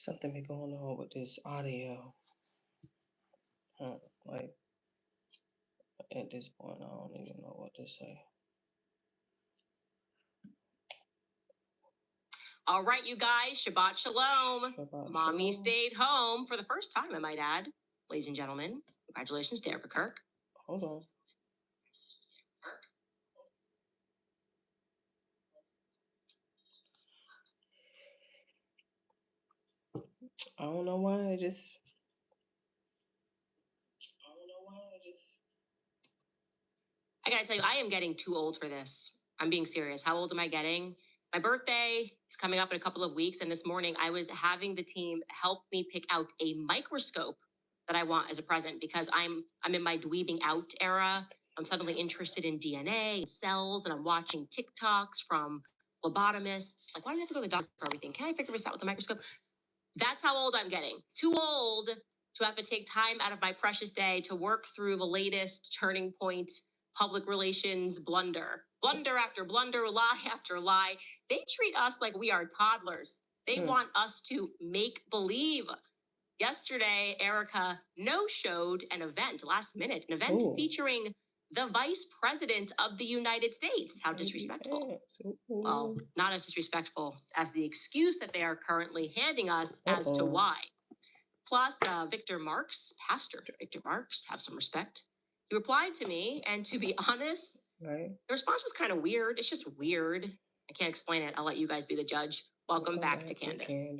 Something be going on with this audio. Like at this point, I don't even know what to say. All right, you guys, Shabbat Shalom. Mommy stayed home for the first time, I might add. Ladies and gentlemen, congratulations to Erica Kirk. Hold on. I don't know why I gotta tell you, I am getting too old for this. I'm being serious. How old am I getting? My birthday is coming up in a couple of weeks, and this morning I was having the team help me pick out a microscope that I want as a present because I'm in my dweebing out era. I'm suddenly interested in DNA and cells, and I'm watching TikToks from phlebotomists. Like, why do I have to go to the doctor for everything? Can I figure this out with a microscope? That's how old I'm getting. Too old to have to take time out of my precious day to work through the latest turning point public relations blunder. Blunder after blunder, lie after lie. They treat us like we are toddlers. They want us to make believe. Yesterday, Erica no-showed an event, last minute, an event featuring the Vice President of the United States. How disrespectful. Well, not as disrespectful as the excuse that they are currently handing us as to why. Plus, Victor Marx, Pastor Victor Marx, have some respect. He replied to me, and to be honest, the response was kind of weird. It's just weird. I can't explain it. I'll let you guys be the judge. Welcome back to Candace.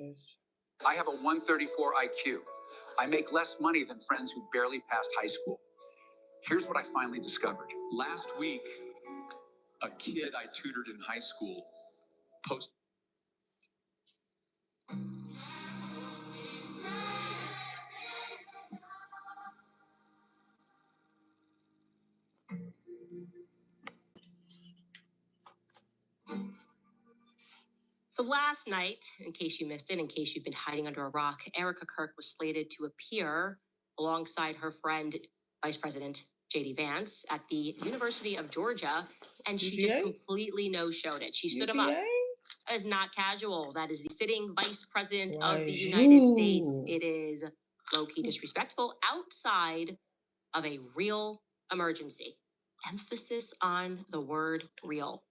I have a 134 IQ. I make less money than friends who barely passed high school. Here's what I finally discovered. Last week, a kid I tutored in high school posted. So last night, in case you missed it, in case you've been hiding under a rock, Erica Kirk was slated to appear alongside her friend, Vice President J.D. Vance, at the University of Georgia, and she just completely no-showed it. She stood him up. That is not casual. That is the sitting Vice President of the United States. It is low-key disrespectful outside of a real emergency. Emphasis on the word real.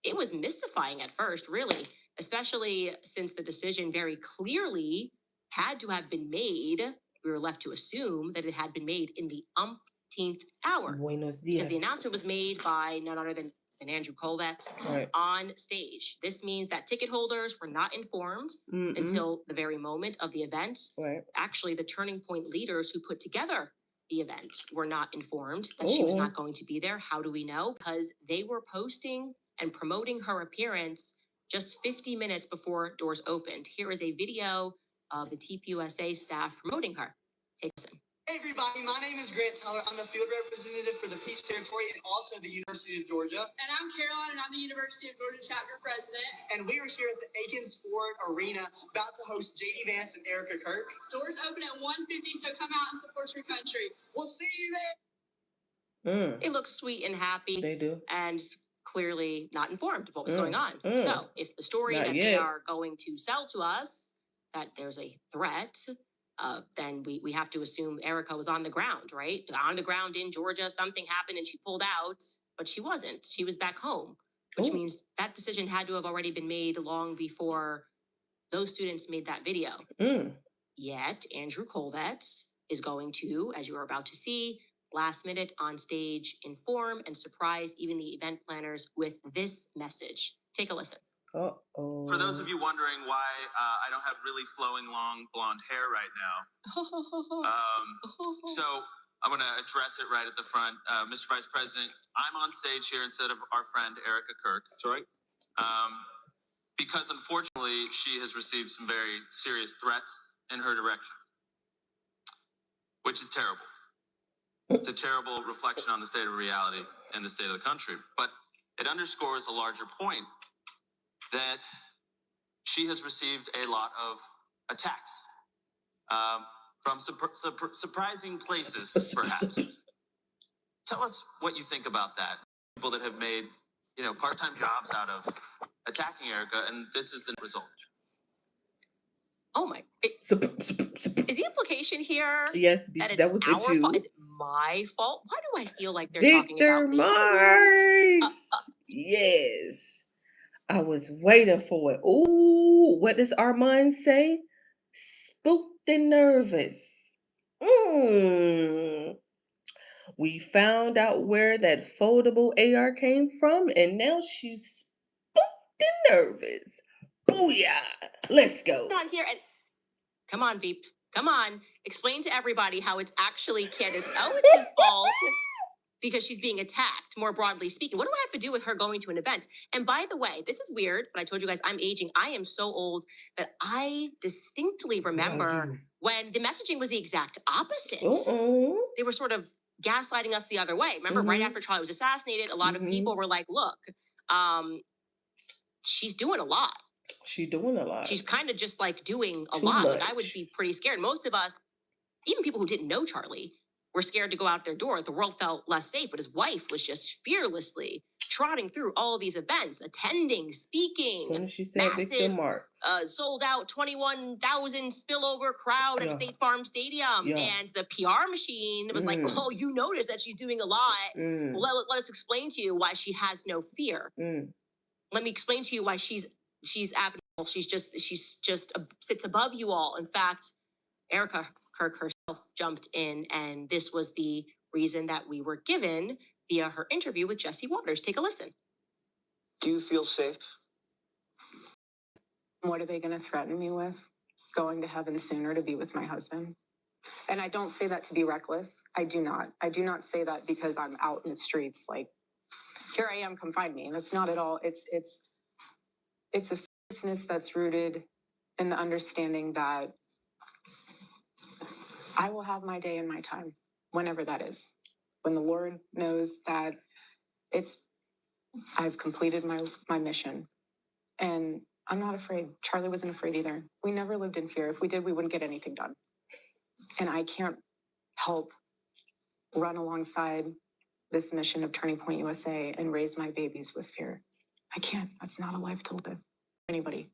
It was mystifying at first, really, especially since the decision very clearly had to have been made. We were left to assume that it had been made in the umpteenth hour. Buenos dias. Because the announcement was made by none other than Andrew Colvett on stage. This means that ticket holders were not informed until the very moment of the event. Actually, the Turning Point leaders who put together the event were not informed that she was not going to be there. How do we know? Because they were posting and promoting her appearance just 50 minutes before doors opened. Here is a video of the TPUSA staff promoting her. Take a listen. Hey everybody, my name is Grant Teller. I'm the field representative for the Peach Territory and also the University of Georgia. And I'm Caroline, and I'm the University of Georgia chapter president. And we are here at the Akins Ford Arena about to host J.D. Vance and Erica Kirk. Doors open at 1:50, so come out and support your country. We'll see you there. They look sweet and happy. They do. And clearly not informed of what was going on. So if the story they are going to sell to us, that there's a threat, then we have to assume Erica was on the ground, right? On the ground in Georgia, something happened and she pulled out, but she wasn't. She was back home, which means that decision had to have already been made long before those students made that video. Yet Andrew Colvett is going to, as you are about to see, last minute on stage, inform and surprise even the event planners with this message. Take a listen. For those of you wondering why I don't have really flowing long blonde hair right now, so I'm going to address it right at the front. Mr. Vice President, I'm on stage here instead of our friend Erica Kirk. That's right. Because unfortunately, she has received some very serious threats in her direction, which is terrible. It's a terrible reflection on the state of reality and the state of the country. But it underscores a larger point that she has received a lot of attacks from surprising places, perhaps. Tell us what you think about that. People that have made, part-time jobs out of attacking Erica, and this is the result. Oh my! Is the implication here Yes, that bitch, it's that was our the two. fault? Is it my fault? Why do I feel like they're talking Victor about me? Is that weird? Marks. Yes. I was waiting for it. Ooh, what does Armand say? Spooked and nervous. We found out where that foldable AR came from, and now she's spooked and nervous. Booyah! Let's go. Not here. And come on, Veep. Come on. Explain to everybody how it's actually Candace. Oh, it's his fault. Because she's being attacked, more broadly speaking. What do I have to do with her going to an event? And by the way, this is weird, but I told you guys I'm aging. I am so old that I distinctly remember when the messaging was the exact opposite. They were sort of gaslighting us the other way. Remember, right after Charlie was assassinated, a lot of people were like, look, she's doing a lot. She's doing a lot. She's kind of just like doing a Too lot. Like, I much. would be pretty scared. Most of us, even people who didn't know Charlie, were scared to go out their door. The world felt less safe, but his wife was just fearlessly trotting through all of these events, attending, speaking. As soon as she said Victor Marks. Sold out 21,000 spillover crowd at State Farm Stadium. Yeah. And the PR machine was like, oh, you notice that she's doing a lot. Well, let us explain to you why she has no fear. Let me explain to you why she's abnormal. She's just sits above you all. In fact, Erica Kirk herself jumped in, and this was the reason that we were given via her interview with Jesse Waters. Take a listen. Do you feel safe? What are they going to threaten me with? Going to heaven sooner to be with my husband? And I don't say that to be reckless. I do not. I do not say that because I'm out in the streets. Like, here I am, come find me. And it's not at all. It's a fierceness that's rooted in the understanding that I will have my day and my time, whenever that is. When the Lord knows that I've completed my mission. And I'm not afraid. Charlie wasn't afraid either. We never lived in fear. If we did, we wouldn't get anything done. And I can't help run alongside this mission of Turning Point USA and raise my babies with fear. I can't. That's not a life to live. Anybody.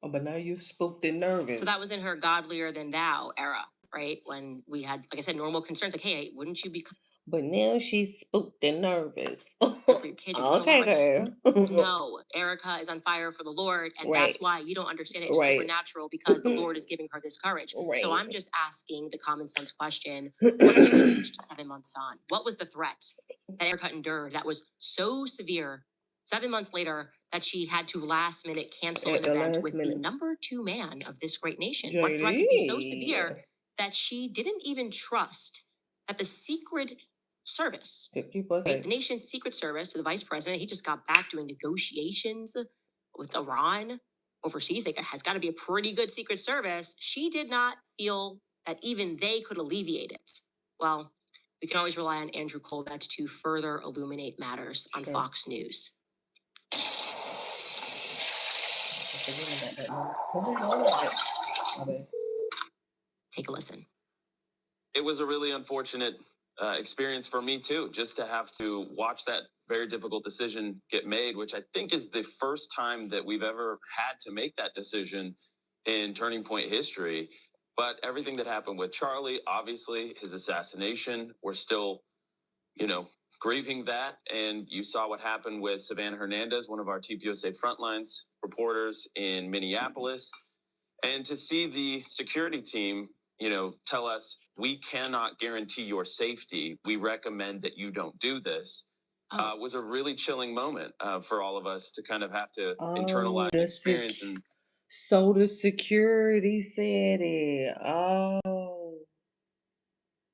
Oh, but now you spooked and nervous. So that was in her godlier than thou era, right? When we had, like I said, normal concerns. Like, hey, wouldn't you be... But now she's spooked and nervous. for your kid? Okay, girl. No, Erica is on fire for the Lord, and Right. that's why you don't understand it. It's Right. supernatural because the Lord is giving her this courage. Right. So I'm just asking the common sense question: what changed 7 months on? What was the threat that Erica endured that was so severe 7 months later that she had to last minute cancel At an the event last with minute. the number 2 man of this great nation? What threat could be so severe that she didn't even trust that the Secret Service, Keep us right, safe. the nation's Secret Service, to the vice president, he just got back doing negotiations with Iran overseas. Like, it has got to be a pretty good Secret Service. She did not feel that even they could alleviate it. Well, we can always rely on Andrew Kolbetz to further illuminate matters on Sure. Fox News. Take a listen. It was a really unfortunate experience for me too, just to have to watch that very difficult decision get made, which I think is the first time that we've ever had to make that decision in Turning Point history. But everything that happened with Charlie, obviously his assassination, we're still, grieving that. And you saw what happened with Savannah Hernandez, one of our TPUSA Frontlines reporters in Minneapolis. And to see the security team, tell us, we cannot guarantee your safety. We recommend that you don't do this. Was a really chilling moment for all of us to kind of have to internalize the experience. So the security said it. Oh,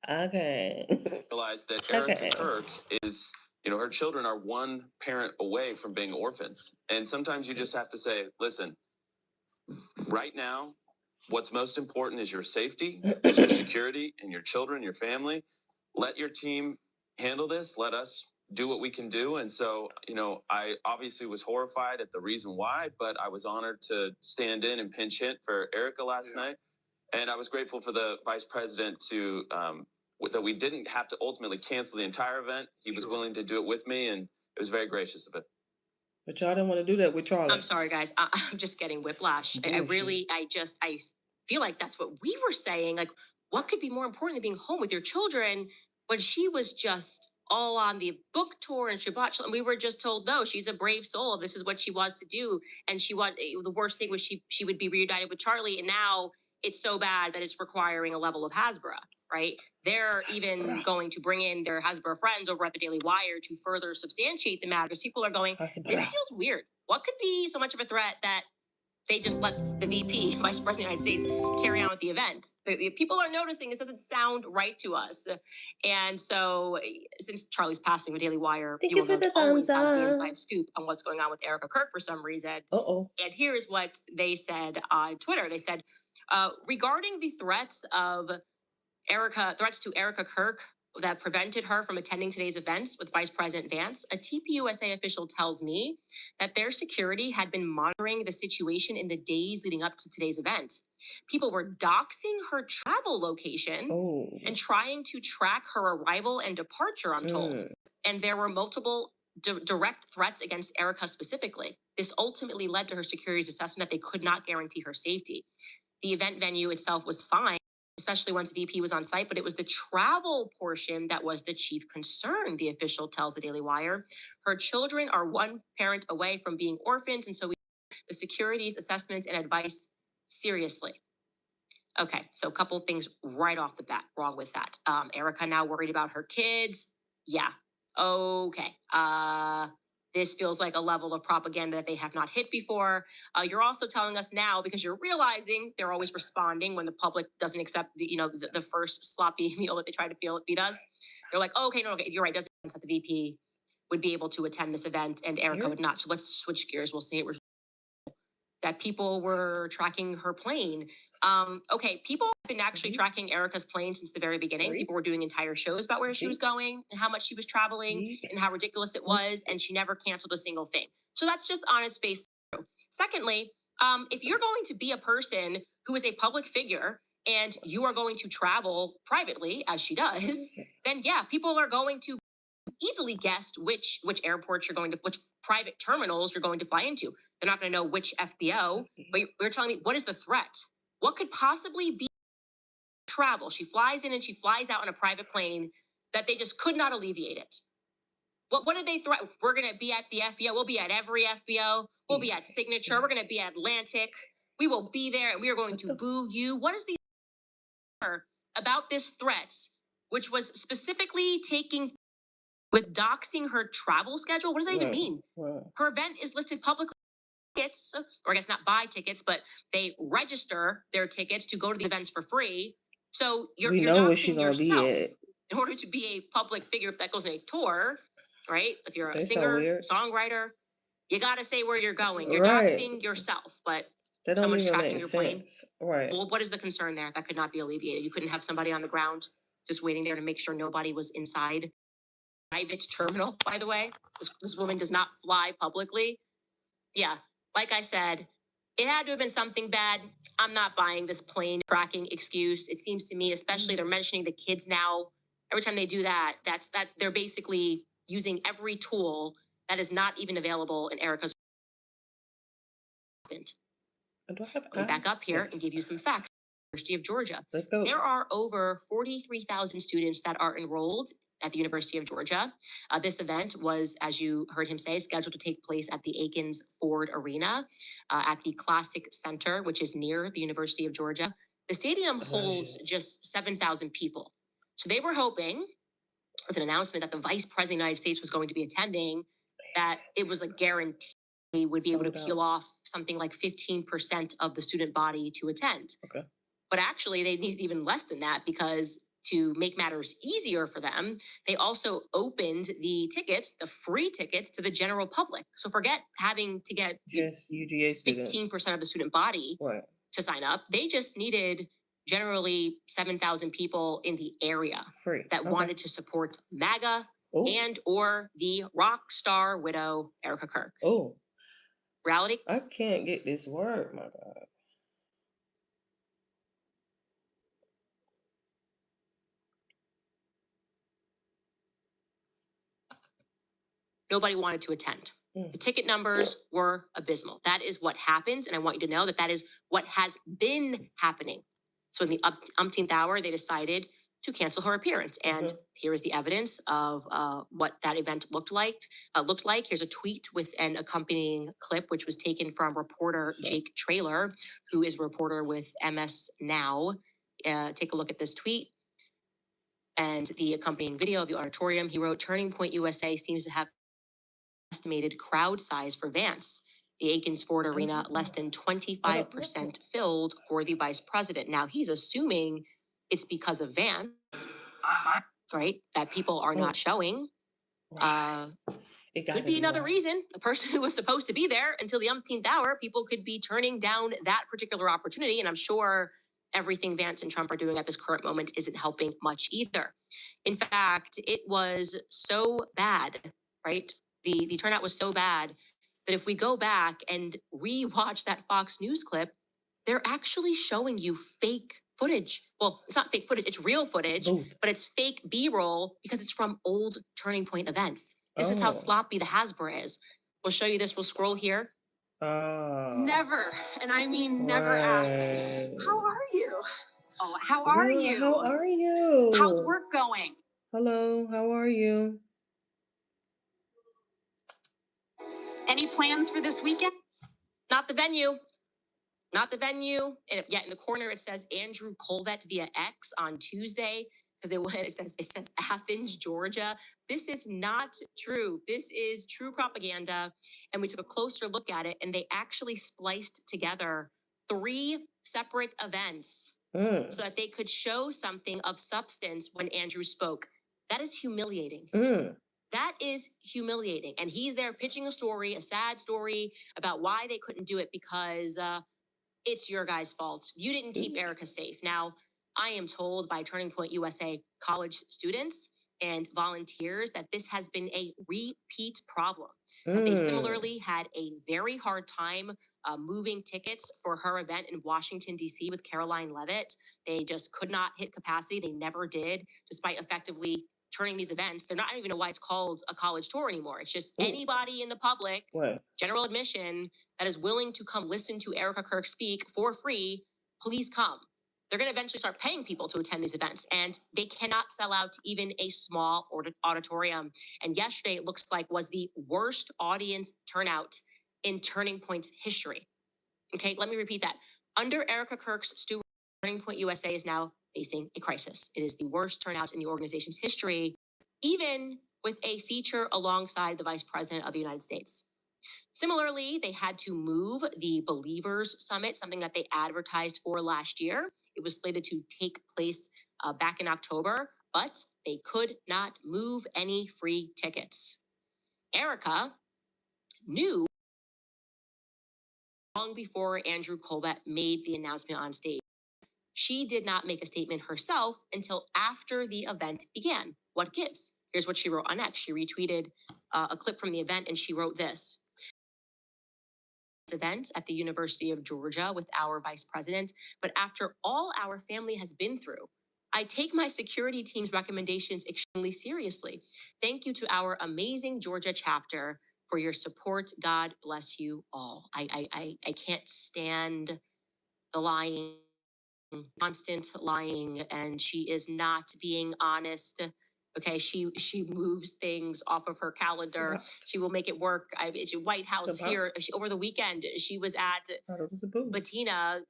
okay. Realize that Erica Kirk is, her children are one parent away from being orphans. And sometimes you just have to say, listen, right now, what's most important is your safety, is your security, and your children, your family. Let your team handle this. Let us do what we can do. And so, I obviously was horrified at the reason why, but I was honored to stand in and pinch hit for Erica last night. And I was grateful for the vice president to, that we didn't have to ultimately cancel the entire event. He was willing to do it with me, and it was very gracious of it. But y'all didn't want to do that with Charlie. I'm sorry, guys. I'm just getting whiplash. I feel like that's what we were saying. Like, what could be more important than being home with your children when she was just all on the book tour and Shabbat Shalom? We were just told, no, she's a brave soul. This is what she wants to do. And the worst thing was she would be reunited with Charlie. And now it's so bad that it's requiring a level of Hasbara, right? They're even going to bring in their Hasbara friends over at the Daily Wire to further substantiate the matter because people are going, this feels weird. What could be so much of a threat that they just let the VP, Vice President of the United States, carry on with the event? The people are noticing this doesn't sound right to us. And so, since Charlie's passing, the Daily Wire, Thank you you will for know, the always thumbs has the up. inside scoop on what's going on with Erica Kirk for some reason. Uh-oh. And here's what they said on Twitter. They said, regarding the threats to Erica Kirk that prevented her from attending today's events with Vice President Vance, a TPUSA official tells me that their security had been monitoring the situation in the days leading up to today's event. People were doxing her travel location and trying to track her arrival and departure, I'm told. And there were multiple direct threats against Erica specifically. This ultimately led to her security's assessment that they could not guarantee her safety. The event venue itself was fine, especially once VP was on site, but it was the travel portion that was the chief concern, the official tells the Daily Wire. Her children are one parent away from being orphans, and so we take the security's assessments and advice seriously. Okay, so a couple things right off the bat wrong with that. Erica now worried about her kids. Yeah. Okay. This feels like a level of propaganda that they have not hit before. You're also telling us now, because you're realizing they're always responding when the public doesn't accept the first sloppy meal that they try to feed us. They're like, oh, okay, no, okay, you're right. Doesn't make sense that the VP would be able to attend this event and Erica would not. So let's switch gears. We'll say it was that people were tracking her plane. Okay, people have been actually tracking Erica's plane since the very beginning. People were doing entire shows about where she was going and how much she was traveling and how ridiculous it was, and she never canceled a single thing. So that's just on its face true. Secondly, if you're going to be a person who is a public figure and you are going to travel privately, as she does, then yeah, people are going to easily guessed which airports you're going to, which private terminals you're going to fly into. They're not going to know which FBO, but you're telling me, what is the threat? What could possibly be travel? She flies in and she flies out on a private plane that they just could not alleviate it. What did they threat? We're going to be at the FBO. We'll be at every FBO. We'll be at Signature. We're going to be at Atlantic. We will be there and we are going to boo you. What is the about this threat, which was specifically taking with doxing her travel schedule? What does that even mean? Her event is listed publicly. Tickets, or I guess not buy tickets, but they register their tickets to go to the events for free. So you're doxing yourself in order to be a public figure that goes on a tour, right? If you're a singer, songwriter, you got to say where you're going. You're doxing yourself, but someone's tracking your plane. Right. Well, what is the concern there? That could not be alleviated. You couldn't have somebody on the ground just waiting there to make sure nobody was inside. Private terminal, by the way. This woman does not fly publicly. Yeah, like I said, it had to have been something bad. I'm not buying this plane tracking excuse. It seems to me, especially they're mentioning the kids now. Every time they do that, that's that they're basically using every tool that is not even available in Erica's. Let me back up here and give you some facts. University of Georgia. Let's go. There are over 43,000 students that are enrolled at the University of Georgia. This event was, as you heard him say, scheduled to take place at the Akins Ford Arena at the Classic Center, which is near the University of Georgia. The stadium holds just 7,000 people. So they were hoping, with an announcement that the Vice President of the United States was going to be attending, that it was a guarantee would be able to peel off something like 15% of the student body to attend. Okay. But actually, they needed even less than that because to make matters easier for them, they also opened the tickets, the free tickets, to the general public. So forget having to get just UGA students, 15% of the student body to sign up. They just needed generally 7,000 people in the area that wanted to support MAGA and or the rock star widow Erica Kirk. Reality? I can't get this word, my God. Nobody wanted to attend. The ticket numbers were abysmal. That is what happens. And I want you to know that that is what has been happening. So in the umpteenth hour, they decided to cancel her appearance. And here is the evidence of what that event looked like. Here's a tweet with an accompanying clip, which was taken from reporter Jake Traylor, who is a reporter with MS Now. Take a look at this tweet and the accompanying video of the auditorium. He wrote, "Turning Point USA seems to have estimated crowd size for Vance. The Aikens Ford Arena less than 25% filled for the vice president." Now he's assuming it's because of Vance, right? That people are not showing. It could be another reason. A person who was supposed to be there until the umpteenth hour, people could be turning down that particular opportunity. And I'm sure everything Vance and Trump are doing at this current moment isn't helping much either. In fact, it was so bad, right? The turnout was so bad that if we go back and re-watch that Fox News clip, they're actually showing you fake footage. Well, it's not fake footage, it's real footage, but it's fake B-roll because it's from old Turning Point events. This is how sloppy the Hasbro is. We'll show you this. We'll scroll here. Never, and I mean never ask, how are you? Oh, how are you? How are you? How's work going? Hello, how are you? Any plans for this weekend? Not the venue. Not the venue. And yet in the corner it says Andrew Colvett via X on Tuesday. Because it says Athens, Georgia. This is not true. This is true propaganda. And we took a closer look at it, and they actually spliced together 3 separate events so that they could show something of substance when Andrew spoke. That is humiliating. That is humiliating. And he's there pitching a story, a sad story about why they couldn't do it because it's your guys' fault. You didn't keep Erica safe. Now, I am told by Turning Point USA college students and volunteers that this has been a repeat problem. That they similarly had a very hard time moving tickets for her event in Washington, D.C. with Caroline Levitt. They just could not hit capacity. They never did, despite effectively turning these events. They're not even know why it's called a college tour anymore. It's just anybody in the public, general admission, that is willing to come listen to Erica Kirk speak for free, please come. They're going to eventually start paying people to attend these events, and they cannot sell out even a small auditorium. And yesterday, it looks like, was the worst audience turnout in Turning Point's history. Okay, let me repeat that. Under Erica Kirk's stewardship, Turning Point USA is now facing a crisis. It is the worst turnout in the organization's history, even with a feature alongside the Vice President of the United States. Similarly, they had to move the Believers Summit, something that they advertised for last year. It was slated to take place back in October, but they could not move any free tickets. Erica knew long before Andrew Colvett made the announcement on stage. She did not make a statement herself until after the event began. What gives? Here's what she wrote on X. She retweeted a clip from the event, and she wrote this. Event at the University of Georgia with our vice president, but after all our family has been through, I take my security team's recommendations extremely seriously. Thank you to our amazing Georgia chapter for your support. God bless you all. I can't stand the lying, constant lying, and she is not being honest. Okay, she moves things off of her calendar. She will make it work. White House here. Over the weekend, she was at Bettina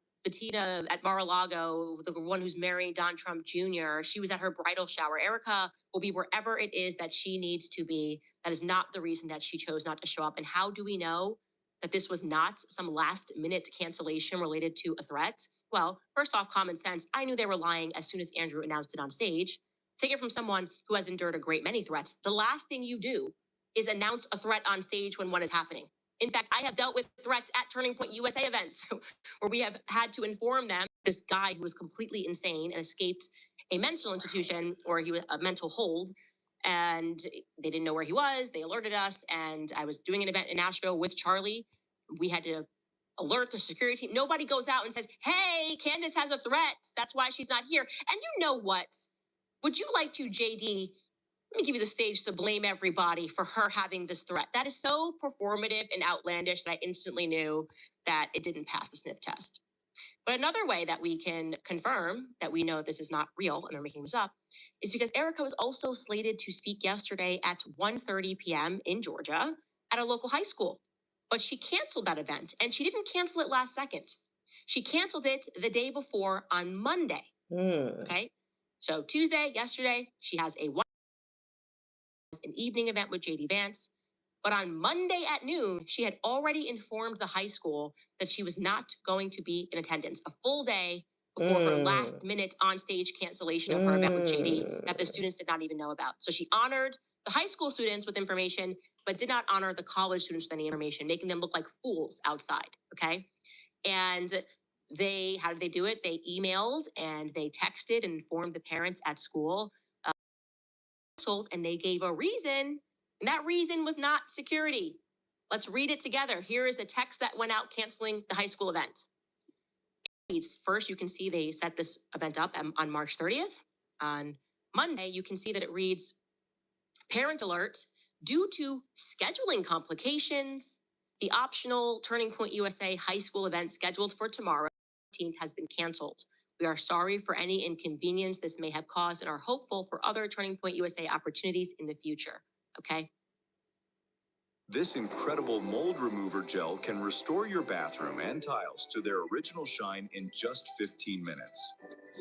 at Mar-a-Lago, the one who's marrying Don Trump Jr. She was at her bridal shower. Erica will be wherever it is that she needs to be. That is not the reason that she chose not to show up. And how do we know that this was not some last-minute cancellation related to a threat? Well, first off, common sense. I knew they were lying as soon as Andrew announced it on stage. Take it from someone who has endured a great many threats. The last thing you do is announce a threat on stage when one is happening. In fact, I have dealt with threats at Turning Point USA events where we have had to inform them, this guy who was completely insane and escaped a mental institution or he was a mental hold, and they didn't know where he was. They alerted us, and I was doing an event in Nashville with Charlie. We had to alert the security team. Nobody goes out and says, hey, Candace has a threat. That's why she's not here. And you know what? Would you like to, JD, let me give you the stage to blame everybody for her having this threat. That is so performative and outlandish that I instantly knew that it didn't pass the sniff test. But another way that we can confirm that we know this is not real and they're making this up is because Erica was also slated to speak yesterday at 1:30 p.m. in Georgia at a local high school. But she canceled that event, and she didn't cancel it last second. She canceled it the day before on Monday. Okay? So Tuesday, yesterday, she has an evening event with JD Vance. But on Monday at noon, she had already informed the high school that she was not going to be in attendance a full day before her last minute on stage cancellation of her event with JD that the students did not even know about. So she honored the high school students with information, but did not honor the college students with any information, making them look like fools outside. Okay. And how did they do it? They emailed and they texted and informed the parents at school, and they gave a reason. And that reason was not security. Let's read it together. Here is the text that went out canceling the high school event. First, you can see they set this event up on March 30th. On Monday, you can see that it reads, parent alert, due to scheduling complications, the optional Turning Point USA high school event scheduled for tomorrow, 15th, has been canceled. We are sorry for any inconvenience this may have caused and are hopeful for other Turning Point USA opportunities in the future. Okay. This incredible mold remover gel can restore your bathroom and tiles to their original shine in just 15 minutes.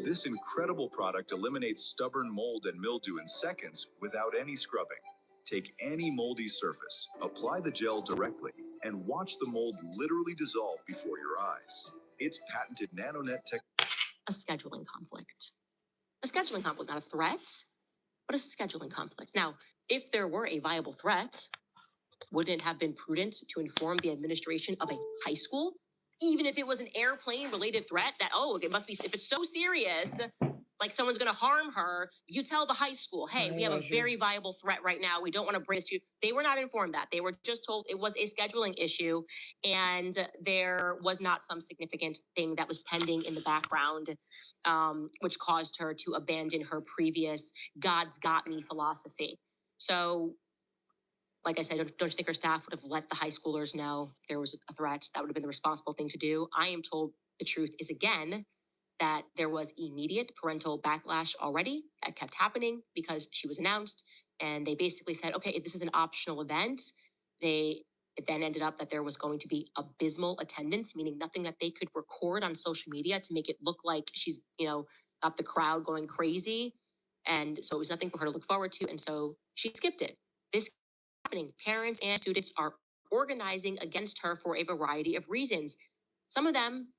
This incredible product eliminates stubborn mold and mildew in seconds without any scrubbing. Take any moldy surface, apply the gel directly, and watch the mold literally dissolve before your eyes. It's patented NanoNet tech. A scheduling conflict. A scheduling conflict, not a threat, but a scheduling conflict. Now, if there were a viable threat, wouldn't it have been prudent to inform the administration of a high school? Even if it was an airplane related threat that, it must be, if it's so serious, like someone's going to harm her, you tell the high school, hey, we have a very viable threat right now. We don't want to bring this to you. They were not informed that. They were just told it was a scheduling issue and there was not some significant thing that was pending in the background, which caused her to abandon her previous God's got me philosophy. So, like I said, don't you think her staff would have let the high schoolers know if there was a threat? That would have been the responsible thing to do. I am told the truth is, again, that there was immediate parental backlash already that kept happening because she was announced. And they basically said, okay, this is an optional event. It then ended up that there was going to be abysmal attendance, meaning nothing that they could record on social media to make it look like she's, got the crowd going crazy. And so it was nothing for her to look forward to. And so she skipped it. This happening. Parents and students are organizing against her for a variety of reasons. Some of them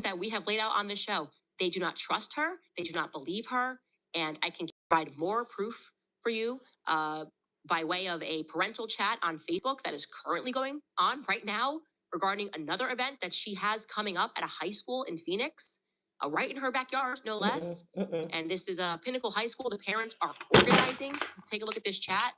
that we have laid out on the show, they do not trust her, they do not believe her, and I can provide more proof for you by way of a parental chat on Facebook that is currently going on right now regarding another event that she has coming up at a high school in Phoenix, right in her backyard, no less. And this is a Pinnacle High School. The parents are organizing. Take a look at this chat.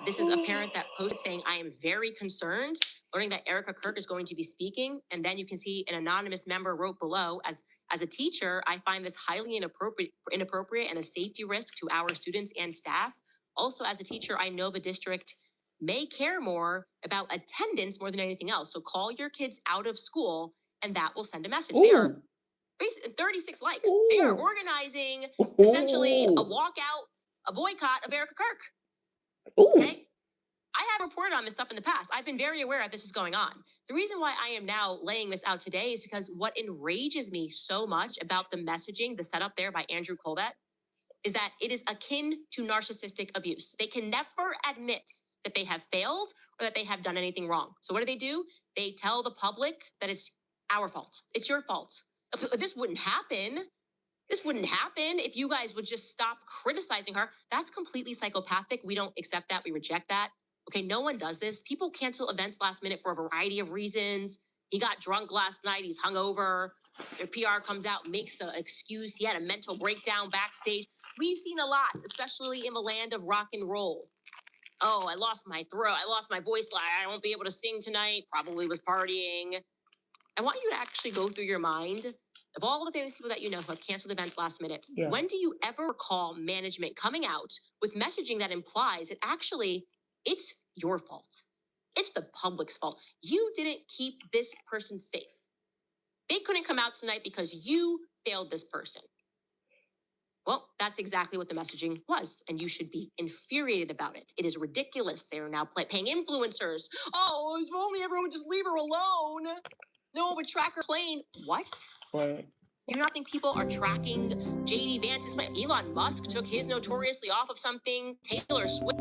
This is a parent that posted saying, I am very concerned learning that Erica Kirk is going to be speaking. And then you can see an anonymous member wrote below, as a teacher, I find this highly inappropriate and a safety risk to our students and staff. Also, as a teacher, I know the district may care more about attendance more than anything else. So call your kids out of school and that will send a message. They are basically 36 likes. They are organizing essentially a walkout, a boycott of Erica Kirk. Okay. I have reported on this stuff in the past. I've been very aware of this is going on. The reason why I am now laying this out today is because what enrages me so much about the messaging, the setup there by Andrew Colbert, is that it is akin to narcissistic abuse. They can never admit that they have failed or that they have done anything wrong. So what do? They tell the public that it's our fault. It's your fault. If this wouldn't happen. This wouldn't happen if you guys would just stop criticizing her. That's completely psychopathic. We don't accept that. We reject that. Okay, no one does this. People cancel events last minute for a variety of reasons. He got drunk last night. He's hungover. Their PR comes out, makes an excuse. He had a mental breakdown backstage. We've seen a lot, especially in the land of rock and roll. Oh, I lost my throat. I lost my voice. I won't be able to sing tonight. Probably was partying. I want you to actually go through your mind Of all the famous people that you know who have canceled events last minute, Yeah. when do you ever recall management coming out with messaging that implies that actually it's your fault? It's the public's fault. You didn't keep this person safe. They couldn't come out tonight because you failed this person. Well, that's exactly what the messaging was, and you should be infuriated about it. It is ridiculous. They are now paying influencers. Oh, if only everyone would just leave her alone. No one would track her plane. What? Right. Do you not think people are tracking JD Vance's plane? Elon Musk took his notoriously off of something. Taylor Swift.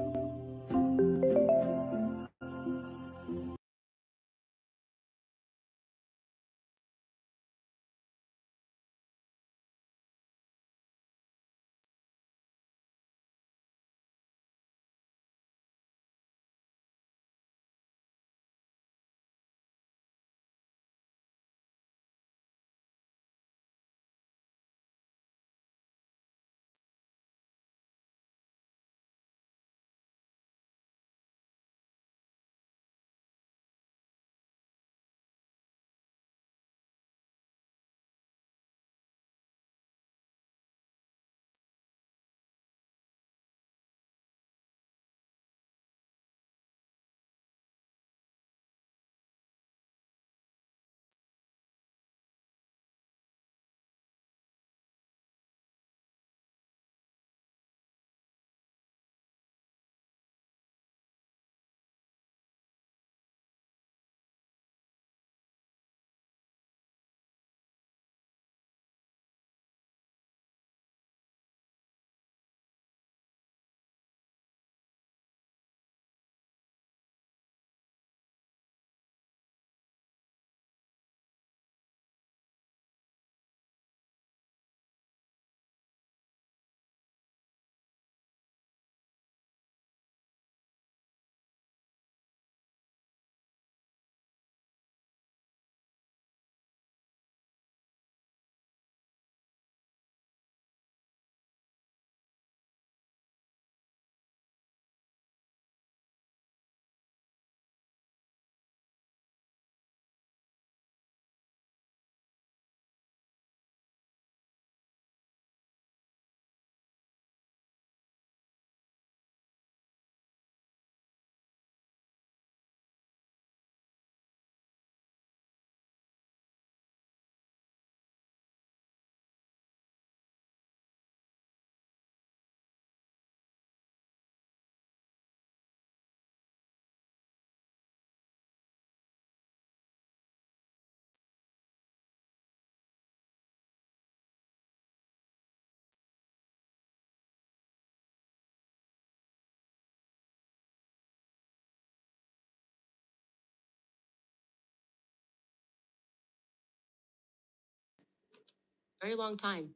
Very long time.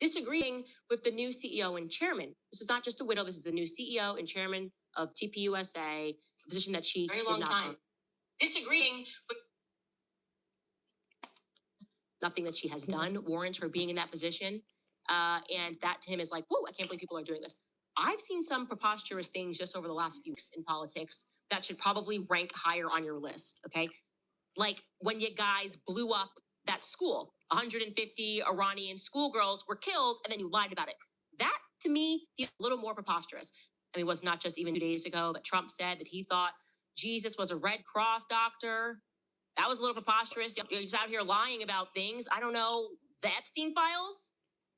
Disagreeing with the new CEO and chairman. This is not just a widow. This is the new CEO and chairman of TPUSA, a position that she Very did long not time. own. Disagreeing with nothing that she has done warrants her being in that position. And that to him is like, whoa, I can't believe people are doing this. I've seen some preposterous things just over the last few weeks in politics that should probably rank higher on your list. Okay. Like when you guys blew up that school, 150 Iranian schoolgirls were killed, and then you lied about it. That to me feels a little more preposterous. I mean, it was not just even 2 days ago that Trump said that he thought Jesus was a Red Cross doctor. That was a little preposterous. You're just out here lying about things. I don't know. The Epstein files?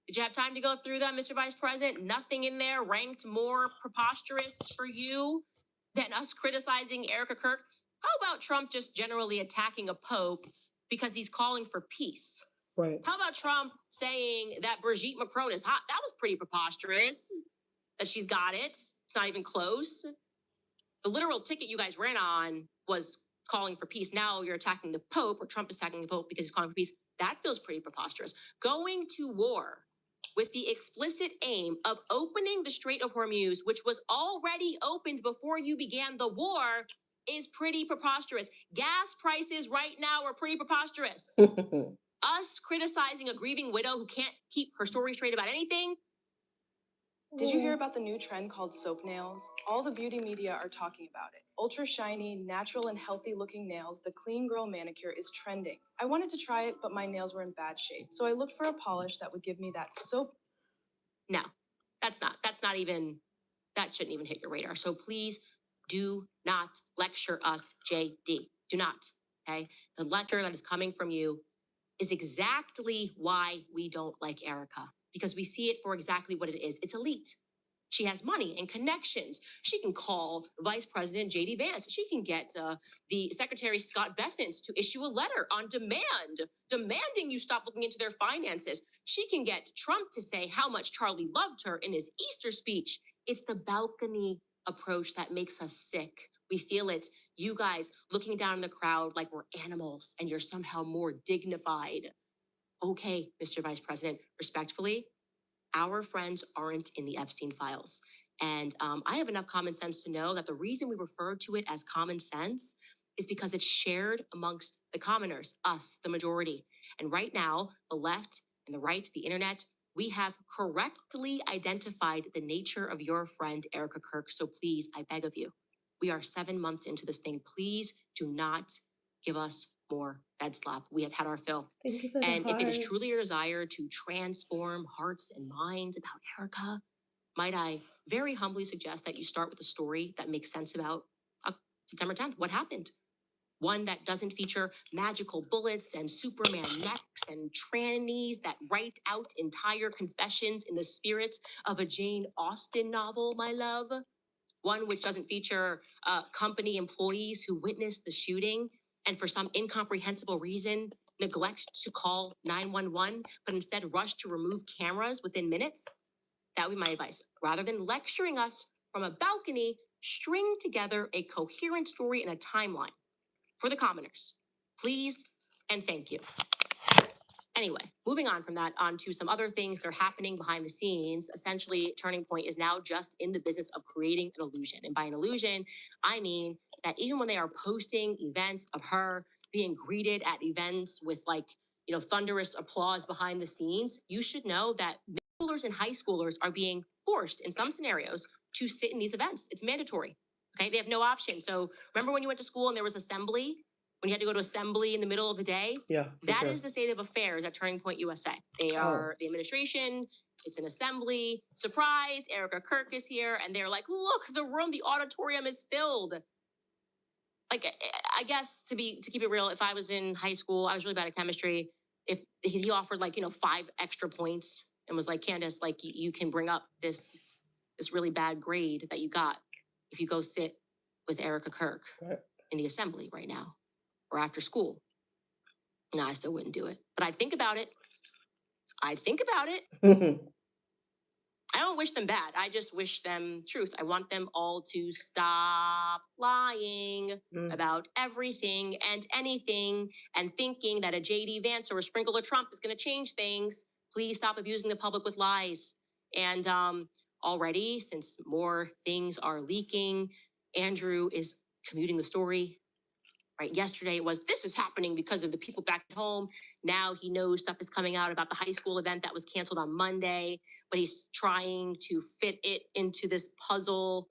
Did you have time to go through them, Mr. Vice President? Nothing in there ranked more preposterous for you than us criticizing Erica Kirk. How about Trump just generally attacking a pope because he's calling for peace? Right. How about Trump saying that Brigitte Macron is hot? That was pretty preposterous. That she's got it. It's not even close. The literal ticket you guys ran on was calling for peace. Now you're attacking the Pope, or Trump is attacking the Pope because he's calling for peace. That feels pretty preposterous. Going to war with the explicit aim of opening the Strait of Hormuz, which was already opened before you began the war, is pretty preposterous. Gas prices right now are pretty preposterous. Us criticizing a grieving widow who can't keep her story straight about anything, Did you hear about the new trend called soap nails? All the beauty media are talking about it. Ultra shiny, natural and healthy looking nails, the Clean Girl manicure is trending. I wanted to try it, but my nails were in bad shape. So I looked for a polish that would give me that soap. No, that's not even, that shouldn't even hit your radar. So please do not lecture us, JD. Do not, okay? The lecture that is coming from you is exactly why we don't like Erica, because we see it for exactly what it is. It's elite. She has money and connections. She can call Vice President JD Vance. She can get the Secretary Scott Bessent to issue a letter on demand, demanding you stop looking into their finances. She can get Trump to say how much Charlie loved her in his Easter speech. It's the balcony approach that makes us sick. We feel it. You guys looking down in the crowd like we're animals and you're somehow more dignified. Okay, Mr. Vice President, respectfully, our friends aren't in the Epstein files. And I have enough common sense to know that the reason we refer to it as common sense is because it's shared amongst the commoners, us, the majority. And right now, the left and the right, the internet, we have correctly identified the nature of your friend, Erica Kirk. So please, I beg of you, we are 7 months into this thing. Please do not give us more bed slap. We have had our fill. Thank you for the And if it is heart. truly your desire to transform hearts and minds about Erica, might I very humbly suggest that you start with a story that makes sense about September 10th. What happened? One that doesn't feature magical bullets and Superman necks and trannies that write out entire confessions in the spirit of a Jane Austen novel, my love. One which doesn't feature company employees who witnessed the shooting and for some incomprehensible reason neglect to call 911, but instead rush to remove cameras within minutes. That would be my advice. Rather than lecturing us from a balcony, string together a coherent story and a timeline for the commoners. Please and thank you. Anyway, moving on from that, on to some other things that are happening behind the scenes. Essentially, Turning Point is now just in the business of creating an illusion. And by an illusion, I mean that even when they are posting events of her being greeted at events with thunderous applause behind the scenes, you should know that middle schoolers and high schoolers are being forced in some scenarios to sit in these events. It's mandatory. Okay, they have no option. So remember when you went to school and there was assembly? When you had to go to assembly in the middle of the day? Yeah, for That sure. is the state of affairs at Turning Point USA. They are the administration, it's an assembly. Surprise, Erica Kirk is here, and they're like, look, the auditorium is filled. Like, I guess to keep it real, if I was in high school, I was really bad at chemistry. If he offered 5 extra points and was like, Candace, you can bring up this really bad grade that you got if you go sit with Erica Kirk Right. in the assembly right now or after school. No, I still wouldn't do it. But I'd think about it. I don't wish them bad. I just wish them truth. I want them all to stop lying about everything and anything and thinking that a JD Vance or a sprinkle of Trump is going to change things. Please stop abusing the public with lies. And already, since more things are leaking, Andrew is commuting the story. Right. Yesterday it was, this is happening because of the people back at home. Now he knows stuff is coming out about the high school event that was canceled on Monday, but he's trying to fit it into this puzzle,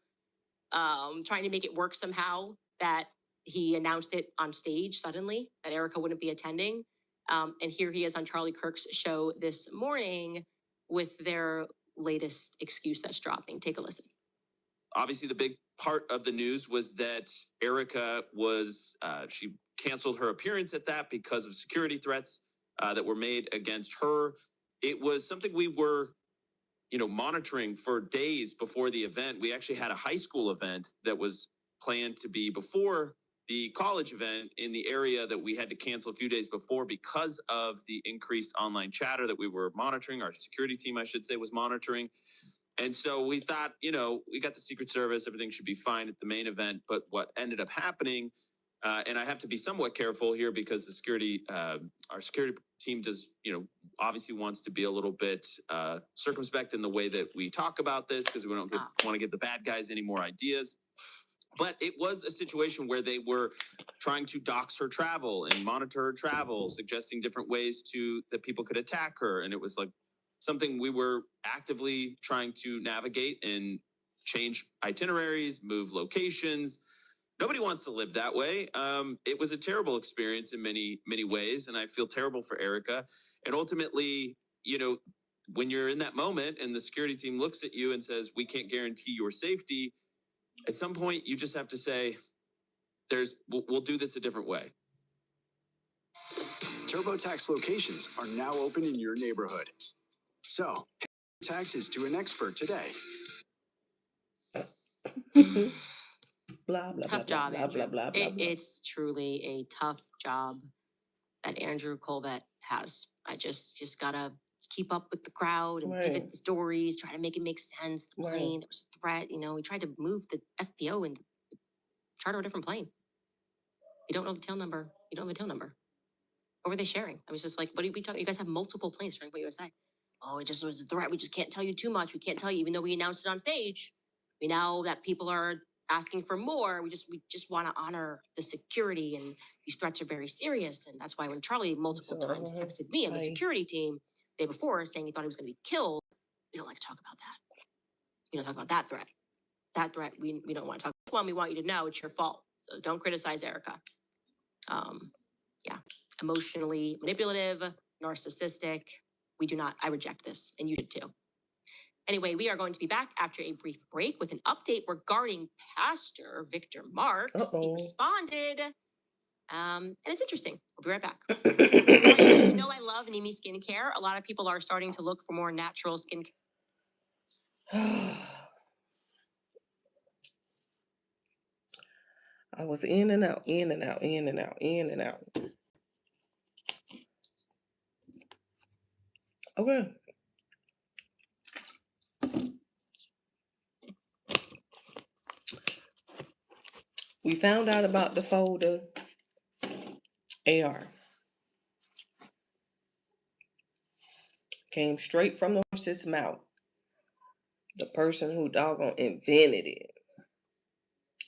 trying to make it work somehow, that he announced it on stage suddenly that Erica wouldn't be attending. And here he is on Charlie Kirk's show this morning with their latest excuse that's dropping. Take a listen. Obviously, the big part of the news was that Erica was, she canceled her appearance at that because of security threats that were made against her. It was something we were, monitoring for days before the event. We actually had a high school event that was planned to be before the college event in the area that we had to cancel a few days before because of the increased online chatter that we were monitoring. Our security team, I should say, was monitoring. And so we thought, we got the Secret Service, everything should be fine at the main event. But what ended up happening, and I have to be somewhat careful here because our security team does, obviously wants to be a little bit circumspect in the way that we talk about this because we don't want to give the bad guys any more ideas. But it was a situation where they were trying to dox her travel and monitor her travel, suggesting different ways that people could attack her. And it was like, something we were actively trying to navigate and change itineraries, move locations. Nobody wants to live that way. It was a terrible experience in many, many ways, and I feel terrible for Erica. And ultimately, you know, when you're in that moment and the security team looks at you and says, "We can't guarantee your safety," at some point you just have to say, we'll do this a different way. TurboTax locations are now open in your neighborhood. So, pay taxes to an expert today. Blah, blah, Tough blah, job, blah, Andrew. blah, blah, blah, blah. It's truly a tough job that Andrew Colvett has. I just gotta keep up with the crowd and pivot Right. the stories, try to make it make sense. The Right. plane, there was a threat, we tried to move the FBO and charter a different plane. You don't know the tail number. You don't have a tail number. What were they sharing? I was just like, what are we talking? You guys have multiple planes starting with USA. Oh, it just was a threat. We just can't tell you too much. We can't tell you, even though we announced it on stage. We know that people are asking for more. We just want to honor the security, and these threats are very serious. And that's why when Charlie multiple So, times texted me and the I- security team the day before saying he thought he was going to be killed, we don't like to talk about that. We don't talk about that threat. That threat, we don't want to talk about. One, we want you to know it's your fault. So don't criticize Erica. Yeah, emotionally manipulative, narcissistic. I reject this, and you should too. Anyway, we are going to be back after a brief break with an update regarding Pastor Victor Marks. He Uh-oh. responded, and it's interesting. We'll be right back. You know I love Nimi Skincare. A lot of people are starting to look for more natural skincare. I was in and out, in and out, in and out, in and out. Okay. We found out about the folder AR. Came straight from the horse's mouth. The person who doggone invented it.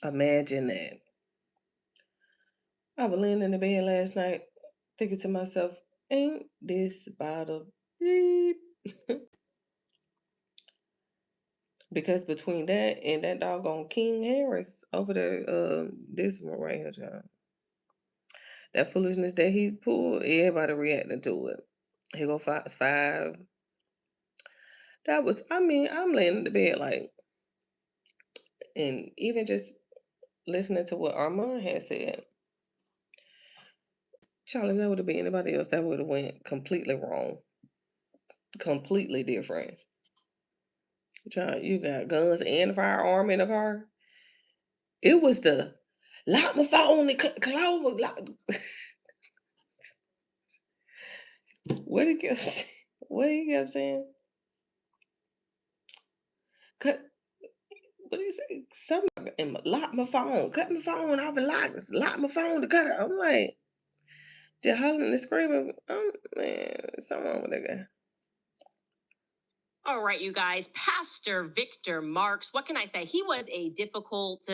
Imagine that. I was laying in the bed last night thinking to myself, ain't this about a beep? Because between that and that doggone King Harris over there, this one right here, John. That foolishness that he's pulled, everybody reacting to it. Here go Fox 5. That was, I'm laying in the bed like, and even just listening to what Armand had said, Charlie, that would have been anybody else, that would have went completely wrong. Completely different. John, you got guns and firearm in the car. It was the lock my phone and close. What he kept saying? Cut. What do you say? Something and lock my phone. Cut my phone off and lock my phone to cut it. I'm like, just hollering and screaming. Man, something wrong with that guy. All right, you guys. Pastor Victor Marks. What can I say? He was a difficult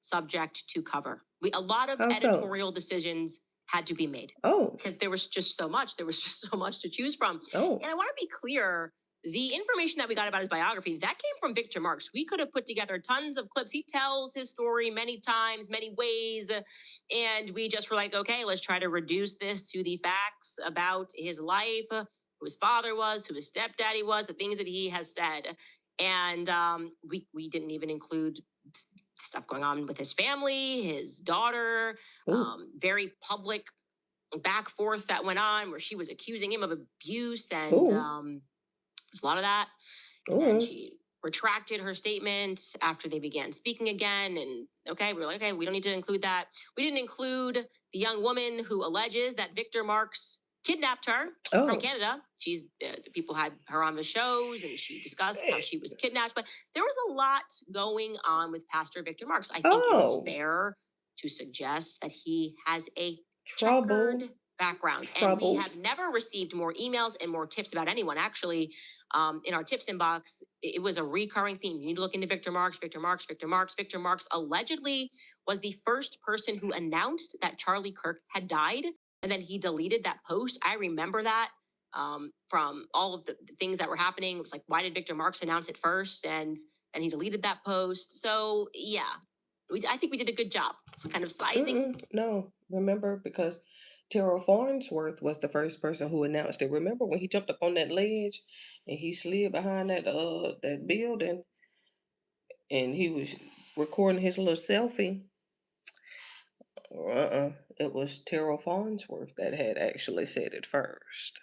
subject to cover. A lot of How so? editorial decisions had to be made. Oh. Because there was just so much. There was just so much to choose from. Oh. And I want to be clear. The information that we got about his biography, that came from Victor Marks. We could have put together tons of clips. He tells his story many times, many ways. And we just were like, okay, let's try to reduce this to the facts about his life, who his father was, who his stepdaddy was, the things that he has said. And we didn't even include stuff going on with his family, his daughter, very public back forth that went on where she was accusing him of abuse, and there's a lot of that. And she retracted her statement after they began speaking again. And okay, we were like, okay, we don't need to include that. We didn't include the young woman who alleges that Victor Marks kidnapped her from Canada. She's people had her on the shows, and she discussed how she was kidnapped. But there was a lot going on with Pastor Victor Marks. I think it is fair to suggest that he has a checkered background. And we have never received more emails and more tips about anyone. Actually, in our tips inbox, it was a recurring theme. You need to look into Victor Marks, Victor Marks, Victor Marks. Victor Marks allegedly was the first person who announced that Charlie Kirk had died. And then he deleted that post. I remember that. from all of the things that were happening. It was like, why did Victor Marks announce it first? And he deleted that post. So yeah, I think we did a good job. So kind of sizing. No, remember, because Terrell Farnsworth was the first person who announced it. Remember when he jumped up on that ledge and he slid behind that building and he was recording his little selfie? It was Terrell Farnsworth that had actually said it first.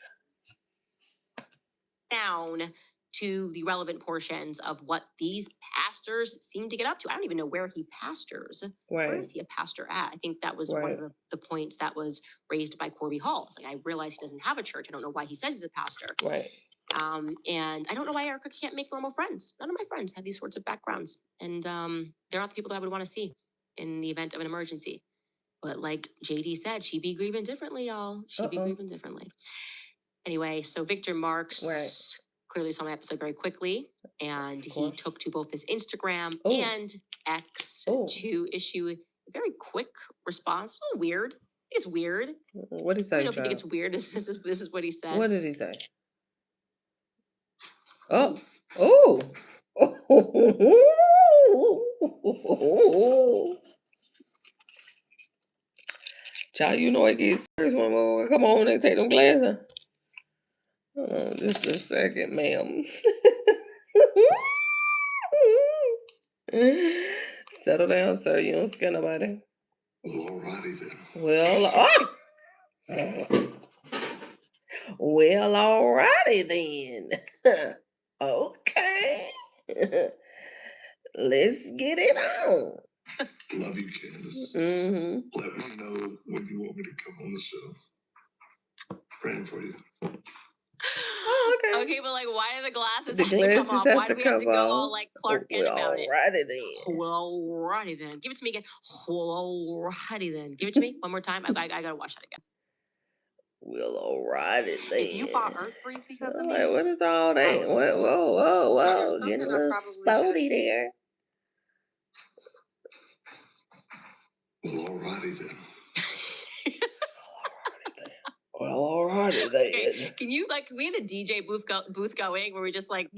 Down to the relevant portions of what these pastors seem to get up to. I don't even know where he pastors. Where Right, is he a pastor at? I think that was one right, of the points that was raised by Corby Hall. It's like, I realize he doesn't have a church. I don't know why he says he's a pastor. right. And I don't know why Erica can't make normal friends. None of my friends have these sorts of backgrounds. And they're not the people that I would want to see in the event of an emergency. But like JD said, she be grieving differently, y'all. She be grieving differently. Anyway, so Victor Marks clearly saw my episode very quickly, and he took to both his Instagram and X to issue a very quick response. A little weird. It's weird. What did he say? Let me know if you think it's weird. This is what he said. What did he say? Oh. Child, you know it gets serious when we come on and take them glasses. Hold on just a second, ma'am. Settle down, sir. You don't scare nobody. Well, alrighty then. Well, alrighty then. Okay. Let's get it on. Love you, Candace. Mm-hmm. Let me know when you want me to come on the show. Praying for you. Oh, okay. Okay, but like, why do the glasses The have to come glasses off? have Why do to we have to come go all off? like Clark Kent about it? Alrighty then. Well, alrighty then. Give it to me again. Well, alrighty then. Give it to me one more time. I gotta watch that again. Well, alrighty then. If you bought Earth Breeze because of me, Like, what is all that? Whoa. Getting a little spotty there. Well, alrighty then. Well, alrighty then. Okay, can we have a DJ booth going where we just like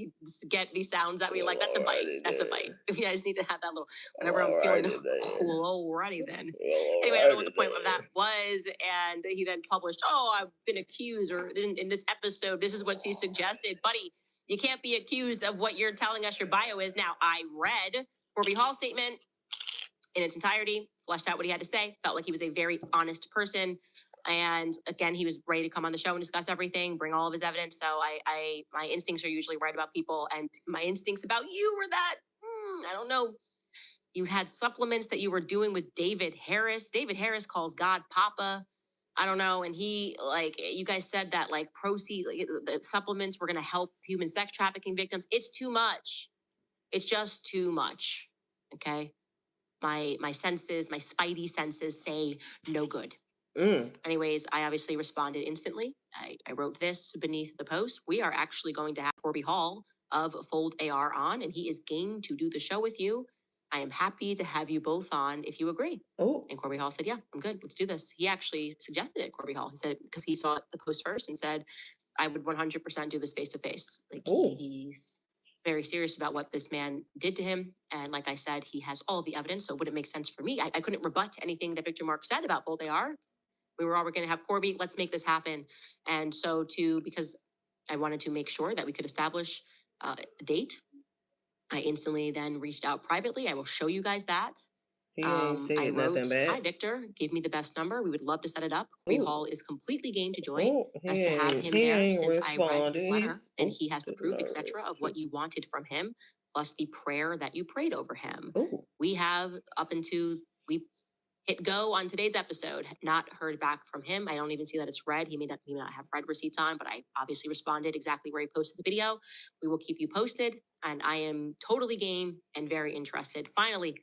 get these sounds that we like? That's a bite. That's a bite. If you guys need to have that little whenever I'm feeling cool, alrighty then. Anyway, I don't know what the point of that was, and he then published, "Oh, I've been accused," or in this episode, this is what she suggested, buddy. You can't be accused of what you're telling us your bio is. Now, I read Corby Hall's statement in its entirety, fleshed out what he had to say, felt like he was a very honest person. And again, he was ready to come on the show and discuss everything, bring all of his evidence. So my instincts are usually right about people, and my instincts about you were that, I don't know. You had supplements that you were doing with David Harris. David Harris calls God Papa. I don't know. And he, like, you guys said that like proceed, like, the supplements were going to help human sex trafficking victims. It's too much. It's just too much. Okay. My senses, my spidey senses say no good. Anyways, I obviously responded instantly. I wrote this beneath the post. We are actually going to have Corby Hall of Fold AR on, and he is game to do the show with you. I am happy to have you both on if you agree. Oh. And Corby Hall said, yeah, I'm good. Let's do this. He actually suggested it, Corby Hall. He said, because he saw the post first and said, I would 100% do this face to face. Like he's very serious about what this man did to him. And like I said, he has all of the evidence. So would it make sense for me? I couldn't rebut anything that Victor Mark said about Fold AR. We were already going to have Corby. Let's make this happen. And so because I wanted to make sure that we could establish a date, I instantly then reached out privately. I will show you guys that. He ain't said I wrote, nothing bad. hi, Victor, give me the best number. We would love to set it up. Corby Hall is completely game to join. Oh, Best to have him he there ain't since I read his responded. letter and he has the Good proof, Lord. etc., of what you wanted from him, plus the prayer that you prayed over him. Ooh. We have up until we hit go on today's episode, not heard back from him. I don't even see that it's read. He may not have read receipts on, but I obviously responded exactly where he posted the video. We will keep you posted, and I am totally game and very interested. Finally,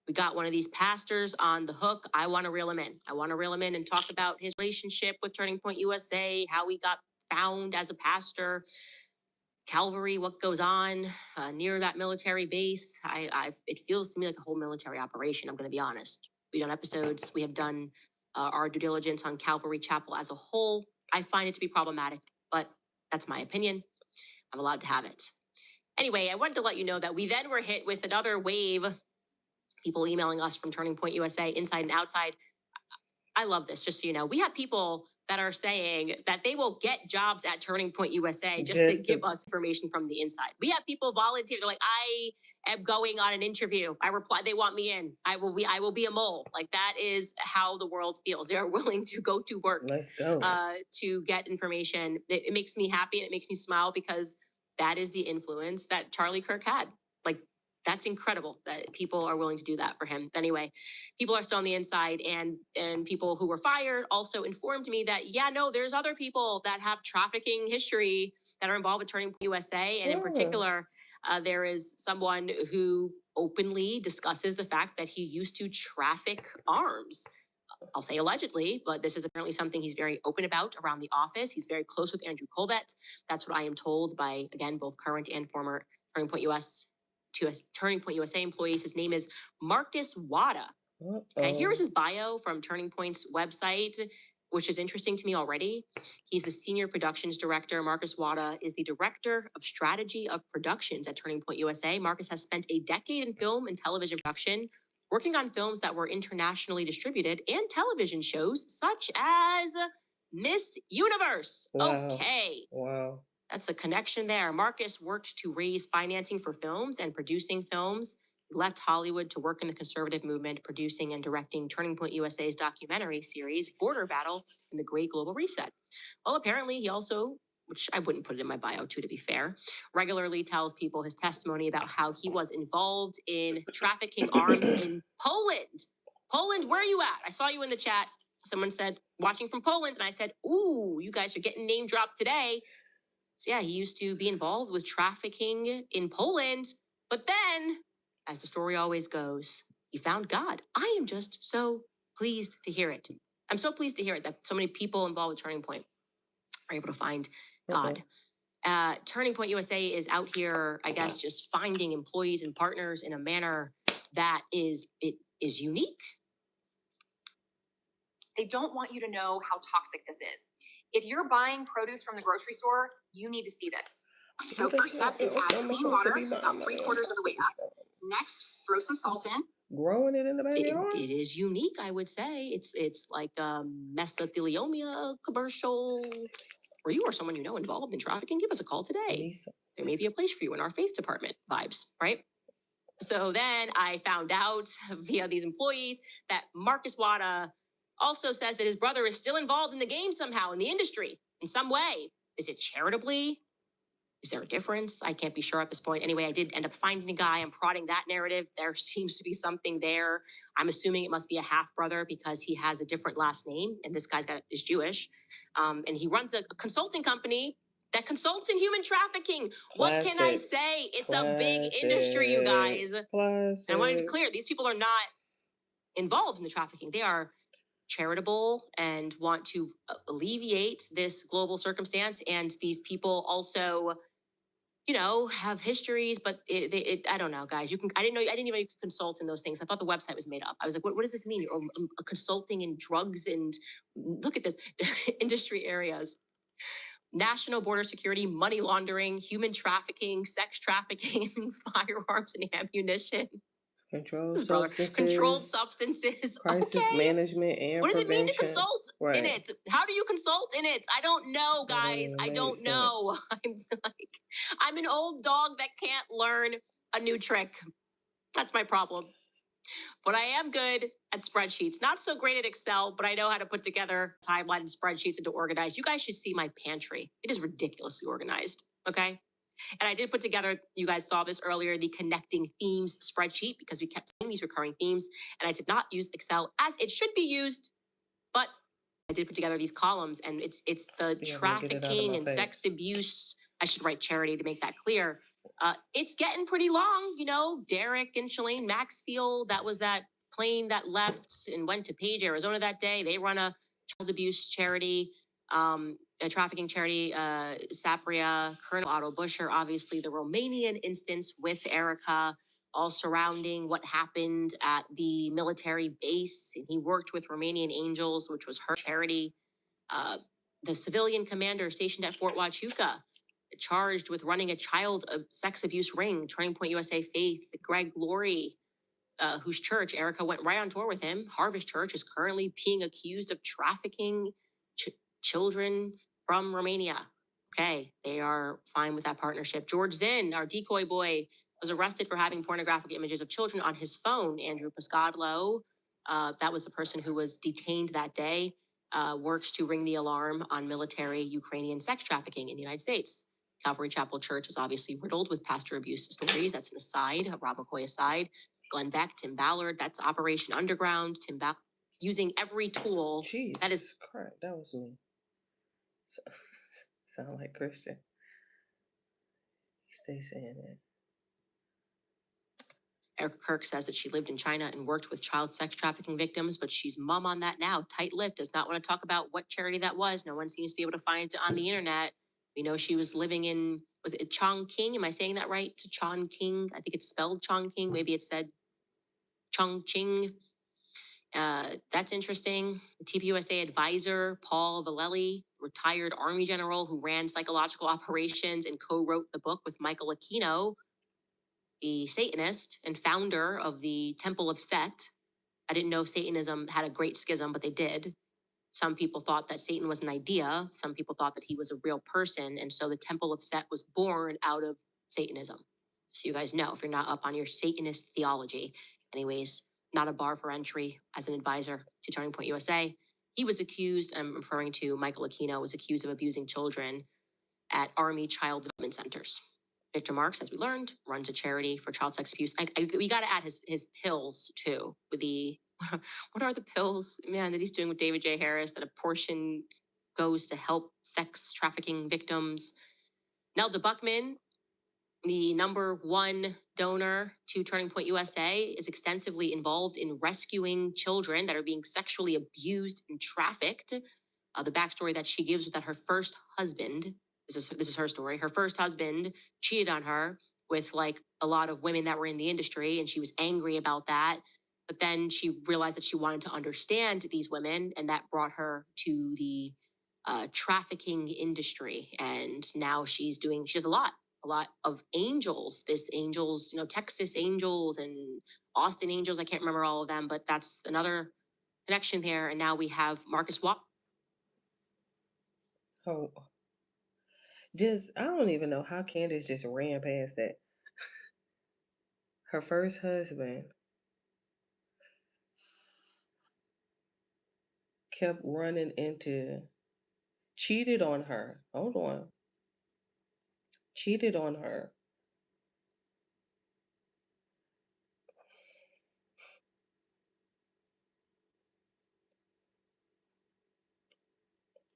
we got one of these pastors on the hook. I want to reel him in. I want to reel him in and talk about his relationship with Turning Point USA, how he got found as a pastor, Calvary, what goes on near that military base. It feels to me like a whole military operation. I'm going to be honest. We've done episodes. We have done our due diligence on Calvary Chapel as a whole. I find it to be problematic, but that's my opinion. I'm allowed to have it. Anyway, I wanted to let you know that we then were hit with another wave, people emailing us from Turning Point USA, inside and outside. I love this, just so you know. We have people that are saying that they will get jobs at Turning Point USA just to give us information from the inside. We have people volunteer. They're like, I am going on an interview. I reply, they want me in. I will be a mole. Like, that is how the world feels. They are willing to go to work Let's go. to get information. It makes me happy and it makes me smile because that is the influence that Charlie Kirk had. Like, that's incredible that people are willing to do that for him. Anyway, people are still on the inside, and people who were fired also informed me that, yeah, no, there's other people that have trafficking history that are involved with Turning Point USA. And in particular, there is someone who openly discusses the fact that he used to traffic arms. I'll say allegedly, but this is apparently something he's very open about around the office. He's very close with Andrew Colbert. That's what I am told by, again, both current and former Turning Point USA employees. His name is Marcus Wada. Okay, here is his bio from Turning Point's website, which is interesting to me already. He's the senior productions director. Marcus Wada is the director of strategy of productions at Turning Point USA. Marcus has spent a decade in film and television production, working on films that were internationally distributed and television shows such as Miss Universe. Wow. Okay. Wow. That's a connection there. Marcus worked to raise financing for films and producing films. He left Hollywood to work in the conservative movement, producing and directing Turning Point USA's documentary series, Border Battle and the Great Global Reset. Well, apparently he also, which I wouldn't put it in my bio too, to be fair, regularly tells people his testimony about how he was involved in trafficking arms in Poland. Poland, where are you at? I saw you in the chat. Someone said, watching from Poland. And I said, ooh, you guys are getting name dropped today. So yeah, he used to be involved with trafficking in Poland, but then, as the story always goes, he found God. I am just so pleased to hear it. I'm so pleased to hear it that so many people involved with Turning Point are able to find God. Turning Point USA is out here, I guess, just finding employees and partners in a manner that is unique. They don't want you to know how toxic this is. If you're buying produce from the grocery store, you need to see this. So first step is add clean water, about 3/4 of the way up. Next, throw some salt in. Growing it in the backyard? It is unique, I would say. It's like a mesothelioma commercial. Or you or someone you know involved in trafficking, give us a call today. There may be a place for you in our faith department vibes, right? So then I found out via these employees that Marcus Wada also says that his brother is still involved in the game somehow, in the industry, in some way. Is it charitably? Is there a difference? I can't be sure at this point. Anyway, I did end up finding the guy. I'm prodding that narrative. There seems to be something there. I'm assuming it must be a half-brother because he has a different last name, and this guy's is Jewish. And he runs a consulting company that consults in human trafficking. What can I say? It's a big industry, you guys. And I want to be clear, these people are not involved in the trafficking. They are charitable and want to alleviate this global circumstance. And these people also, you know, have histories, but I don't know, guys. I didn't even know you could consult in those things. I thought the website was made up. I was like, what does this mean? You're consulting in drugs and look at this industry areas. National border security, money laundering, human trafficking, sex trafficking, firearms and ammunition. Controlled substances. Crisis management and what does it mean to prevention. consult in it? How do you consult in it? I don't know, guys. I don't know. I'm an old dog that can't learn a new trick. That's my problem. But I am good at spreadsheets. Not so great at Excel, but I know how to put together timeline and spreadsheets and to organize. You guys should see my pantry. It is ridiculously organized, okay? And I did put together, you guys saw this earlier, the connecting themes spreadsheet because we kept seeing these recurring themes. And I did not use Excel as it should be used, but I did put together these columns and it's the trafficking and sex abuse. I should write charity to make that clear. It's getting pretty long, you know, Derek and Shalane Maxfield, that was that plane that left and went to Page, Arizona that day. They run a child abuse charity. A trafficking charity, Sapria, Colonel Otto Buscher, obviously the Romanian instance with Erica, all surrounding what happened at the military base. And he worked with Romanian Angels, which was her charity. the civilian commander stationed at Fort Huachuca, charged with running a child sex abuse ring. Turning Point USA Faith, Greg Laurie, whose church Erica went right on tour with him. Harvest Church is currently being accused of trafficking children from Romania. Okay, they are fine with that partnership. George Zinn, our decoy boy, was arrested for having pornographic images of children on his phone. Andrew Piscadlo, that was the person who was detained that day, works to ring the alarm on military Ukrainian sex trafficking in the United States. Calvary Chapel Church is obviously riddled with pastor abuse stories. That's an aside, a Rob McCoy aside. Glenn Beck, Tim Ballard, that's Operation Underground. Tim Ballard using every tool Jesus that is Christ, that was me. Sound like Christian. Stay saying that. Erica Kirk says that she lived in China and worked with child sex trafficking victims, but she's mum on that now. Tight-lipped, does not want to talk about what charity that was. No one seems to be able to find it on the internet. We know she was living in, was it Chongqing? Am I saying that right? To Chongqing? I think it's spelled Chongqing. Maybe it said Chongqing. That's interesting. The TPUSA advisor, Paul Vallely, retired Army general who ran psychological operations and co-wrote the book with Michael Aquino, the Satanist and founder of the Temple of Set. I didn't know Satanism had a great schism, but they did. Some people thought that Satan was an idea. Some people thought that he was a real person. And so the Temple of Set was born out of Satanism. So you guys know, if you're not up on your Satanist theology. Anyways, not a bar for entry as an advisor to Turning Point USA. He was accused, I'm referring to Michael Aquino, was accused of abusing children at Army Child Development Centers. Victor Marks, as we learned, runs a charity for child sex abuse. We got to add his pills too. With the what are the pills, man, that he's doing with David J. Harris? That a portion goes to help sex trafficking victims. Nelda Buckman, the #1 donor to Turning Point USA, is extensively involved in rescuing children that are being sexually abused and trafficked. The backstory that she gives was that her first husband, this is her story, her first husband cheated on her with like a lot of women that were in the industry, and she was angry about that. But then she realized that she wanted to understand these women, and that brought her to the trafficking industry. And now she does a lot of angels. This angels, Texas Angels and Austin Angels. I can't remember all of them, but that's another connection there. And now we have Marcus Watt. Oh, I don't even know how Candace just ran past that. Her first husband kept running into, cheated on her. Hold on. Cheated on her.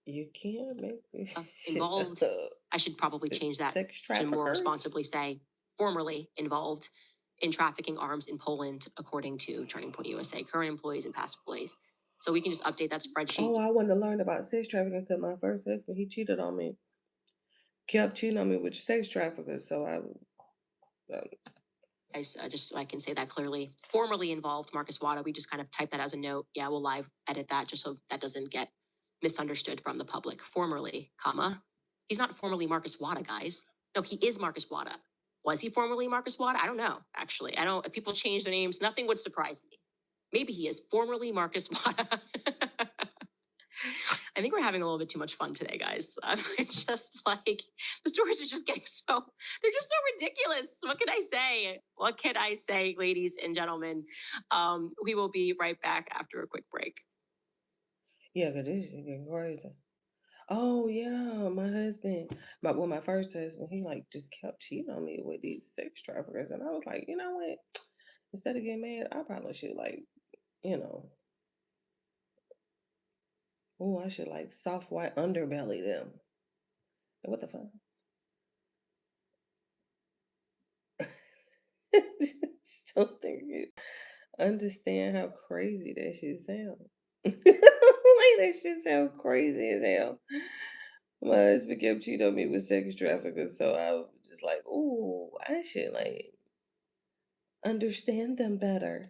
You can't make me involved. I should probably change that to more responsibly say formerly involved in trafficking arms in Poland, according to Turning Point USA, current employees and past employees. So we can just update that spreadsheet. Oh, I wanted to learn about sex trafficking because my first husband, he cheated on me. Kept cheating on me with sex traffickers. So just so I can say that clearly. Formerly involved, Marcus Wada. We just kind of type that as a note. Yeah, we'll live edit that just so that doesn't get misunderstood from the public. Formerly, comma. He's not formerly Marcus Wada, guys. No, he is Marcus Wada. Was he formerly Marcus Wada? I don't know, actually. If people change their names, nothing would surprise me. Maybe he is formerly Marcus Wada. I think we're having a little bit too much fun today, guys. It's just like, the stories are just getting they're just so ridiculous. What can I say? What can I say, ladies and gentlemen? We will be right back after a quick break. Yeah, because this is getting crazy. Oh, yeah, my husband, my first husband, he like just kept cheating on me with these sex traffickers. And I was like, you know what? Instead of getting mad, I probably should I should like soft white underbelly them. What the fuck? Just don't think you understand how crazy that shit sounds. Like that shit sound crazy as hell. My husband kept cheating on me with sex traffickers, so I was just like, ooh, I should like understand them better.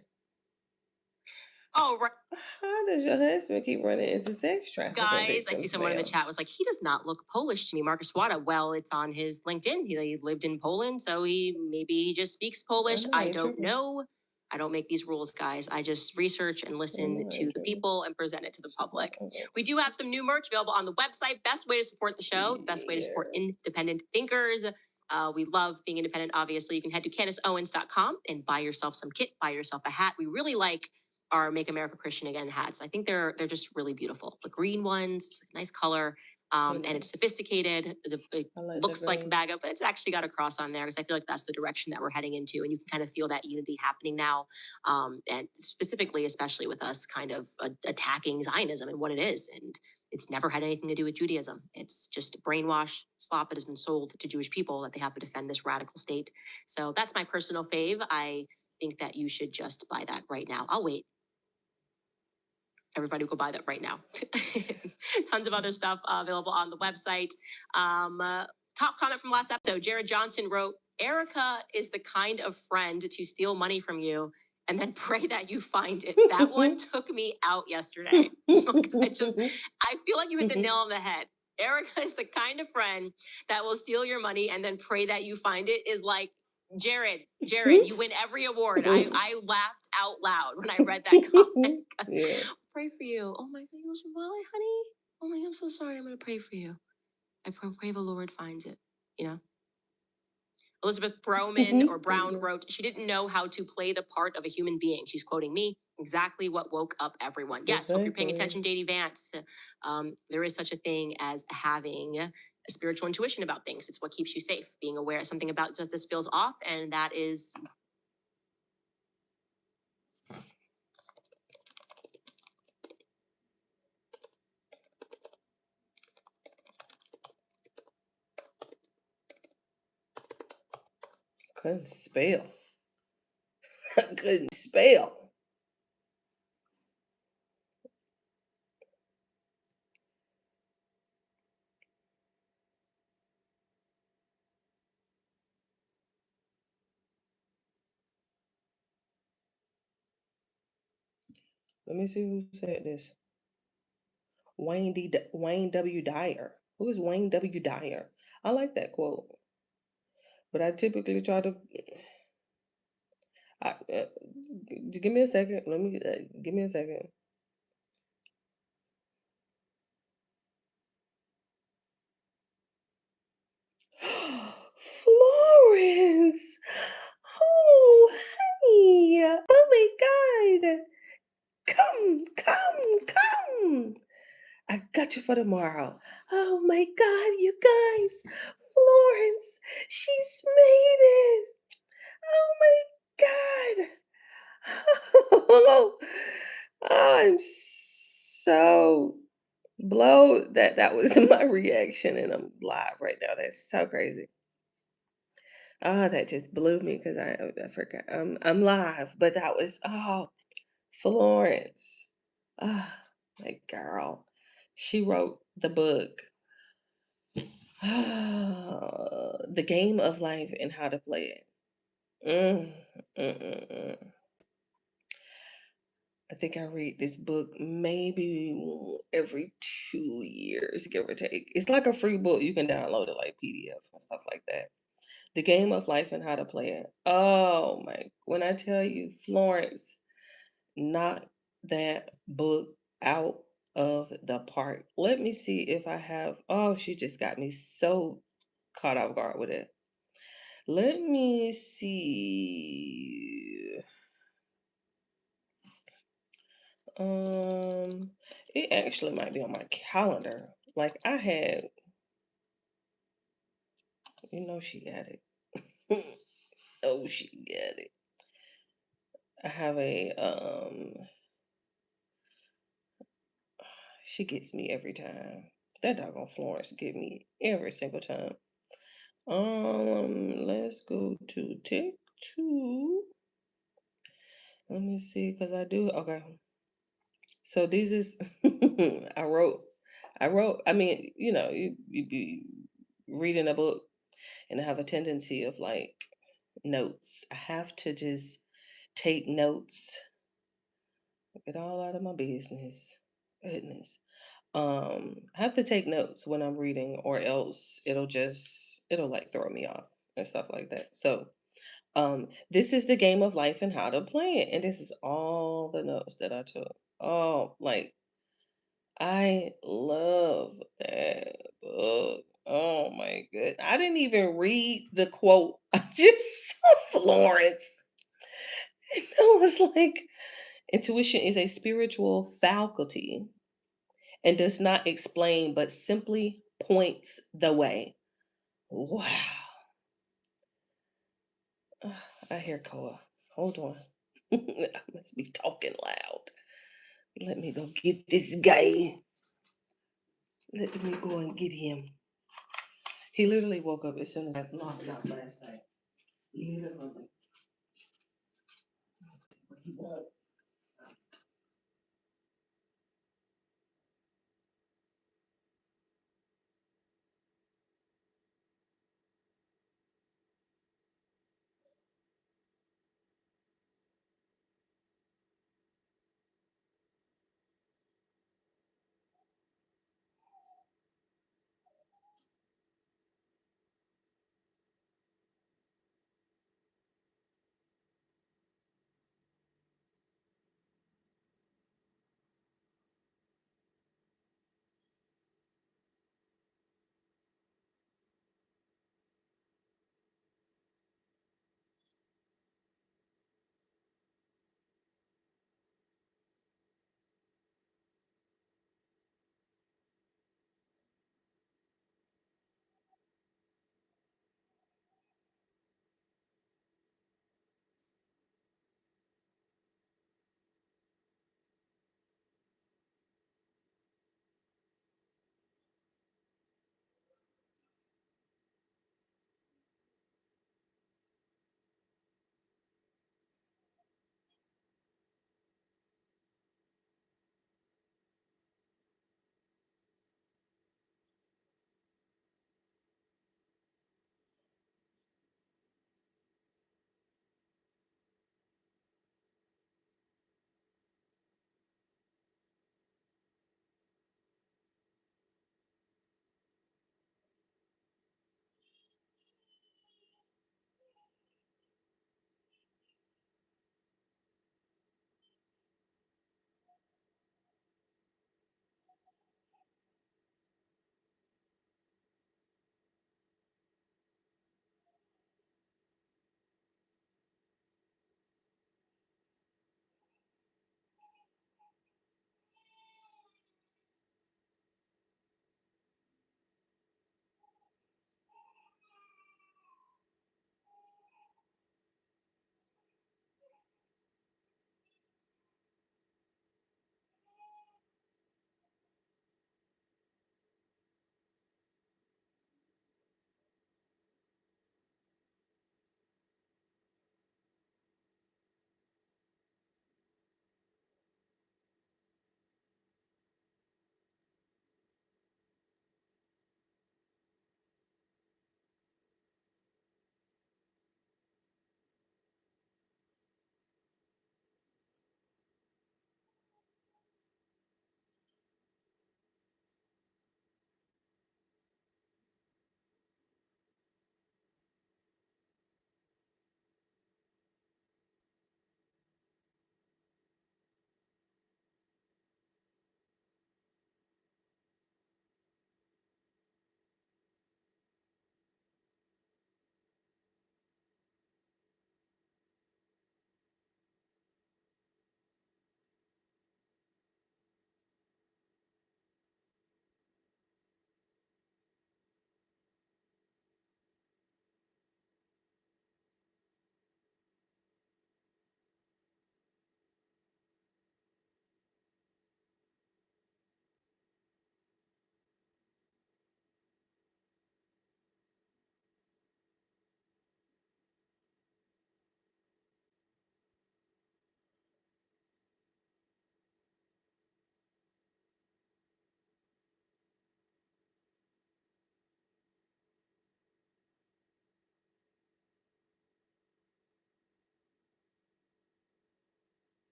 Oh, right. How does your husband keep running into sex trafficking Guys, I see victims, someone in the ma'am? chat was like, he does not look Polish to me, Marcus Wada. Well, it's on his LinkedIn. He lived in Poland, so he just speaks Polish. know I ain't don't tripping. know. I don't make these rules, guys. I just research and I listen know I to ain't the tripping. people and present it to the public. Okay. We do have some new merch available on the website. Best way to support the show, the best way to support independent thinkers. We love being independent, obviously. You can head to CandiceOwens.com and buy yourself some kit, buy yourself a hat. We really like our Make America Christian Again hats. I think they're just really beautiful. The green ones, it's a nice color, and it's sophisticated. It I like looks the like green. MAGA, but it's actually got a cross on there because I feel like that's the direction that we're heading into, and you can kind of feel that unity happening now, and specifically, especially with us kind of attacking Zionism and what it is, and it's never had anything to do with Judaism. It's just a brainwash slop that has been sold to Jewish people that they have to defend this radical state. So that's my personal fave. I think that you should just buy that right now. I'll wait. Everybody go buy that right now. Tons of other stuff available on the website. Top comment from last episode, Jared Johnson wrote, Erica is the kind of friend to steal money from you and then pray that you find it. That one took me out yesterday. I feel like you hit the nail on the head. Erica is the kind of friend that will steal your money and then pray that you find it is like, Jared, you win every award. I laughed out loud when I read that comment. Yeah. Pray for you. Oh my goodness, Molly, honey. Oh my, I'm so sorry. I'm going to pray for you. I pray the Lord finds it, you know? Elizabeth Broman or Brown wrote, she didn't know how to play the part of a human being. She's quoting me, exactly what woke up everyone. Yes, hope you're paying attention, J.D. Vance. There is such a thing as having a spiritual intuition about things. It's what keeps you safe. Being aware something about justice feels off, and that is Couldn't spell. I couldn't spell. Let me see who said this. Wayne W. Dyer. Who is Wayne W. Dyer? I like that quote, but I typically try to. Give me a second. Give me a second. Florence. Oh, honey. Oh my God. Come. I got you for tomorrow. Oh my God, you guys. Florence, she's made it. Oh my God. I'm so blown that was my reaction and I'm live right now. That's so crazy. Oh, that just blew me because I forgot. I'm live, but that was Florence. Oh, my girl. She wrote the book The Game of Life and How to Play It. Mm, mm, mm, mm. I think I read this book maybe every 2 years, give or take. It's like a free book. You can download it like PDF and stuff like that. The Game of Life and How to Play It. Oh my, when I tell you Florence knocked that book out of the park. Let me see if I have, oh, she just got me so caught off guard with it. Let me see. It actually might be on my calendar. Like I had, she got it. Oh, she got it. I have she gets me every time. That doggone Florence get me every single time. Let's go to Take Two. Let me see, cause I do okay. So these is I wrote. I mean, you be reading a book, and I have a tendency of like notes. I have to just take notes Get all out of my business. Goodness. I have to take notes when I'm reading, or else it'll like throw me off and stuff like that. So, this is the game of life and how to play it. And this is all the notes that I took. Oh, like I love that book. Oh my good. I didn't even read the quote. I just saw Florence. And I was like, intuition is a spiritual faculty and does not explain but simply points the way. Wow. Ugh, I hear Koa. Hold on. I must be talking loud. Let me go get this guy. Let me go and get him. He literally woke up as soon as I knocked out last night. Literally. He won't.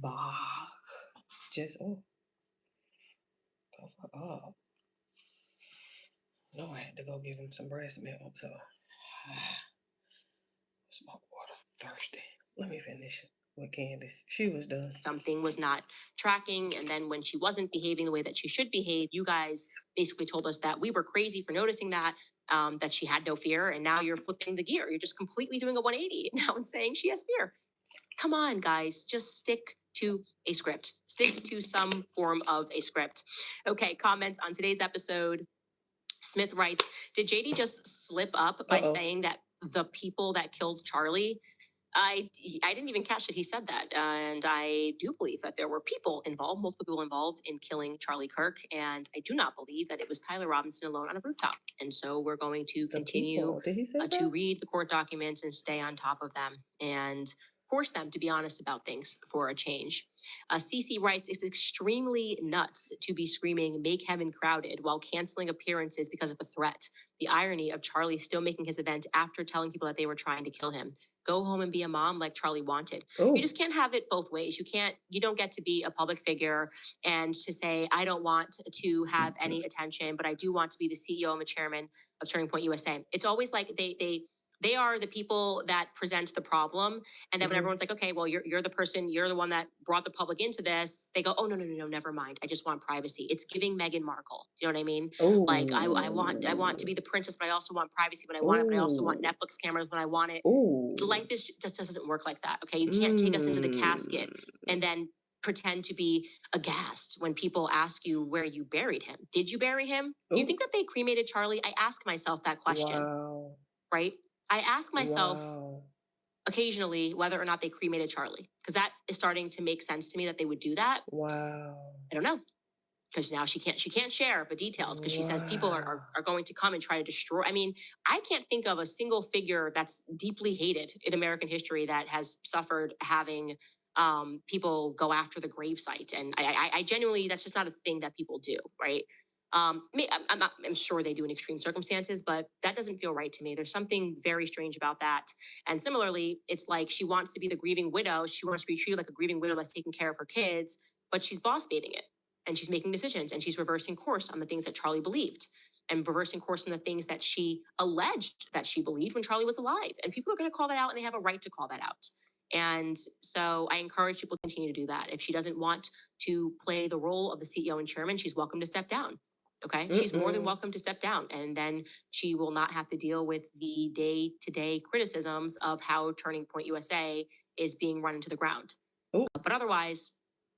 Bah. Just oh. No, I had to go give him some breast milk, so smoke water. Thirsty. Let me finish with Candace. She was done. Something was not tracking, and then when she wasn't behaving the way that she should behave, you guys basically told us that we were crazy for noticing that she had no fear, and now you're flipping the gear. You're just completely doing a 180 now and saying she has fear. Come on, guys, just stick to a script. Stick to some form of a script. Okay, comments on today's episode. Smith writes, did JD just slip up by saying that the people that killed Charlie? I didn't even catch that he said that, and I do believe that there were people involved, multiple people involved in killing Charlie Kirk, and I do not believe that it was Tyler Robinson alone on a rooftop. And so we're going to continue Did he say to that? read the court documents and stay on top of them and force them to be honest about things for a change. CC writes, it's extremely nuts to be screaming, make heaven crowded, while canceling appearances because of a threat. The irony of Charlie still making his event after telling people that they were trying to kill him. Go home and be a mom like Charlie wanted. Ooh. You just can't have it both ways. You don't get to be a public figure and to say, I don't want to have any attention, but I do want to be the CEO and the chairman of Turning Point USA. It's always like they are the people that present the problem. And then when everyone's like, okay, well, you're the person, you're the one that brought the public into this, they go, oh, no, never mind. I just want privacy. It's giving Meghan Markle. Do you know what I mean? Like I want to be the princess, but I also want privacy when I want it, but I also want Netflix cameras when I want it. Life is just doesn't work like that. Okay. You can't take us into the casket and then pretend to be aghast when people ask you where you buried him. Did you bury him? Do you think that they cremated Charlie? I ask myself that question. Wow. Right? I ask myself occasionally whether or not they cremated Charlie, because that is starting to make sense to me that they would do that. Wow. I don't know. Because now she can't share the details because she says people are going to come and try to destroy. I mean, I can't think of a single figure that's deeply hated in American history that has suffered having people go after the gravesite. And I genuinely, that's just not a thing that people do, right? I'm sure they do in extreme circumstances, but that doesn't feel right to me. There's something very strange about that. And similarly, it's like she wants to be the grieving widow. She wants to be treated like a grieving widow that's taking care of her kids, but she's boss babying it. And she's making decisions and she's reversing course on the things that Charlie believed and reversing course on the things that she alleged that she believed when Charlie was alive. And people are going to call that out and they have a right to call that out. And so I encourage people to continue to do that. If she doesn't want to play the role of the CEO and chairman, she's welcome to step down. Okay. She's more than welcome to step down. And then she will not have to deal with the day-to-day criticisms of how Turning Point USA is being run into the ground. But otherwise,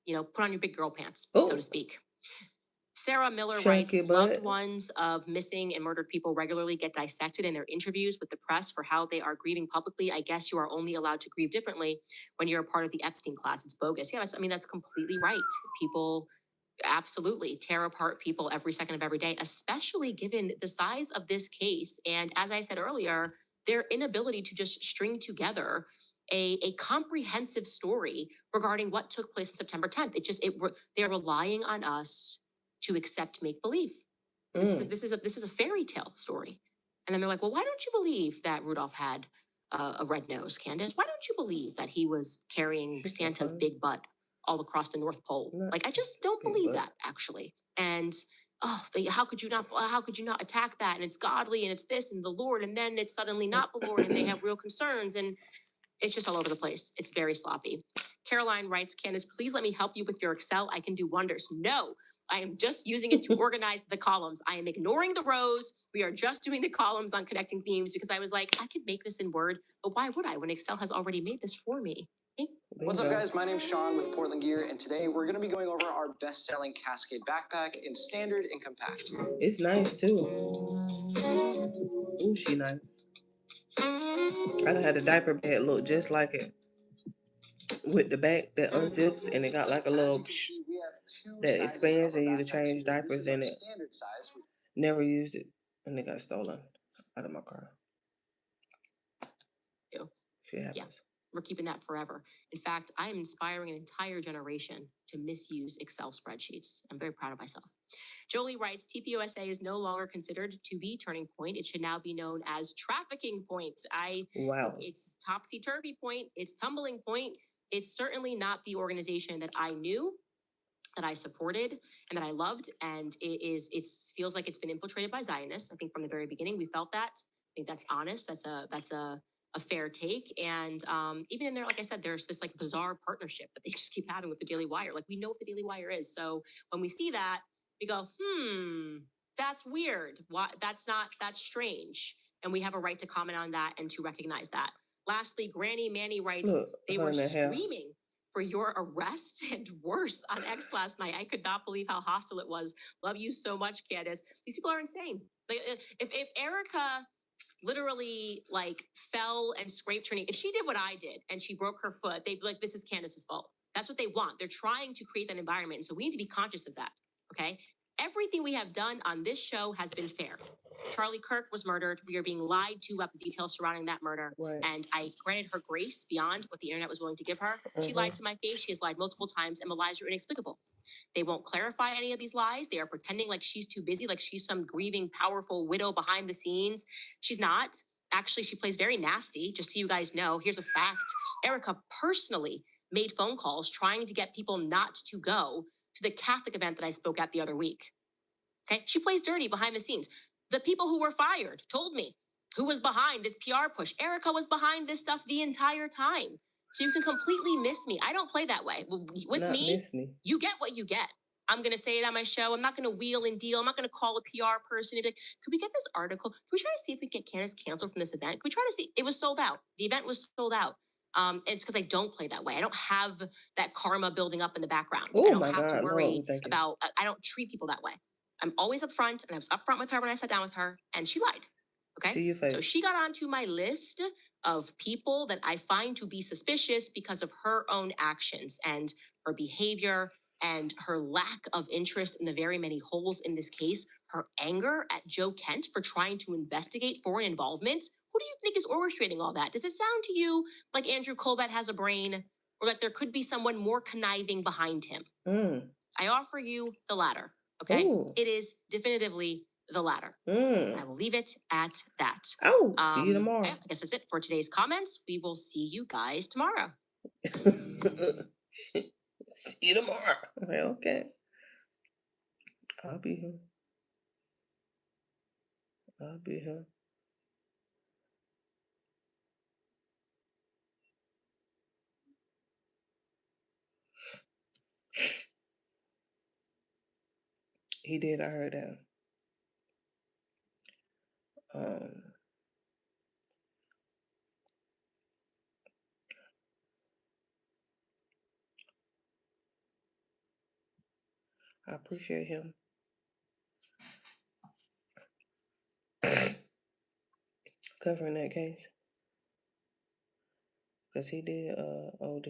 put on your big girl pants, so to speak. Sarah Miller writes, loved ones of missing and murdered people regularly get dissected in their interviews with the press for how they are grieving publicly. I guess you are only allowed to grieve differently when you're a part of the Epstein class. It's bogus. Yeah, that's completely right. People absolutely tear apart people every second of every day, especially given the size of this case. And as I said earlier, their inability to just string together a comprehensive story regarding what took place on September 10th. They're relying on us to accept make believe. This is a fairy tale story. And then they're like, well, why don't you believe that Rudolph had a red nose, Candace? Why don't you believe that he was carrying Santa's big butt all across the North Pole? Like, I just don't believe that, actually. And how could you not attack that? And it's godly and it's this and the Lord, and then it's suddenly not the Lord and they have real concerns, and it's just all over the place. It's very sloppy. Caroline writes, Candace, please let me help you with your Excel. I can do wonders. No, I am just using it to organize the columns. I am ignoring the rows. We are just doing the columns on connecting themes because I was like, I could make this in Word, but why would I when Excel has already made this for me? What's up, guys? My name's Sean with Portland Gear, and today we're going to be going over our best-selling Cascade backpack in standard and compact. It's nice, too. Ooh, she nice. I done had a diaper bag look just like it. With the back that unzips and it got like a little that expands and you can change diapers in it. Never used it and it got stolen out of my car. Shit happens. We're keeping that forever. In fact, I am inspiring an entire generation to misuse Excel spreadsheets. I'm very proud of myself. Jolie writes, TPUSA is no longer considered to be Turning Point. It should now be known as Trafficking Point. Wow. It's topsy-turvy point. It's tumbling point. It's certainly not the organization that I knew, that I supported, and that I loved. And it feels like it's been infiltrated by Zionists. I think from the very beginning, we felt that. I think that's honest. That's a fair take. And even in there, like I said, there's this like bizarre partnership that they just keep having with the Daily Wire. Like we know what the Daily Wire is. So when we see that, we go, that's weird. Why? That's strange. And we have a right to comment on that and to recognize that. Lastly, Granny Manny writes, Look, they her were in the hair. screaming for your arrest and worse on X last night. I could not believe how hostile it was. Love you so much, Candace. These people are insane. Like, if Erica literally like fell and scraped her knee, if she did what I did and she broke her foot, they'd be like, this is Candace's fault. That's what they want. They're trying to create that environment. And so we need to be conscious of that. Okay. Everything we have done on this show has been fair. Charlie Kirk was murdered. We are being lied to about the details surrounding that murder. Right. And I granted her grace beyond what the internet was willing to give her. She lied to my face. She has lied multiple times, and the lies are inexplicable. They won't clarify any of these lies. They are pretending like she's too busy, like she's some grieving, powerful widow behind the scenes. She's not. Actually, she plays very nasty, just so you guys know. Here's a fact. Erica personally made phone calls trying to get people not to go to the Catholic event that I spoke at the other week. Okay? She plays dirty behind the scenes. The people who were fired told me who was behind this PR push. Erica was behind this stuff the entire time. So you can completely miss me. I don't play that way. With Not me, miss me. you get what you get. I'm going to say it on my show. I'm not going to wheel and deal. I'm not going to call a PR person and be like, could we get this article? Can we try to see if we can get Candace canceled from this event? Can we try to see? It was sold out. The event was sold out. And it's because I don't play that way. I don't have that karma building up in the background. I Oh don't my have to God, worry no, thank you. about, I don't treat people that way. I'm always upfront, and I was upfront with her when I sat down with her, and she lied. To Okay. your face. So she got onto my list of people that I find to be suspicious because of her own actions and her behavior and her lack of interest in the very many holes in this case, her anger at Joe Kent for trying to investigate foreign involvement. Who do you think is orchestrating all that? Does it sound to you like Andrew Colbert has a brain, or like there could be someone more conniving behind him? I offer you the latter. Okay. Ooh. It is definitively the latter. I will leave it at that. Oh, see you tomorrow. I guess that's it for today's comments. We will see you guys tomorrow. See you tomorrow. Okay. I'll be here. I'll be here. He did, I heard that. I appreciate him covering that case. Because he did OD.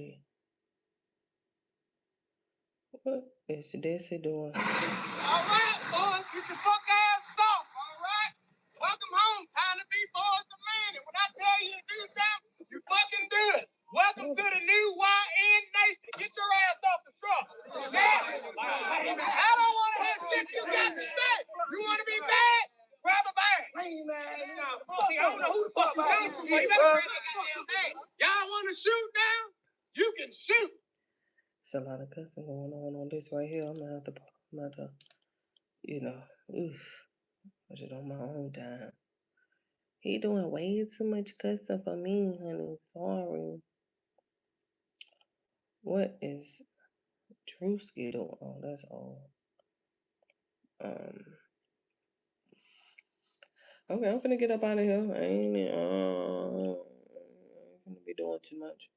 What is Desi doing? All right, boys, get your fuck ass off, all right? Welcome home. Time to be boys the man. And when I tell you to do something, you fucking do it. Welcome to the new YN Nation. Get your ass off the truck. Now, I don't want to hear shit you got to say. You want to be bad? Grab a bag. Nah, fuck me. I don't know who the fuck you talking to. You better grab a goddamn bag. Y'all want to shoot now? You can shoot. It's a lot of cussing going on this right here. I'm gonna have to, you know, put it on my own time. He doing way too much cussing for me, honey. Sorry. What is Drewski doing? Oh, that's all. Okay, I'm finna get up out of here. I ain't finna be doing too much.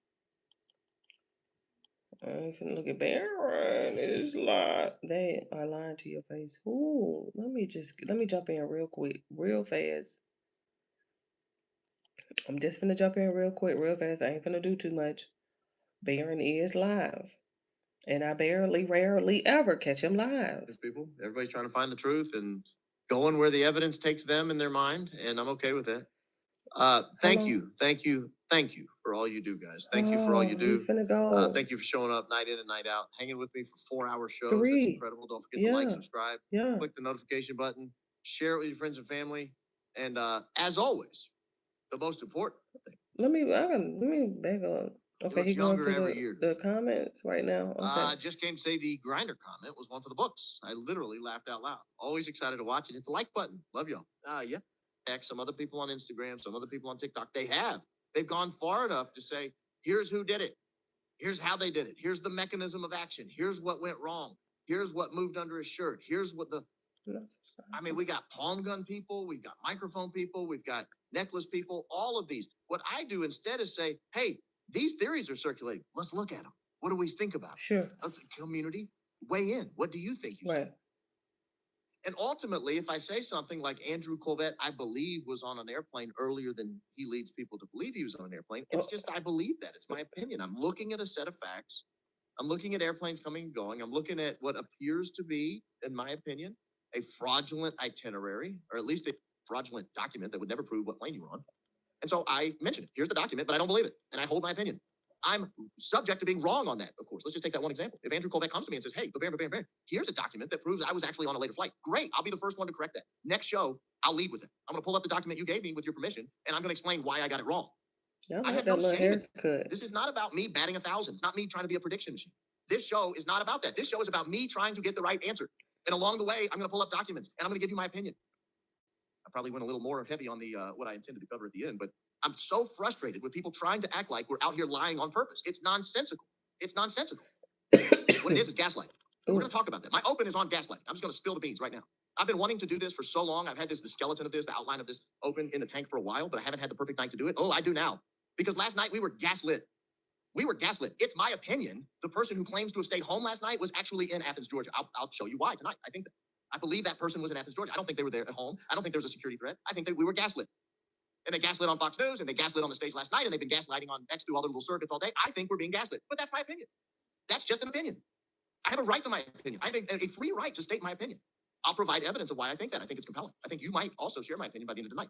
I ain't finna look at Baron. It's lie. They are lying to your face. Ooh, let me jump in real quick, real fast. I'm just finna jump in real quick, real fast. I ain't finna do too much. Baron is live. And I rarely ever catch him live. There's people. Everybody's trying to find the truth and going where the evidence takes them in their mind, and I'm okay with that. Thank you for all you do, guys. Thank you for all you Oh, do. he's finna go. Thank you for showing up night in and night out, hanging with me for 4-hour shows. 3. That's incredible. Don't forget to like, Yeah. subscribe, Yeah. click the notification button, share it with your friends and family. And as always, the most important thing. Let me back up. Okay, looks he going younger through every year to the comments right now. Okay. I just came to say the Grinder comment was one for the books. I literally laughed out loud. Always excited to watch it. Hit the like button. Love y'all. Yeah. Heck, some other people on Instagram, some other people on TikTok, they've gone far enough to say, here's who did it. Here's how they did it. Here's the mechanism of action. Here's what went wrong. Here's what moved under his shirt. Here's what we got palm gun people, we've got microphone people, we've got necklace people, all of these. What I do instead is say, hey, these theories are circulating. Let's look at them. What do we think about it? Sure. Let's community weigh in. What do you think? Right. And ultimately, if I say something like Andrew Colvett, I believe, was on an airplane earlier than he leads people to believe he was on an airplane, it's just I believe that. It's my opinion. I'm looking at a set of facts. I'm looking at airplanes coming and going. I'm looking at what appears to be, in my opinion, a fraudulent itinerary, or at least a fraudulent document that would never prove what plane you were on. And so I mentioned it. Here's the document, but I don't believe it. And I hold my opinion. I'm subject to being wrong on that, of course. Let's just take that one example. If Andrew Colvett comes to me and says, hey, bam, here's a document that proves I was actually on a later flight. Great. I'll be the first one to correct that. Next show, I'll lead with it. I'm going to pull up the document you gave me with your permission, and I'm going to explain why I got it wrong. I had no shame in it. This is not about me batting 1,000. It's not me trying to be a prediction machine. This show is not about that. This show is about me trying to get the right answer. And along the way, I'm going to pull up documents, and I'm going to give you my opinion. I probably went a little more heavy on the what I intended to cover at the end, but I'm so frustrated with people trying to act like we're out here lying on purpose. It's nonsensical. It's nonsensical. What it is gaslighting. We're going to talk about that. My open is on gaslighting. I'm just going to spill the beans right now. I've been wanting to do this for so long. I've had the skeleton of this, the outline of this open in the tank for a while, but I haven't had the perfect night to do it. Oh, I do now. Because last night we were gaslit. We were gaslit. It's my opinion. The person who claims to have stayed home last night was actually in Athens, Georgia. I'll show you why tonight. I believe that person was in Athens, Georgia. I don't think they were there at home. I don't think there was a security threat. I think that we were gaslit. And they gaslit on Fox News, and they gaslit on the stage last night, and they've been gaslighting on X through all the little circuits all day. I think we're being gaslit. But that's my opinion. That's just an opinion. I have a right to my opinion. I have a free right to state my opinion. I'll provide evidence of why I think that. I think it's compelling. I think you might also share my opinion by the end of the night.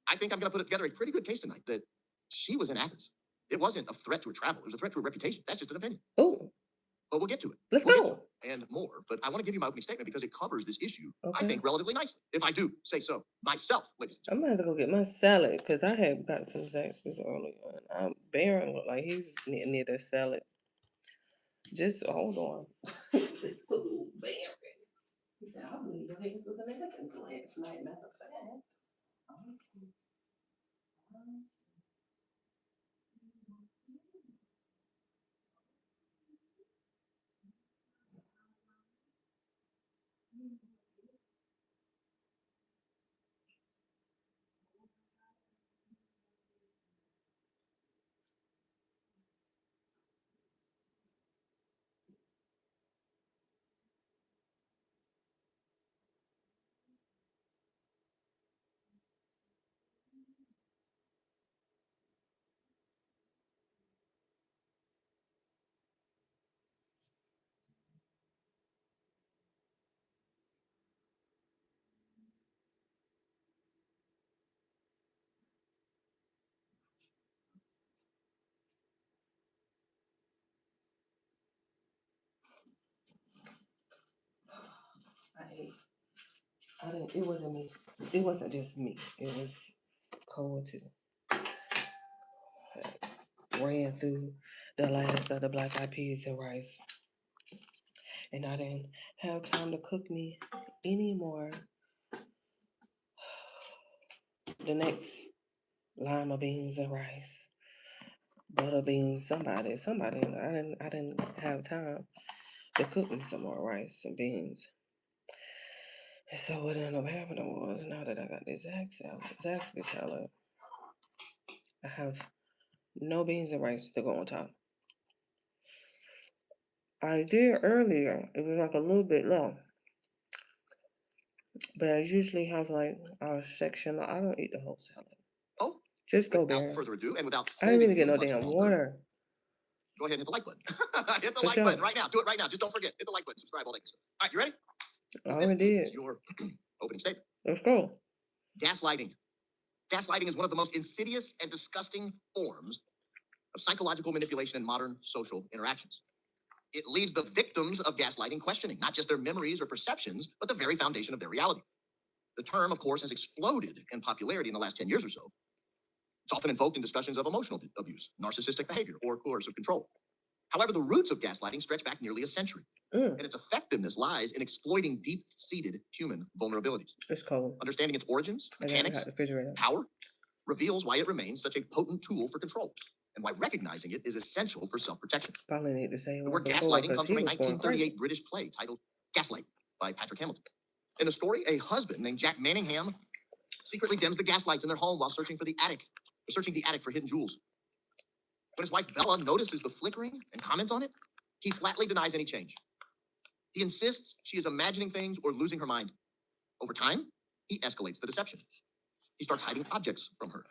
I think I'm going to put together a pretty good case tonight that she was in Athens. It wasn't a threat to her travel. It was a threat to her reputation. That's just an opinion. Oh. But we'll get to it. Let's We'll go. get to it and more. But I want to give you my opening statement because it covers this issue, Okay. I think, relatively nicely. If I do say so myself, ladies and I'm gonna have to go get my salad because I had got some Zaxby's earlier. And Baron looked like he's near the salad. Just hold on. Ooh, Baron. He said, I believe your hands was in Athens last night. Matter of fact. It wasn't me. It wasn't just me. It was Cole too. Ran through the last of the black eyed peas and rice. And I didn't have time to cook me anymore. The next lima beans and rice. Butter beans, somebody. I didn't have time to cook me some more rice and beans. And so what ended up happening was now that I got this Zaxby salad, I have no beans and rice to go on top. I did earlier. It was like a little bit low. But I usually have like a section. I don't eat the whole salad. Oh, just go without there. further ado, and without I didn't even holding get you no much damn longer, water. Go ahead and hit the like button. Hit the For like sure. button right now. Do it right now. Just don't forget. Hit the like button. Subscribe. All that good stuff. All right, you ready? I This already is did. your opening statement. Let's go. Gaslighting. Gaslighting is one of the most insidious and disgusting forms of psychological manipulation in modern social interactions. It leaves the victims of gaslighting questioning not just their memories or perceptions, but the very foundation of their reality. The term, of course, has exploded in popularity in the last 10 years or so. It's often invoked in discussions of emotional abuse, narcissistic behavior, or coercive control. However, the roots of gaslighting stretch back nearly a century, and its effectiveness lies in exploiting deep-seated human vulnerabilities. It's cold. Understanding its origins, I gotta mechanics, hide the refrigerator. power, reveals why it remains such a potent tool for control, and why recognizing it is essential for self-protection. Probably need to say The word before, gaslighting 'cause comes he from a was going crazy. 1938 British play titled Gaslight by Patrick Hamilton. In the story, a husband named Jack Manningham secretly dims the gaslights in their home while searching the attic for hidden jewels. When his wife Bella notices the flickering and comments on it, he flatly denies any change. He insists she is imagining things or losing her mind. Over time, he escalates the deception. He starts hiding objects from her.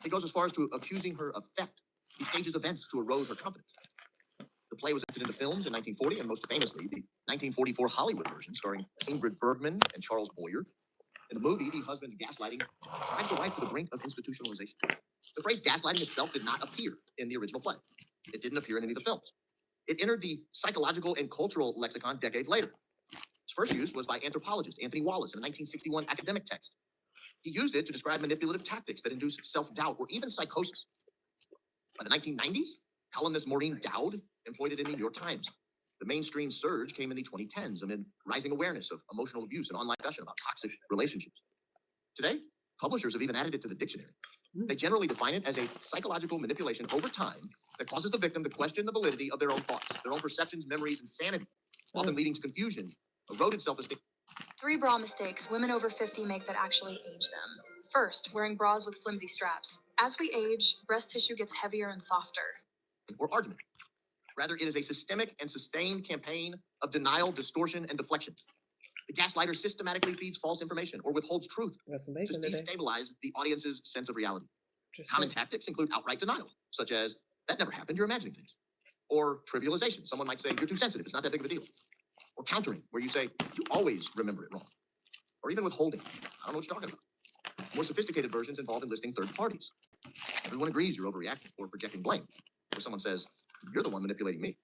He goes as far as to accusing her of theft. He stages events to erode her confidence. The play was adapted into films in 1940, and most famously, the 1944 Hollywood version starring Ingrid Bergman and Charles Boyer. In the movie, the husband's gaslighting drives the wife to the brink of institutionalization. The phrase gaslighting itself did not appear in the original play. It didn't appear in any of the films. It entered the psychological and cultural lexicon decades later. Its first use was by anthropologist Anthony Wallace in a 1961 academic text. He used it to describe manipulative tactics that induce self-doubt or even psychosis. By the 1990s, columnist Maureen Dowd employed it in the New York Times. The mainstream surge came in the 2010s amid rising awareness of emotional abuse and online discussion about toxic relationships. Today, publishers have even added it to the dictionary. They generally define it as a psychological manipulation over time that causes the victim to question the validity of their own thoughts, their own perceptions, memories, and sanity, often leading to confusion, eroded self-esteem. 3 bra mistakes women over 50 make that actually age them. First, wearing bras with flimsy straps. As we age, breast tissue gets heavier and softer. Or argument. Rather, it is a systemic and sustained campaign of denial, distortion, and deflection. The gaslighter systematically feeds false information or withholds truth Got some to bacon today. destabilize the audience's sense of reality. Just Common saying. tactics include outright denial, such as, that never happened, you're imagining things. Or trivialization. Someone might say, you're too sensitive, it's not that big of a deal. Or countering, where you say, you always remember it wrong. Or even withholding, I don't know what you're talking about. More sophisticated versions involve enlisting third parties. Everyone agrees you're overreacting or projecting blame. Or someone says, you're the one manipulating me.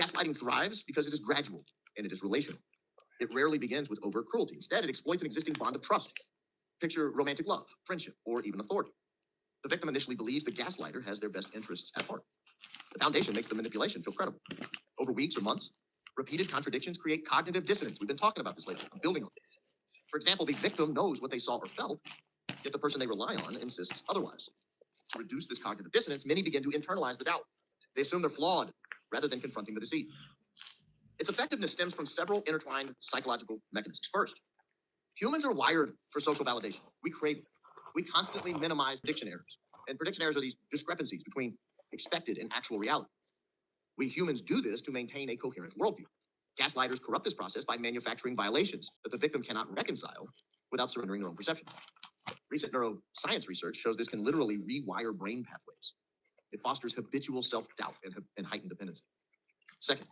Gaslighting thrives because it is gradual and it is relational. It rarely begins with overt cruelty. Instead, it exploits an existing bond of trust. Picture romantic love, friendship, or even authority. The victim initially believes the gaslighter has their best interests at heart. The foundation makes the manipulation feel credible. Over weeks or months, repeated contradictions create cognitive dissonance. We've been talking about this lately. I'm building on this. For example, the victim knows what they saw or felt, yet the person they rely on insists otherwise. To reduce this cognitive dissonance, many begin to internalize the doubt. They assume they're flawed rather than confronting the deceit. Its effectiveness stems from several intertwined psychological mechanisms. First, humans are wired for social validation. We crave it. We constantly minimize prediction errors. And prediction errors are these discrepancies between expected and actual reality. We humans do this to maintain a coherent worldview. Gaslighters corrupt this process by manufacturing violations that the victim cannot reconcile without surrendering their own perception. Recent neuroscience research shows this can literally rewire brain pathways. It fosters habitual self-doubt and heightened dependency. Second,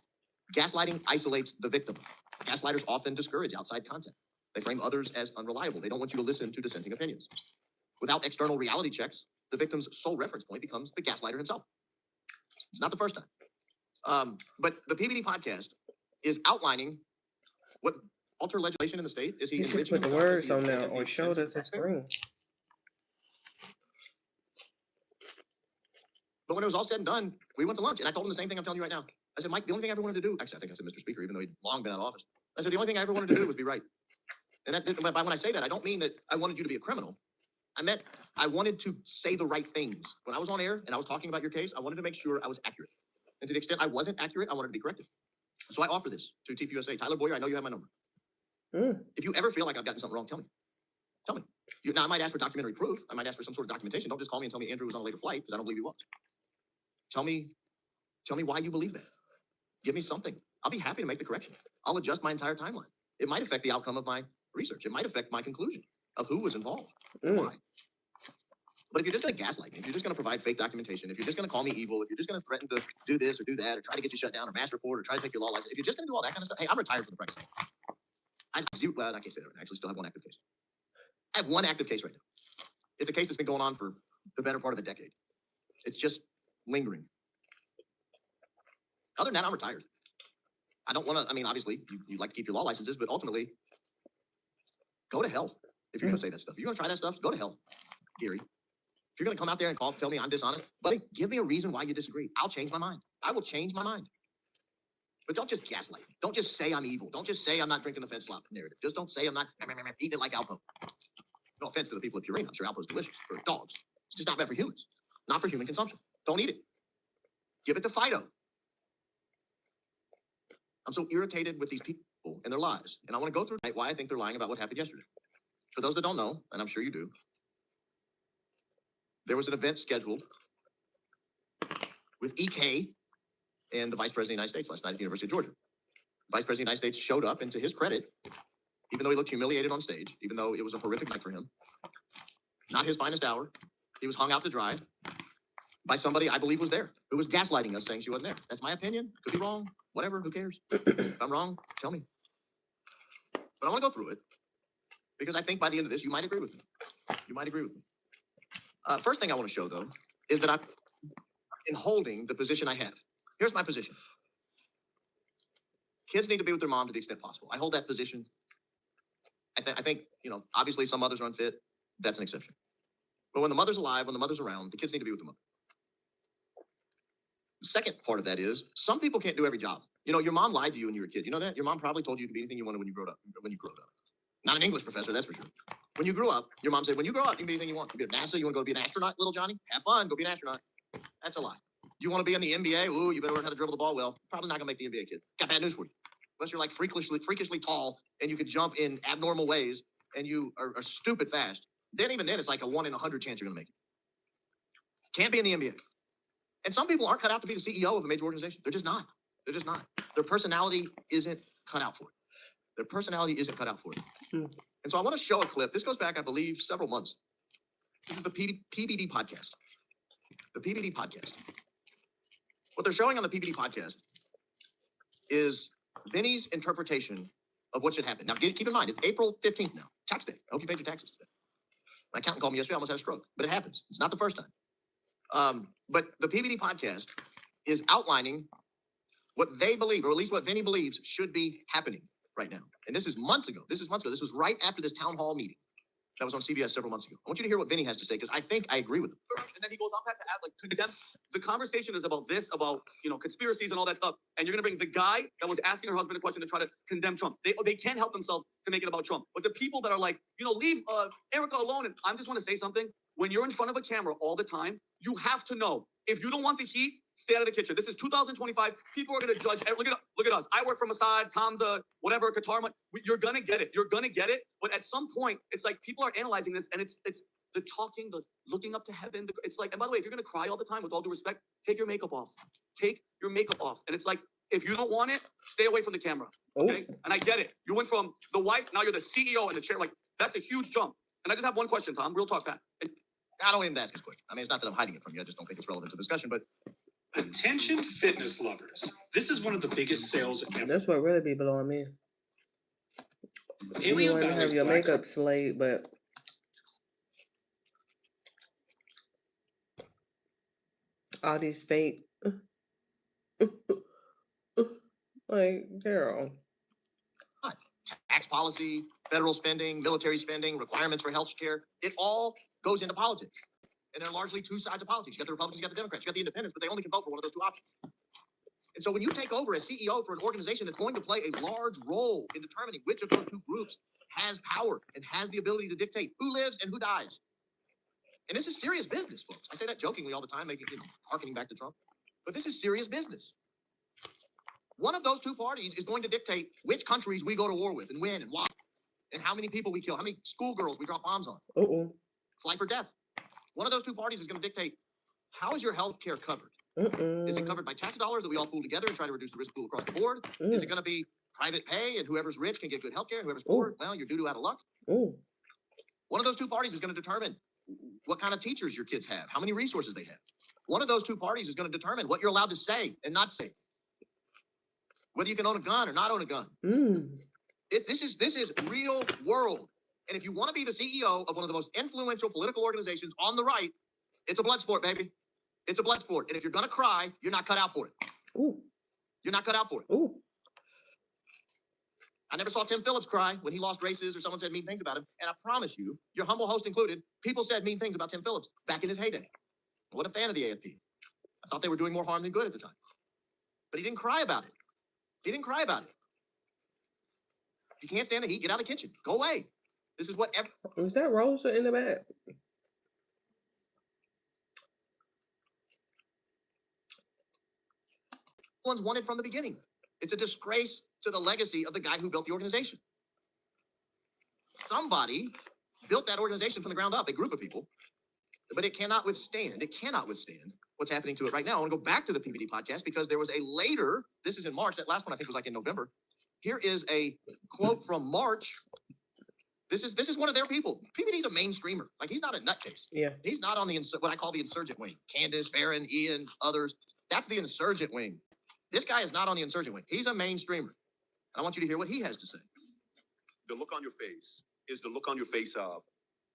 gaslighting isolates the victim. Gaslighters often discourage outside contact. They frame others as unreliable. They don't want you to listen to dissenting opinions. Without external reality checks, the victim's sole reference point becomes the gaslighter himself. It's not the first time. But the PBD podcast is outlining what alter legislation in the state is. He You should enriching put the himself to words be a- on there at the or show expense of us the taxpayer? screen. But when it was all said and done, we went to lunch, and I told him the same thing I'm telling you right now. I said, Mike, the only thing I ever wanted to do, actually, I think I said Mr. Speaker, even though he'd long been out of office. I said, the only thing I ever wanted to do was be right. And that, but when I say that, I don't mean that I wanted you to be a criminal. I meant I wanted to say the right things. When I was on air and I was talking about your case, I wanted to make sure I was accurate. And to the extent I wasn't accurate, I wanted to be corrected. So I offer this to TPUSA. Tyler Boyer, I know you have my number. If you ever feel like I've gotten something wrong, tell me. Tell me. Now, I might ask for documentary proof. I might ask for some sort of documentation. Don't just call me and tell me Andrew was on a later flight, because I don't believe he was. Tell me why you believe that. Give me something. I'll be happy to make the correction. I'll adjust my entire timeline. It might affect the outcome of my research. It might affect my conclusion of who was involved and why. But if you're just going to gaslight me, if you're just going to provide fake documentation, if you're just going to call me evil, if you're just going to threaten to do this or do that, or try to get you shut down, or mass report, or try to take your law license, if you're just going to do all that kind of stuff, hey, I'm retired from the practice. I can't say that right now. I actually still have one active case. I have one active case right now. It's a case that's been going on for the better part of a decade. It's just lingering. Other than that, I'm retired. I don't want to, I mean, obviously, you like to keep your law licenses, but ultimately, go to hell if you're going to say that stuff. If you're going to try that stuff, go to hell, Gary. If you're going to come out there and tell me I'm dishonest, buddy, give me a reason why you disagree. I'll change my mind. I will change my mind. But don't just gaslight me. Don't just say I'm evil. Don't just say I'm not drinking the Fed slop narrative. Just don't say I'm not eating it like Alpo. No offense to the people at Purina. I'm sure Alpo's delicious for dogs. It's just not meant for humans. Not for human consumption. Don't eat it. Give it to Fido. I'm so irritated with these people and their lies. And I want to go through why I think they're lying about what happened yesterday. For those that don't know, and I'm sure you do, there was an event scheduled with EK and the Vice President of the United States last night at the University of Georgia. The Vice President of the United States showed up, and to his credit, even though he looked humiliated on stage, even though it was a horrific night for him, not his finest hour, he was hung out to dry by somebody I believe was there, who was gaslighting us, saying she wasn't there. That's my opinion. Could be wrong. Whatever. Who cares? If I'm wrong, tell me. But I want to go through it because I think by the end of this, you might agree with me. You might agree with me. First thing I want to show, though, is that I'm in holding the position I have. Here's my position. Kids need to be with their mom to the extent possible. I hold that position. I think, you know, obviously some mothers are unfit. That's an exception. But when the mother's alive, when the mother's around, the kids need to be with the mother. The second part of that is some people can't do every job. You know, your mom lied to you when you were a kid. You know that? Your mom probably told you could be anything you wanted when you grew up. Not an English professor, that's for sure. When you grew up, your mom said, when you grow up, you can be anything you want. You can be at NASA, you want to go be an astronaut, little Johnny? Have fun, go be an astronaut. That's a lie. You want to be in the NBA? Ooh, you better learn how to dribble the ball well. Probably not going to make the NBA, kid. Got bad news for you. Unless you're like freakishly tall and you can jump in abnormal ways and you are stupid fast. Then even then, it's like a 1 in 100 chance you're going to make it. Can't be in the NBA. And some people aren't cut out to be the CEO of a major organization. They're just not. They're just not. Their personality isn't cut out for it. Their personality isn't cut out for it. And so I want to show a clip. This goes back, I believe, several months. This is the PBD podcast. The PBD podcast. What they're showing on the PBD podcast is Vinny's interpretation of what should happen. Now, keep in mind, it's April 15th now. Tax day. I hope you paid your taxes today. My accountant called me yesterday. I almost had a stroke. But it happens. It's not the first time. But the PBD podcast is outlining what they believe, or at least what Vinny believes, should be happening right now. And this is months ago. This was right after this town hall meeting that was on CBS several months ago. I want you to hear what Vinny has to say, because I think I agree with him. And then he goes on back to add, like, condemn. The conversation is about this, about, you know, conspiracies and all that stuff. And you're going to bring the guy that was asking her husband a question to try to condemn Trump. They can't help themselves to make it about Trump. But the people that are like, you know, leave Erica alone. And I just want to say something. When you're in front of a camera all the time, you have to know, if you don't want the heat, stay out of the kitchen. This is 2025. People are going to judge. Look at us. I work for Mossad, Tom's whatever, Qatar. You're going to get it. You're going to get it. But at some point, it's like people are analyzing this, and it's the talking, the looking up to heaven. It's like, and by the way, if you're going to cry all the time, with all due respect, take your makeup off. Take your makeup off. And it's like, if you don't want it, stay away from the camera. Okay? And I get it. You went from the wife, now you're the CEO in the chair. Like, that's a huge jump. And I just have one question, Tom. Real talk, Pat. I don't even ask this question. I mean, it's not that I'm hiding it from you. I just don't think it's relevant to the discussion, but attention fitness lovers. This is one of the biggest sales ever. That's what really be blowing me. You Paleo want to have Valley's your Black makeup slayed, but all these fake, like, girl. tax policy, federal spending, military spending, requirements for health care, it all goes into politics. And there are largely two sides of politics. You got the Republicans, you got the Democrats, you got the independents, but they only can vote for one of those two options. And so when you take over as CEO for an organization that's going to play a large role in determining which of those two groups has power and has the ability to dictate who lives and who dies. And this is serious business, folks. I say that jokingly all the time, making, harkening back to Trump. But this is serious business. One of those two parties is going to dictate which countries we go to war with and when and why, and how many people we kill, how many schoolgirls we drop bombs on. It's life or death. One of those two parties is going to dictate, how is your health care covered? Is it covered by tax dollars that we all pool together and try to reduce the risk pool across the board? Is it going to be private pay and whoever's rich can get good health care and whoever's poor, well, you're doo-doo out of luck? One of those two parties is going to determine what kind of teachers your kids have, how many resources they have. One of those two parties is going to determine what you're allowed to say and not say. Whether you can own a gun or not own a gun. This is real world. And if you want to be the CEO of one of the most influential political organizations on the right, it's a blood sport, baby. It's a blood sport. And if you're going to cry, you're not cut out for it. Ooh. You're not cut out for it. Ooh. I never saw Tim Phillips cry when he lost races or someone said mean things about him. And I promise you, your humble host included, people said mean things about Tim Phillips back in his heyday. I wasn't a fan of the AFP. I thought they were doing more harm than good at the time. But he didn't cry about it. He didn't cry about it. If you can't stand the heat, get out of the kitchen. Go away. This is what Is that Rosa in the back? everyone's wanted from the beginning. It's a disgrace to the legacy of the guy who built the organization. Somebody built that organization from the ground up, a group of people, but it cannot withstand what's happening to it right now. I want to go back to the PBD podcast because there was a later, this is in March, that last one I think was like in November. Here is a quote from March. This is one of their people. PBD's a mainstreamer. Like, he's not a nutcase. Yeah. He's not on the what I call the insurgent wing. Candace, Barron, Ian, others. That's the insurgent wing. This guy is not on the insurgent wing. He's a mainstreamer. And I want you to hear what he has to say. The look on your face is the look on your face of,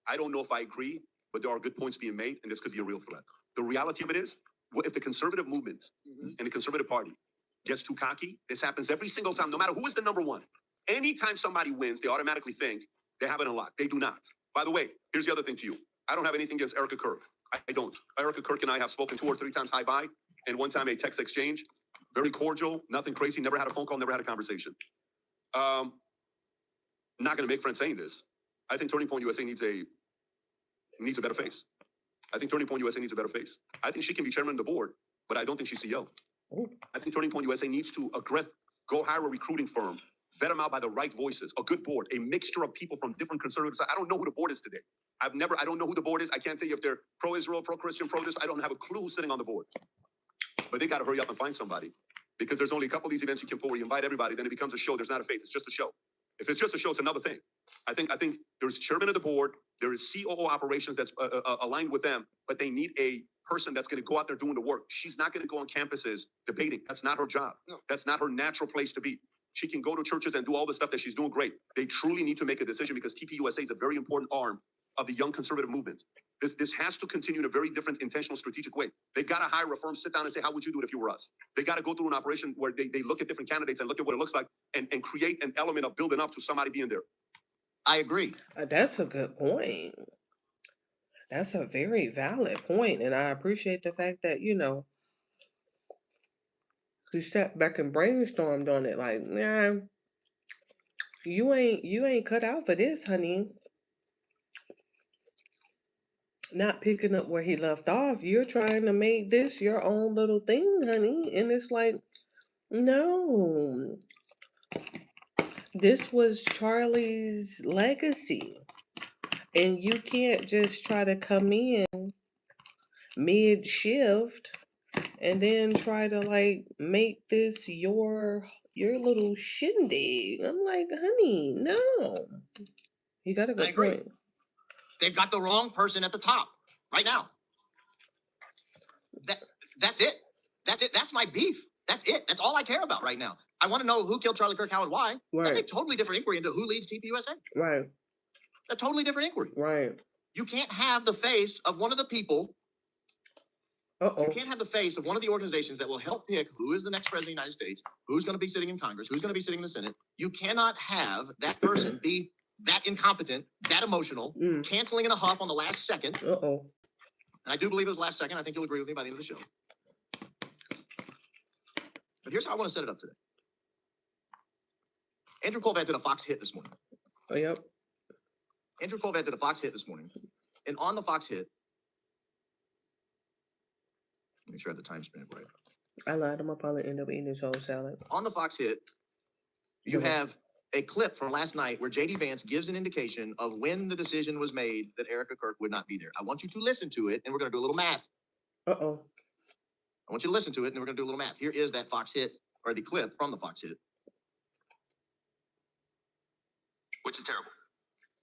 I don't know if I agree, but there are good points being made, and this could be a real threat. The reality of it is, if the conservative movement and the conservative party gets too cocky, this happens every single time, no matter who is the number one. Anytime somebody wins, they automatically think they have it unlocked. They do not. By the way, here's the other thing to you. I don't have anything against Erica Kirk. I don't. Erica Kirk and I have spoken 2 or 3 times hi-bye, and one time a text exchange. Very cordial, nothing crazy, never had a phone call, never had a conversation. Not going to make friends saying this. I think Turning Point USA needs a better face. I think Turning Point USA needs a better face. I think she can be chairman of the board, but I don't think she's CEO. Ooh. I think Turning Point USA needs to go hire a recruiting firm, vet them out by the right voices, a good board, a mixture of people from different conservative sides. I don't know who the board is today. I don't know who the board is. I can't tell you if they're pro-Israel, pro-Christian, pro-this. I don't have a clue who's sitting on the board. But they got to hurry up and find somebody, because there's only a couple of these events you can pull where you invite everybody, then it becomes a show. There's not a face. It's just a show. If it's just a show, it's another thing. I think there's chairman of the board, there is COO operations that's aligned with them, but they need a person that's going to go out there doing the work. She's not going to go on campuses debating. That's not her job. No. That's not her natural place to be. She can go to churches and do all the stuff that she's doing great. They truly need to make a decision, because TPUSA is a very important arm of the young conservative movement. This has to continue in a very different, intentional, strategic way. They got to hire a firm, sit down and say, how would you do it if you were us? They got to go through an operation where they look at different candidates and look at what it looks like and create an element of building up to somebody being there. I agree. That's a good point. That's a very valid point, and I appreciate the fact that, he stepped back and brainstormed on it. Like, nah, you ain't cut out for this, honey. Not picking up where he left off. You're trying to make this your own little thing, honey. And it's like, no. This was Charlie's legacy. And you can't just try to come in mid-shift and then try to make this your little shindig. I'm like, honey, no. You got a good point. They've got the wrong person at the top right now. That's it. That's it. That's my beef. That's it. That's all I care about right now. I want to know who killed Charlie Kirk, how, and why. Right. That's a totally different inquiry into who leads TPUSA. Right. A totally different inquiry. Right. You can't have the face of one of the people. Uh-oh. You can't have the face of one of the organizations that will help pick who is the next president of the United States, who's going to be sitting in Congress, who's going to be sitting in the Senate. You cannot have that person be that incompetent, that emotional, canceling in a huff on the last second. Uh-oh. And I do believe it was last second. I think you'll agree with me by the end of the show. But here's how I want to set it up today. Andrew Colvett did a Fox hit this morning. Oh, yep. Andrew Colvett did a Fox hit this morning. And on the Fox hit, make sure I have the time span right. I lied. I'm going to probably end up eating this whole salad. On the Fox hit, you have a clip from last night where J.D. Vance gives an indication of when the decision was made that Erica Kirk would not be there. I want you to listen to it, and we're going to do a little math. Uh-oh. I want you to listen to it, and we're going to do a little math. Here is that Fox hit, or the clip from the Fox hit. Which is terrible.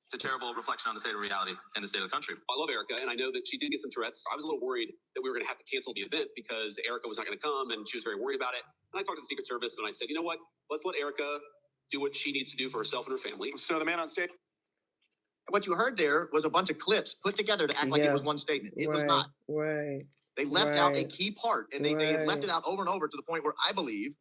It's a terrible reflection on the state of reality and the state of the country. I love Erica, and I know that she did get some Tourette's. I was a little worried that we were going to have to cancel the event because Erica was not going to come, and she was very worried about it. And I talked to the Secret Service, and I said, you know what? Let's let Erica do what she needs to do for herself and her family. So the man on stage. What you heard there was a bunch of clips put together to act like it was one statement. It was not. Right. They left out a key part, and they have left it out over and over to the point where I believe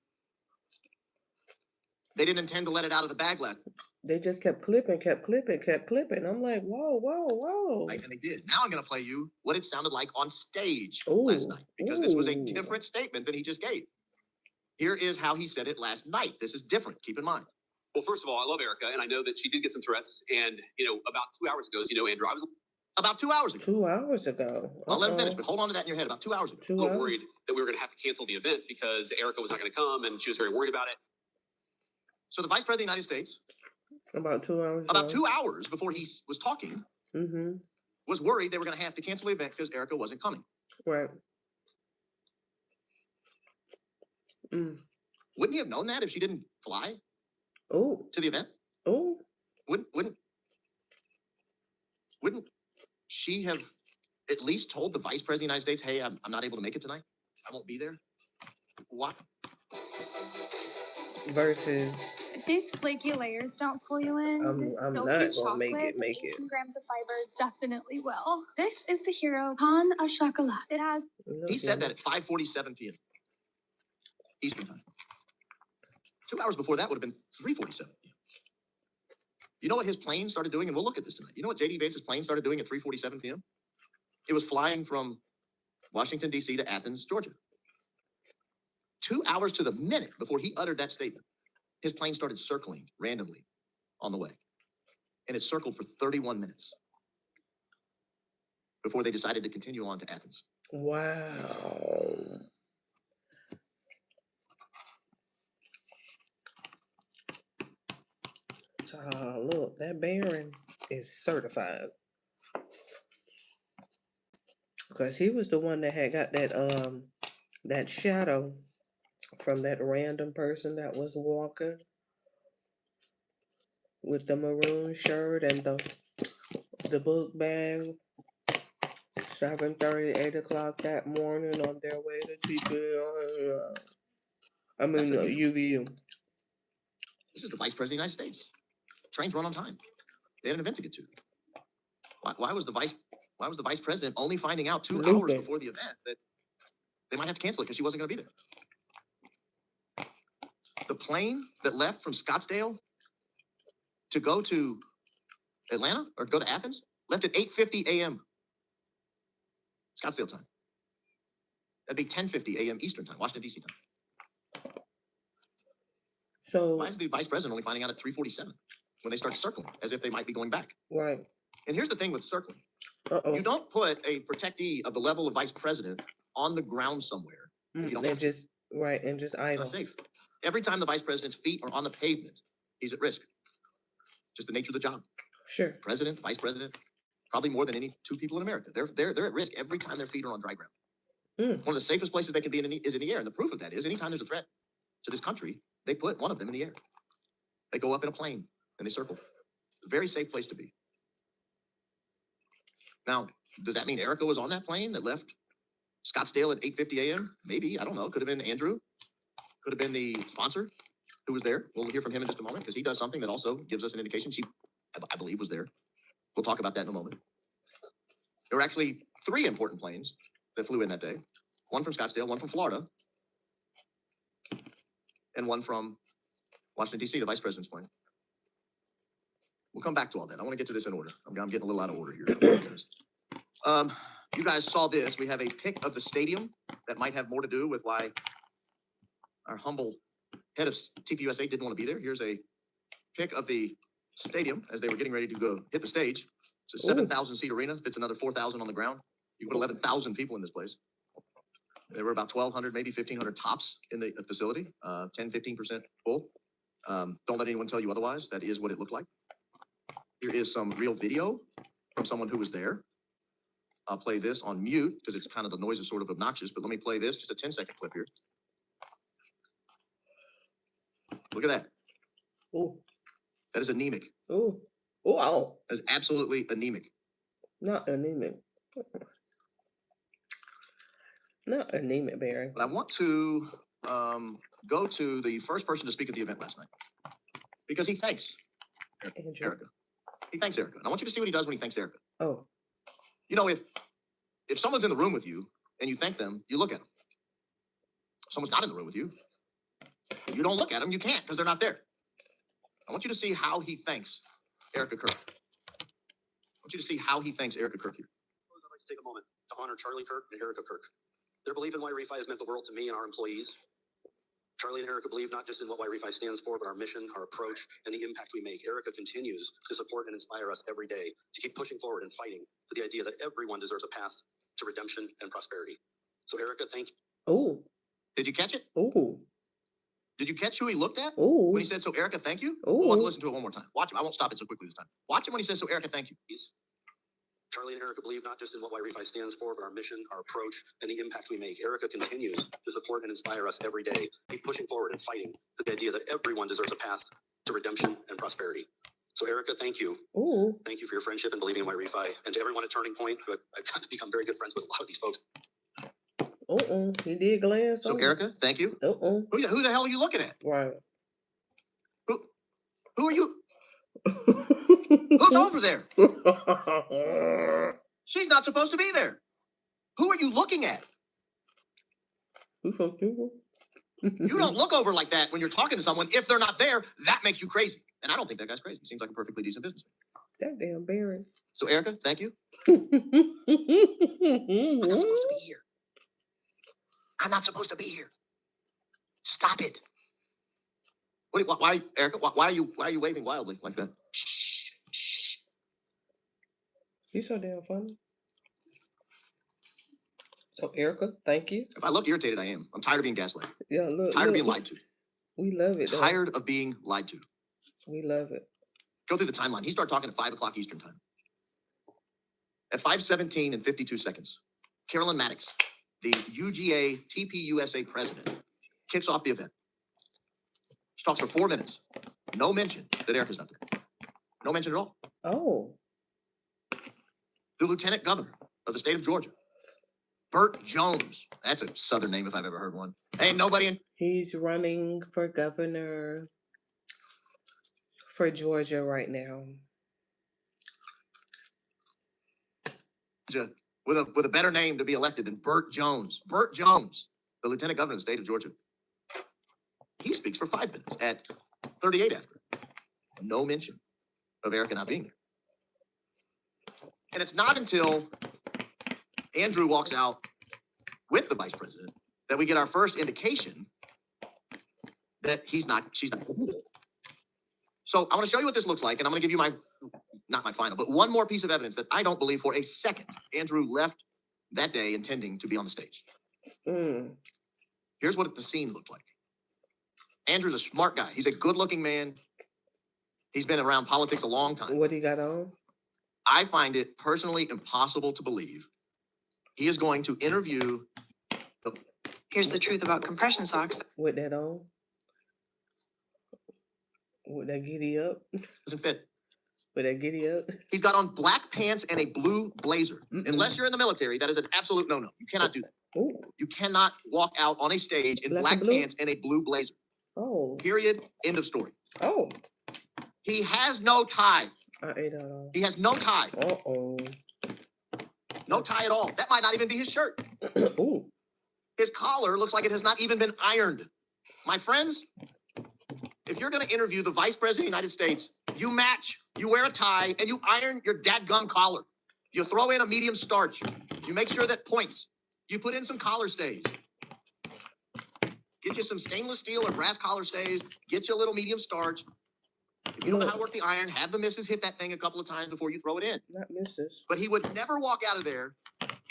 they didn't intend to let it out of the bag left. They just kept clipping. I'm like, whoa. Right, and they did. Now I'm going to play you what it sounded like on stage last night, because this was a different statement than he just gave. Here is how he said it last night. This is different. Keep in mind. Well, first of all, I love Erica, and I know that she did get some threats. And, about 2 hours ago, as you know, Andrew, I was about 2 hours ago. 2 hours ago. I'll let him finish, but hold on to that in your head. About 2 hours ago. a little worried that we were going to have to cancel the event because Erica was not going to come, and she was very worried about it. So the Vice President of the United States, about 2 hours about 2 hours before he was talking, was worried they were going to have to cancel the event because Erica wasn't coming. Right. Wouldn't he have known that if she didn't fly to the event? Wouldn't she have at least told the Vice President of the United States, hey, I'm not able to make it tonight. I won't be there. What? Versus. If these flaky layers don't pull you in, this I'm silky not gonna chocolate make it. with 18 grams of fiber definitely will. This is the hero pain au chocolat. It has. He said that at 5:47 p.m. Eastern time. 2 hours before that would have been 3:47 p.m. You know what his plane started doing? And we'll look at this tonight. You know what J.D. Vance's plane started doing at 3:47 p.m.? It was flying from Washington, D.C. to Athens, Georgia. 2 hours to the minute before he uttered that statement, his plane started circling randomly on the way. And it circled for 31 minutes before they decided to continue on to Athens. Wow. Look, that Baron is certified. Because he was the one that had got that shadow from that random person that was walking with the maroon shirt and the book bag. 7:30, 8 o'clock that morning on their way to UVU. This is the Vice President of the United States. Trains run on time. They had an event to get to. Why was the Vice President only finding out 2 hours before the event that they might have to cancel it because she wasn't going to be there? The plane that left from Scottsdale to go to Atlanta or go to Athens left at 8:50 a.m. Scottsdale time. That'd be 10:50 a.m. Eastern time, Washington, D.C. time. So why is the Vice President only finding out at 3:47 when they start circling as if they might be going back? Right. And here's the thing with circling. You don't put a protectee of the level of Vice President on the ground somewhere if you don't have to. And just idle. It's not safe. Every time the Vice President's feet are on the pavement, he's at risk. Just the nature of the job. Sure. President, Vice President, probably more than any two people in America. They're at risk every time their feet are on dry ground. One of the safest places they can be is in the air. And the proof of that is anytime there's a threat to this country, they put one of them in the air. They go up in a plane and they circle. It's a very safe place to be. Now, does that mean Erica was on that plane that left Scottsdale at 8:50 a.m.? Maybe, I don't know. Could have been Andrew. Could have been the sponsor who was there. We'll hear from him in just a moment because he does something that also gives us an indication she, I believe, was there. We'll talk about that in a moment. There were actually 3 important planes that flew in that day. One from Scottsdale, one from Florida, and one from Washington, D.C., the Vice President's plane. We'll come back to all that. I want to get to this in order. I'm getting a little out of order here. You guys saw this. We have a pic of the stadium that might have more to do with why our humble head of TPUSA didn't want to be there. Here's a pic of the stadium as they were getting ready to go hit the stage. It's a 7,000 seat arena. Fits another 4,000 on the ground. You can put 11,000 people in this place. There were about 1,200, maybe 1,500 tops in the facility. 10-15% full. Don't let anyone tell you otherwise. That is what it looked like. Here is some real video from someone who was there. I'll play this on mute because it's kind of, the noise is sort of obnoxious, but let me play this, just a 10-second clip here. Look at that. Oh. That is anemic. Oh. Wow. That is absolutely anemic. Not anemic. Not anemic, Barry. But I want to go to the first person to speak at the event last night because he thanks Erica. He thanks Erica. And I want you to see what he does when he thanks Erica. Oh. You know, if someone's in the room with you and you thank them, you look at them. If someone's not in the room with you, you don't look at them. You can't because they're not there. I want you to see how he thanks Erica Kirk. I want you to see how he thanks Erica Kirk here. I'd like to take a moment to honor Charlie Kirk and Erica Kirk. Their belief in YRefi has meant the world to me and our employees. Charlie and Erica believe not just in what YRefi stands for, but our mission, our approach, and the impact we make. Erica continues to support and inspire us every day to keep pushing forward and fighting for the idea that everyone deserves a path to redemption and prosperity. So, Erica, thank you. Oh. Did you catch it? Oh. Did you catch who he looked at? Oh. When he said, so Erica, thank you? Ooh. We'll have to listen to it one more time. Watch him. I won't stop it so quickly this time. Watch him when he says, so Erica, thank you. Charlie and Erica believe not just in what YRefi stands for, but our mission, our approach, and the impact we make. Erica continues to support and inspire us every day, keep pushing forward and fighting for the idea that everyone deserves a path to redemption and prosperity. So, Erica, thank you. Ooh. Thank you for your friendship and believing in YRefi. And to everyone at Turning Point, who I've gotten to become very good friends with a lot of these folks. He did glance. So, Erica, thank you. Who the hell are you looking at? Right. Who are you? Who's over there? She's not supposed to be there. Who are you looking at? You don't look over like that when you're talking to someone. If they're not there, that makes you crazy. And I don't think that guy's crazy. He seems like a perfectly decent businessman. That damn Barry. So, Erica, thank you. I'm not supposed to be here. I'm not supposed to be here. Stop it. Why, Erica? Why are you waving wildly like that? Shh, shh. You so damn funny. So, Erica, thank you. If I look irritated, I am. I'm tired of being gaslighted. Yeah, look. Tired of being lied to. We love it. Tired of being lied to. We love it. Go through the timeline. He started talking at 5 o'clock Eastern time. At 5:17 and 52 seconds, Carolyn Maddox, the UGA TPUSA president, kicks off the event. She talks for 4 minutes. No mention that Erica's not there. No mention at all. Oh. The lieutenant governor of the state of Georgia, Burt Jones. That's a Southern name if I've ever heard one. Ain't nobody in. He's running for governor for Georgia right now. With a better name to be elected than Burt Jones. Burt Jones, the lieutenant governor of the state of Georgia. He speaks for 5 minutes at 38 after. No mention of Erica not being there. And it's not until Andrew walks out with the vice president that we get our first indication that she's not. So I want to show you what this looks like, and I'm going to give you not my final, but one more piece of evidence that I don't believe for a second Andrew left that day intending to be on the stage. Here's what the scene looked like. Andrew's a smart guy. He's a good-looking man. He's been around politics a long time. What he got on? I find it personally impossible to believe he is going to interview. Here's the truth about compression socks. With that on? With that giddy up? Doesn't fit. With that giddy up? He's got on black pants and a blue blazer. Unless you're in the military, that is an absolute no-no. You cannot do that. Ooh. You cannot walk out on a stage in black pants and a blue blazer. Oh. Period. End of story. Oh. He has no tie. I ate that all. He has no tie. Uh-oh. No tie at all. That might not even be his shirt. Ooh. His collar looks like it has not even been ironed. My friends, if you're going to interview the vice president of the United States, you match, you wear a tie, and you iron your dadgum collar. You throw in a medium starch. You make sure that points. You put in some collar stays. Get you some stainless steel or brass collar stays. Get you a little medium starch. If you don't know how to work the iron, have the missus hit that thing a couple of times before you throw it in. Not missus. But he would never walk out of there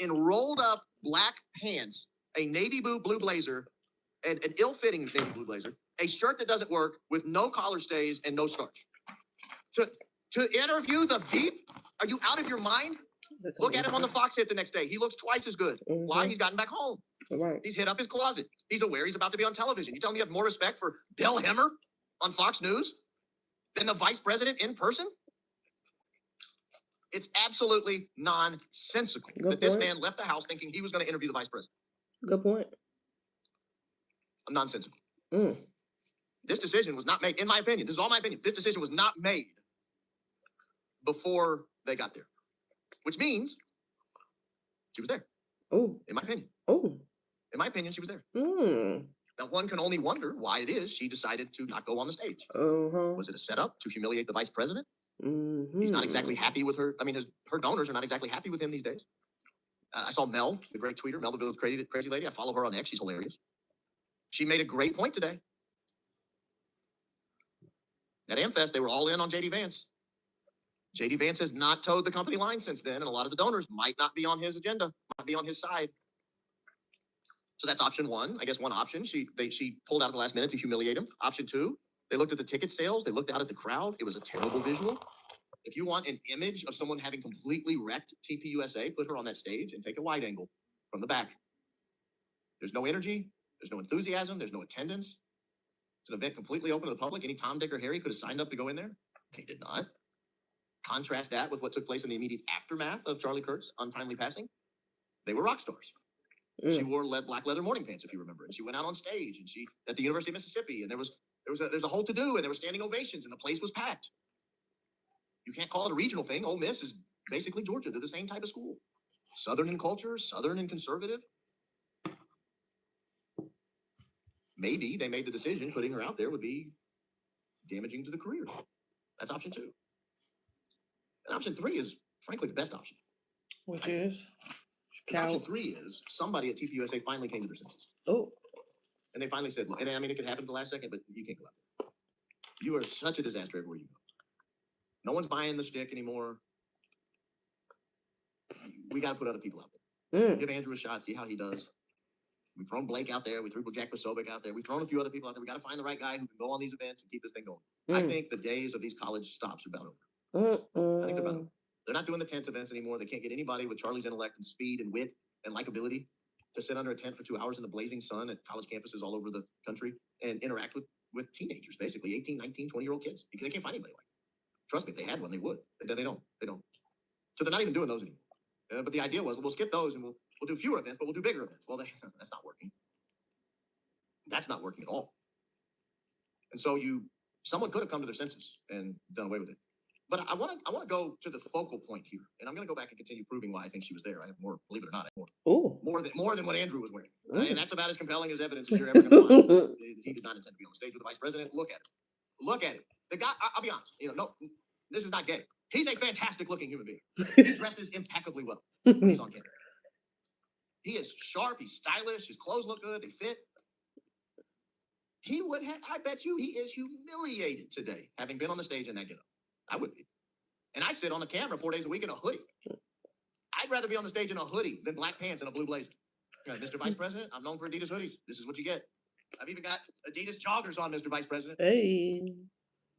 in rolled up black pants, a navy blue blazer, and an ill-fitting navy blue blazer, a shirt that doesn't work with no collar stays and no starch. To interview the Veep? Are you out of your mind? Look at him on the Fox hit the next day. He looks twice as good. Why? He's gotten back home. Right. He's hit up his closet. He's aware he's about to be on television. You tell me you have more respect for Bill Hemmer on Fox News than the vice president in person? It's absolutely nonsensical that this man left the house thinking he was going to interview the vice president. Good point. Nonsensical. This decision was not made, in my opinion, this is all my opinion, this decision was not made before they got there, which means she was there. Oh. In my opinion. Oh. In my opinion, she was there. Mm. Now, one can only wonder why it is she decided to not go on the stage. Uh-huh. Was it a setup to humiliate the vice president? Mm-hmm. He's not exactly happy with her. I mean, her donors are not exactly happy with him these days. I saw Mel, the great tweeter, Mel DeVille's crazy lady. I follow her on X. She's hilarious. She made a great point today. At AmFest, they were all in on JD Vance. JD Vance has not towed the company line since then, and a lot of the donors might not be on his agenda, might be on his side. So that's option one. I guess one option, she pulled out at the last minute to humiliate him. Option two, they looked at the ticket sales. They looked out at the crowd. It was a terrible visual. If you want an image of someone having completely wrecked TPUSA, put her on that stage and take a wide angle from the back. There's no energy. There's no enthusiasm. There's no attendance. It's an event completely open to the public. Any Tom, Dick, or Harry could have signed up to go in there. They did not. Contrast that with what took place in the immediate aftermath of Charlie Kirk's untimely passing. They were rock stars. She wore black leather morning pants, if you remember, and she went out on stage, and she at the University of Mississippi, and there's a whole to do, and there were standing ovations, and the place was packed. You can't call it a regional thing. Ole Miss is basically Georgia. They're the same type of school. Southern in culture, Southern and conservative. Maybe they made the decision putting her out there would be damaging to the career. That's option two. And option three is, frankly, the best option. Which is? Option three is somebody at TPUSA finally came to their senses. Oh. And they finally said, look, and I mean, it could happen at the last second, but you can't go out there. You are such a disaster everywhere you go. No one's buying the stick anymore. We got to put other people out there. Give Andrew a shot, see how he does. We've thrown Blake out there. We threw Jack Posobiec out there. We've thrown a few other people out there. We got to find the right guy who can go on these events and keep this thing going. I think the days of these college stops are about over. I think they're about over. They're not doing the tent events anymore. They can't get anybody with Charlie's intellect and speed and wit and likability to sit under a tent for 2 hours in the blazing sun at college campuses all over the country and interact with teenagers, basically 18, 19, 20-year-old kids. Because they can't find anybody like that. Trust me, if they had one, they would. They don't. So they're not even doing those anymore. But the idea was, we'll skip those and we'll do fewer events, but we'll do bigger events. Well, that's not working. That's not working at all. And so someone could have come to their senses and done away with it. But I want to go to the focal point here, and I'm going to go back and continue proving why I think she was there. I have more, believe it or not, more than what Andrew was wearing, and that's about as compelling as evidence as you're ever going to find. He did not intend to be on the stage with the vice president. Look at him. Look at him. The guy. I'll be honest. No, this is not gay. He's a fantastic-looking human being. He dresses impeccably well when he's on camera. He is sharp. He's stylish. His clothes look good. They fit. He would have. I bet you he is humiliated today, having been on the stage in that getup. I would be. And I sit on the camera 4 days a week in a hoodie. I'd rather be on the stage in a hoodie than black pants and a blue blazer. Mr. Vice President, I'm known for Adidas hoodies. This is what you get. I've even got Adidas joggers on, Mr. Vice President. Hey.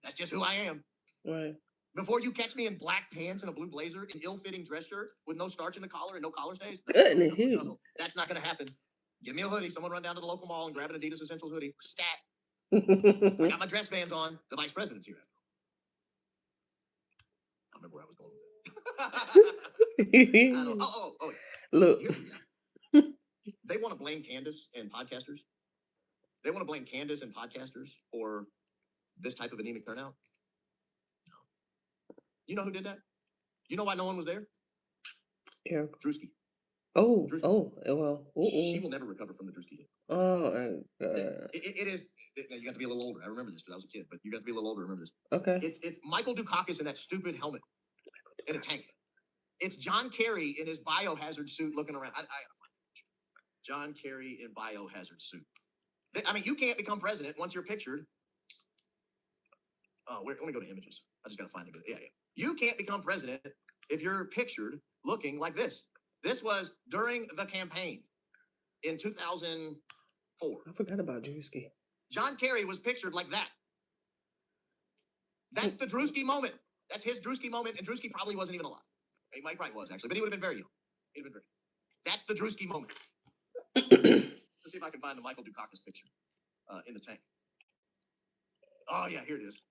That's just who I am. Right. Before you catch me in black pants and a blue blazer, an ill-fitting dress shirt with no starch in the collar and no collar stays. No, that's not going to happen. Give me a hoodie. Someone run down to the local mall and grab an Adidas Essentials hoodie. Stat. I got my dress bands on. The Vice President's here. I remember where I was going with that. I don't, oh. Look. They want to blame Candace and podcasters. They want to blame Candace and podcasters for this type of anemic turnout. No. You know who did that? You know why no one was there? Eric Drewski. Drewski. Well. She will never recover from the Drewski hit. Oh, it is. You got to be a little older. I remember this because I was a kid, but you got to be a little older to remember this. Okay. It's Michael Dukakis in that stupid helmet in a tank. It's John Kerry in his biohazard suit looking around. I gotta find a picture. John Kerry in biohazard suit. I mean, you can't become president once you're pictured. Oh, let me go to images. I just got to find a good. Yeah. You can't become president if you're pictured looking like this. This was during the campaign in 2004. I forgot about Drewski. John Kerry was pictured like that. That's the Drewski moment. That's his Drewski moment, and Drewski probably wasn't even alive. He probably was, actually, but he would have been very young. That's the Drewski moment. Let's see if I can find the Michael Dukakis picture in the tank. Oh, yeah, here it is.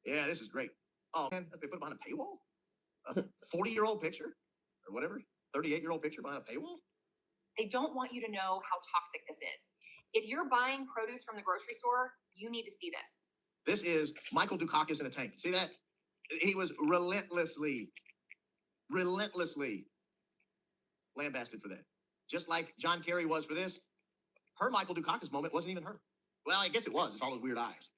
Yeah, this is great. Oh, man, they put it behind a paywall? A 40-year-old picture? Or whatever? 38-year-old picture behind a paywall? They don't want you to know how toxic this is. If you're buying produce from the grocery store, you need to see this. This is Michael Dukakis in a tank. See that? He was relentlessly lambasted for that. Just like John Kerry was for this. Her Michael Dukakis moment wasn't even her. Well, I guess it was. It's all those weird eyes.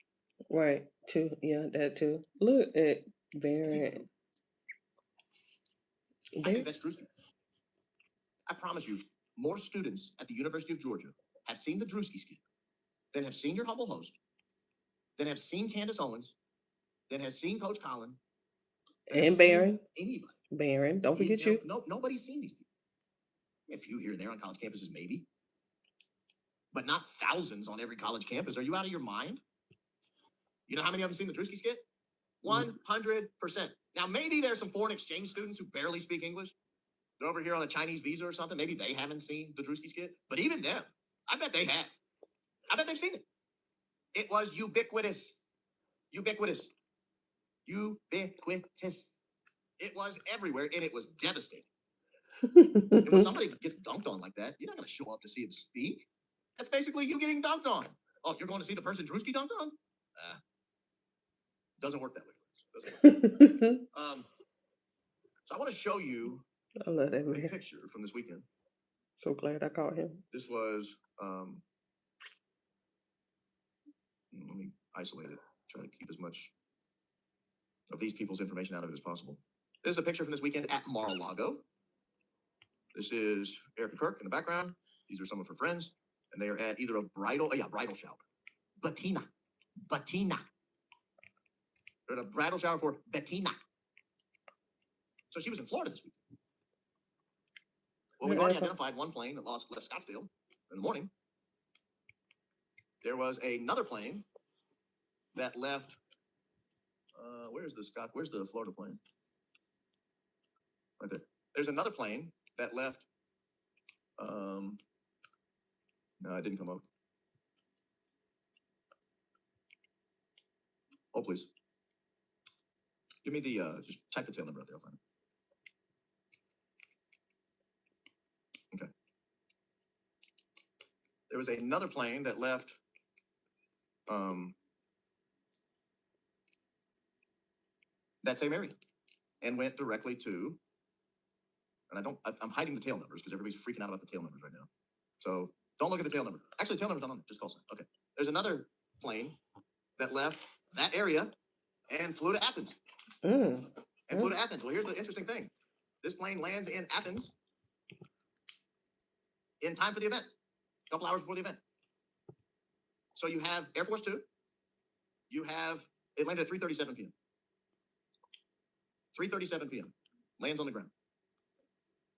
Right. Too. Yeah, that too. Look at Barrett. I think that's Drewski. I promise you, more students at the University of Georgia have seen the Drewski skit than have seen your humble host, than have seen Candace Owens, than has seen Coach Colin, than have And seen Barron. anybody. Barron. Don't forget you. No, nobody's seen these people. A few here and there on college campuses, maybe. But not thousands on every college campus. Are you out of your mind? You know how many of them seen the Drewski skit? 100%. Now, maybe there's some foreign exchange students who barely speak English. They're over here on a Chinese visa or something. Maybe they haven't seen the Drewski skit. But even them, I bet they have. I bet they've seen it. It was ubiquitous. Ubiquitous. Ubiquitous. It was everywhere, and it was devastating. And when somebody gets dunked on like that, you're not going to show up to see him speak. That's basically you getting dunked on. Oh, you're going to see the person Drewski dunked on? Doesn't work that way. Doesn't work. So I want to show you I love that a man. picture from this weekend. So glad I caught him. This was, let me isolate it. Try to keep as much of these people's information out of it as possible. This is a picture from this weekend at Mar-a-Lago. This is Erica Kirk in the background. These are some of her friends, and they are at either a bridal shower. Bettina. They're at a bridal shower for Bettina. So she was in Florida this week. Well, we've already identified one plane that left Scottsdale in the morning. There was another plane that left. Where's the Florida plane? Right there. There's another plane that left. No, it didn't come up. Oh, please. Give me the, just type the tail number out there. I'll find it. Okay. There was another plane that left, that same area and went directly to, and I'm hiding the tail numbers because everybody's freaking out about the tail numbers right now. So don't look at the tail number. Actually, tail number's not on it, just call sign. Okay. There's another plane that left that area and flew to Athens. Well, here's the interesting thing. This plane lands in Athens in time for the event, a couple hours before the event. So you have Air Force Two. It landed at 3:37 p.m. 3:37 p.m. Lands on the ground.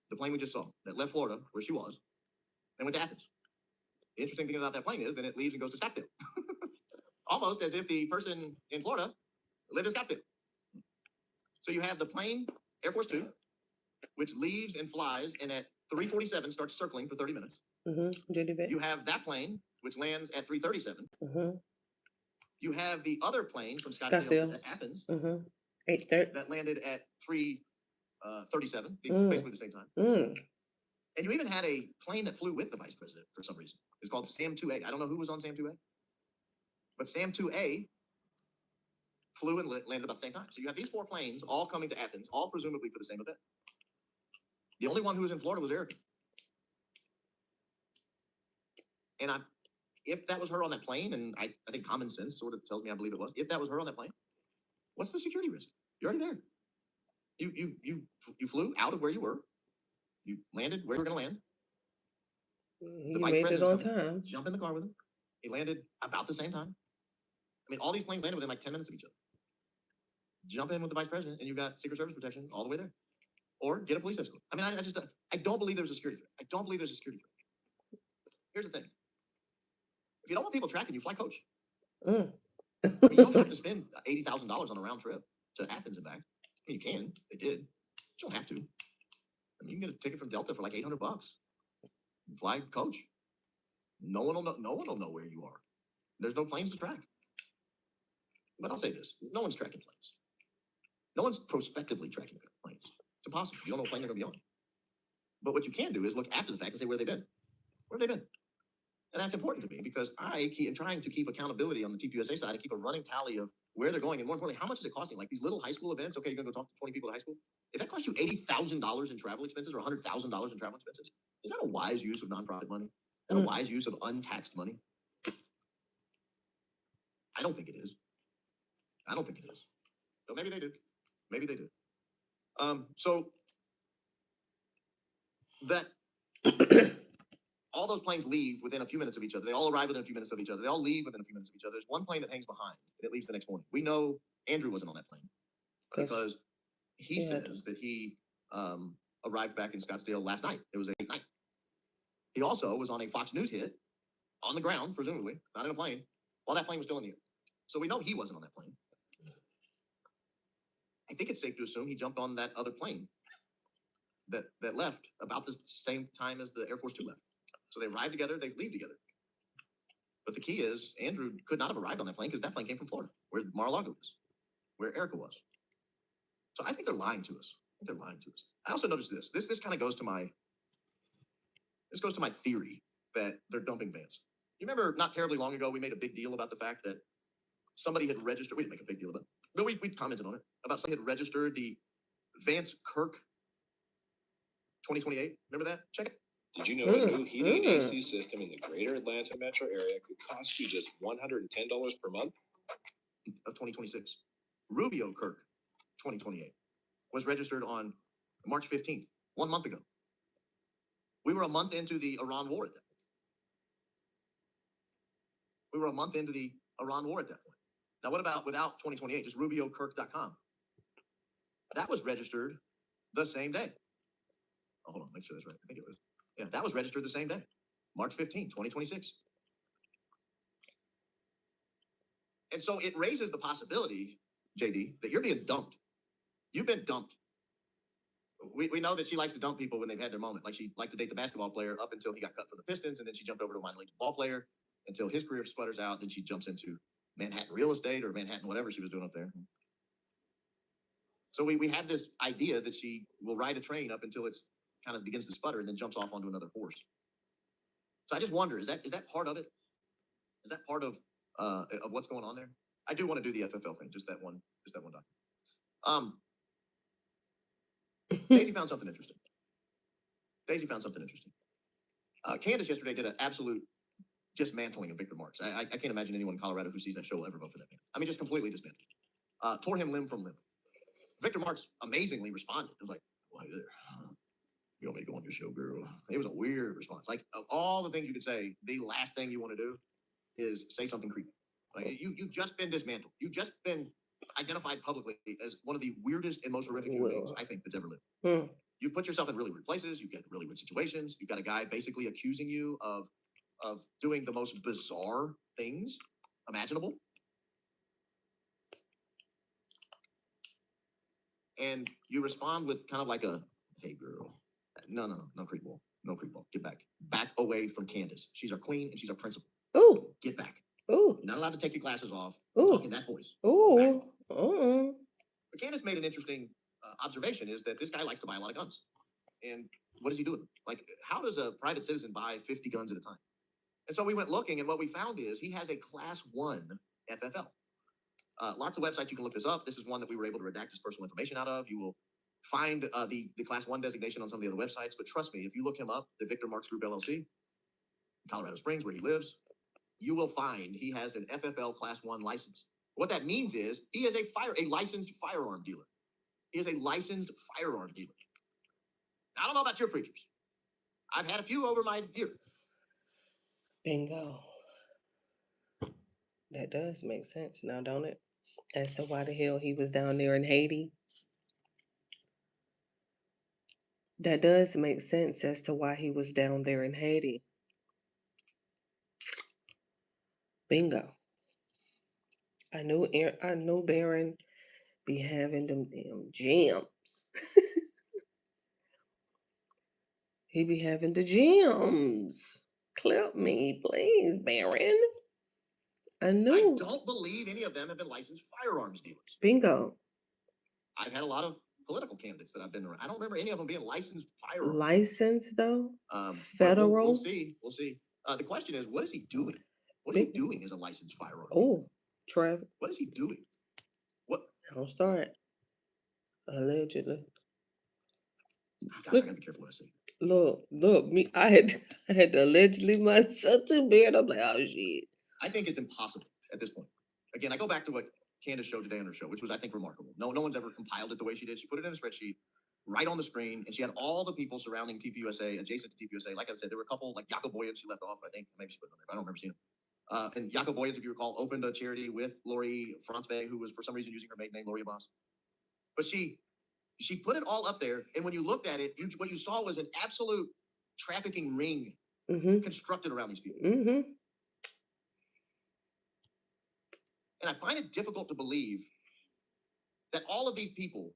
The plane we just saw that left Florida, where she was, and went to Athens. The interesting thing about that plane is then it leaves and goes to Scottsdale. Almost as if the person in Florida lived in Scottsdale. So you have the plane, Air Force Two, which leaves and flies and at 3:47 starts circling for 30 minutes. You have that plane, which lands at 3:37. You have the other plane from Scottsdale to Athens 8:30 that landed at 3:37, basically the same time. And you even had a plane that flew with the vice president for some reason. It's called SAM 2A. I don't know who was on SAM 2A, but SAM 2A flew and landed about the same time. So you have these four planes all coming to Athens, all presumably for the same event. The only one who was in Florida was Erica. And if that was her on that plane, and I think common sense sort of tells me I believe it was, if that was her on that plane, what's the security risk? You're already there. You flew out of where you were. You landed where you were going to land. He made it on time. Jump in the car with him. He landed about the same time. I mean, all these planes landed within like 10 minutes of each other. Jump in with the vice president, and you've got Secret Service protection all the way there. Or get a police escort. I mean, I don't believe there's a security threat. I don't believe there's a security threat. Here's the thing. If you don't want people tracking you, fly coach. I mean, you don't have to spend $80,000 on a round trip to Athens and back. I mean, you can. They did. But you don't have to. I mean, you can get a ticket from Delta for like $800. And fly coach. No one will know where you are. There's no planes to track. But I'll say this. No one's tracking planes. No one's prospectively tracking planes. It's impossible. You don't know what plane they're going to be on. But what you can do is look after the fact and say, where have they been? Where have they been? And that's important to me because I am trying to keep accountability on the TPUSA side and keep a running tally of where they're going, and more importantly, how much is it costing? Like these little high school events, okay, you're gonna go talk to 20 people at high school. If that costs you $80,000 in travel expenses or $100,000 in travel expenses, is that a wise use of nonprofit money? Is that a wise use of untaxed money? I don't think it is. I don't think it is. But maybe they do. Maybe they do. So that all those planes leave within a few minutes of each other. They all arrive within a few minutes of each other. They all leave within a few minutes of each other. There's one plane that hangs behind, and it leaves the next morning. We know Andrew wasn't on that plane because he says that he arrived back in Scottsdale last night. It was a late night. He also was on a Fox News hit on the ground, presumably, not in a plane, while that plane was still in the air. So we know he wasn't on that plane. I think it's safe to assume he jumped on that other plane that left about the same time as the Air Force Two left. So they arrived together, they leave together. But the key is Andrew could not have arrived on that plane because that plane came from Florida, where Mar-a-Lago was, where Erica was. So I think they're lying to us. I think they're lying to us. I also noticed this. This kind of goes to my theory that they're dumping Vance. You remember not terribly long ago, we made a big deal about the fact that somebody had registered, we didn't make a big deal about it, but we commented on it, about somebody had registered the Vance Kirk 2028. Remember that? Check it. Did you know a new heating and AC system in the greater Atlanta metro area could cost you just $110 per month? Of 2026. Rubio Kirk 2028 was registered on March 15th, 1 month ago. We were a month into the Iran war at that point. Now, what about without 2028, just rubiokirk.com? That was registered the same day. Oh, hold on, make sure that's right. I think it was. Yeah, that was registered the same day, March 15, 2026. And so it raises the possibility, JD, that you're being dumped. You've been dumped. We know that she likes to dump people when they've had their moment. Like she liked to date the basketball player up until he got cut for the Pistons, and then she jumped over to a minor league ball player until his career sputters out. Then she jumps into Manhattan real estate or Manhattan whatever she was doing up there. So we have this idea that she will ride a train up until it's kind of begins to sputter and then jumps off onto another horse. So I just wonder, is that part of it? Is that part of what's going on there? I do want to do the FFL thing, just that one document. Daisy found something interesting. Candace yesterday did an absolute dismantling of Victor Marks. I can't imagine anyone in Colorado who sees that show will ever vote for that man. I mean, just completely dismantled. Tore him limb from limb. Victor Marks amazingly responded. It was like, well, hey there. You want me to go on your show, girl? It was a weird response. Like, of all the things you could say, the last thing you want to do is say something creepy. Like, you've just been dismantled. You've just been identified publicly as one of the weirdest and most horrific human beings I think that's ever lived. You've put yourself in really weird places. You've got really weird situations. You've got a guy basically accusing you of doing the most bizarre things imaginable. And you respond with kind of like a, hey, girl. No, creep ball. No creep ball. Get back. Back away from Candace. She's our queen and she's our principal. Ooh. Get back. Ooh. You're not allowed to take your glasses off. Ooh. Talking that voice. Ooh. But Candace made an interesting observation is that this guy likes to buy a lot of guns. And what does he do with them? Like, how does a private citizen buy 50 guns at a time? And so we went looking, and what we found is he has a Class 1 FFL. Lots of websites you can look this up. This is one that we were able to redact his personal information out of. You will find the Class 1 designation on some of the other websites. But trust me, if you look him up, the Victor Marks Group LLC, in Colorado Springs, where he lives, you will find he has an FFL Class 1 license. What that means is he is a licensed firearm dealer. He is a licensed firearm dealer. I don't know about your preachers. I've had a few over my year. Bingo. That does make sense now, don't it? As to why the hell he was down there in Haiti. That does make sense as to why he was down there in Haiti. Bingo. I knew Baron be having them damn gems. He be having the gems. Clip me, please, Baron. I knew. I don't believe any of them have been licensed firearms dealers. Bingo. I've had a lot of political candidates that I've been around. I don't remember any of them being licensed firearms. Licensed though? Federal? We'll see. The question is, what is he doing? What is he doing as a licensed firearm? Oh, Trev. What is he doing? Don't start. Allegedly. Gosh, I gotta be careful what I say. Look, me. I had to allegedly myself too bad. I'm like, oh shit. I think it's impossible at this point. Again, I go back to what Candace showed today on her show, which was, I think, remarkable. No one's ever compiled it the way she did. She put it in a spreadsheet right on the screen, and she had all the people surrounding TPUSA, adjacent to TPUSA. Like I said, there were a couple, like Jaco Boyens, she left off, I think. Maybe she put it on there, but I don't remember seeing him. And Jaco Boyens, if you recall, opened a charity with Lori Franzweg, who was for some reason using her maiden name, Lori Abbas. But she put it all up there, and when you looked at it, what you saw was an absolute trafficking ring constructed around these people. Mm-hmm. And I find it difficult to believe that all of these people,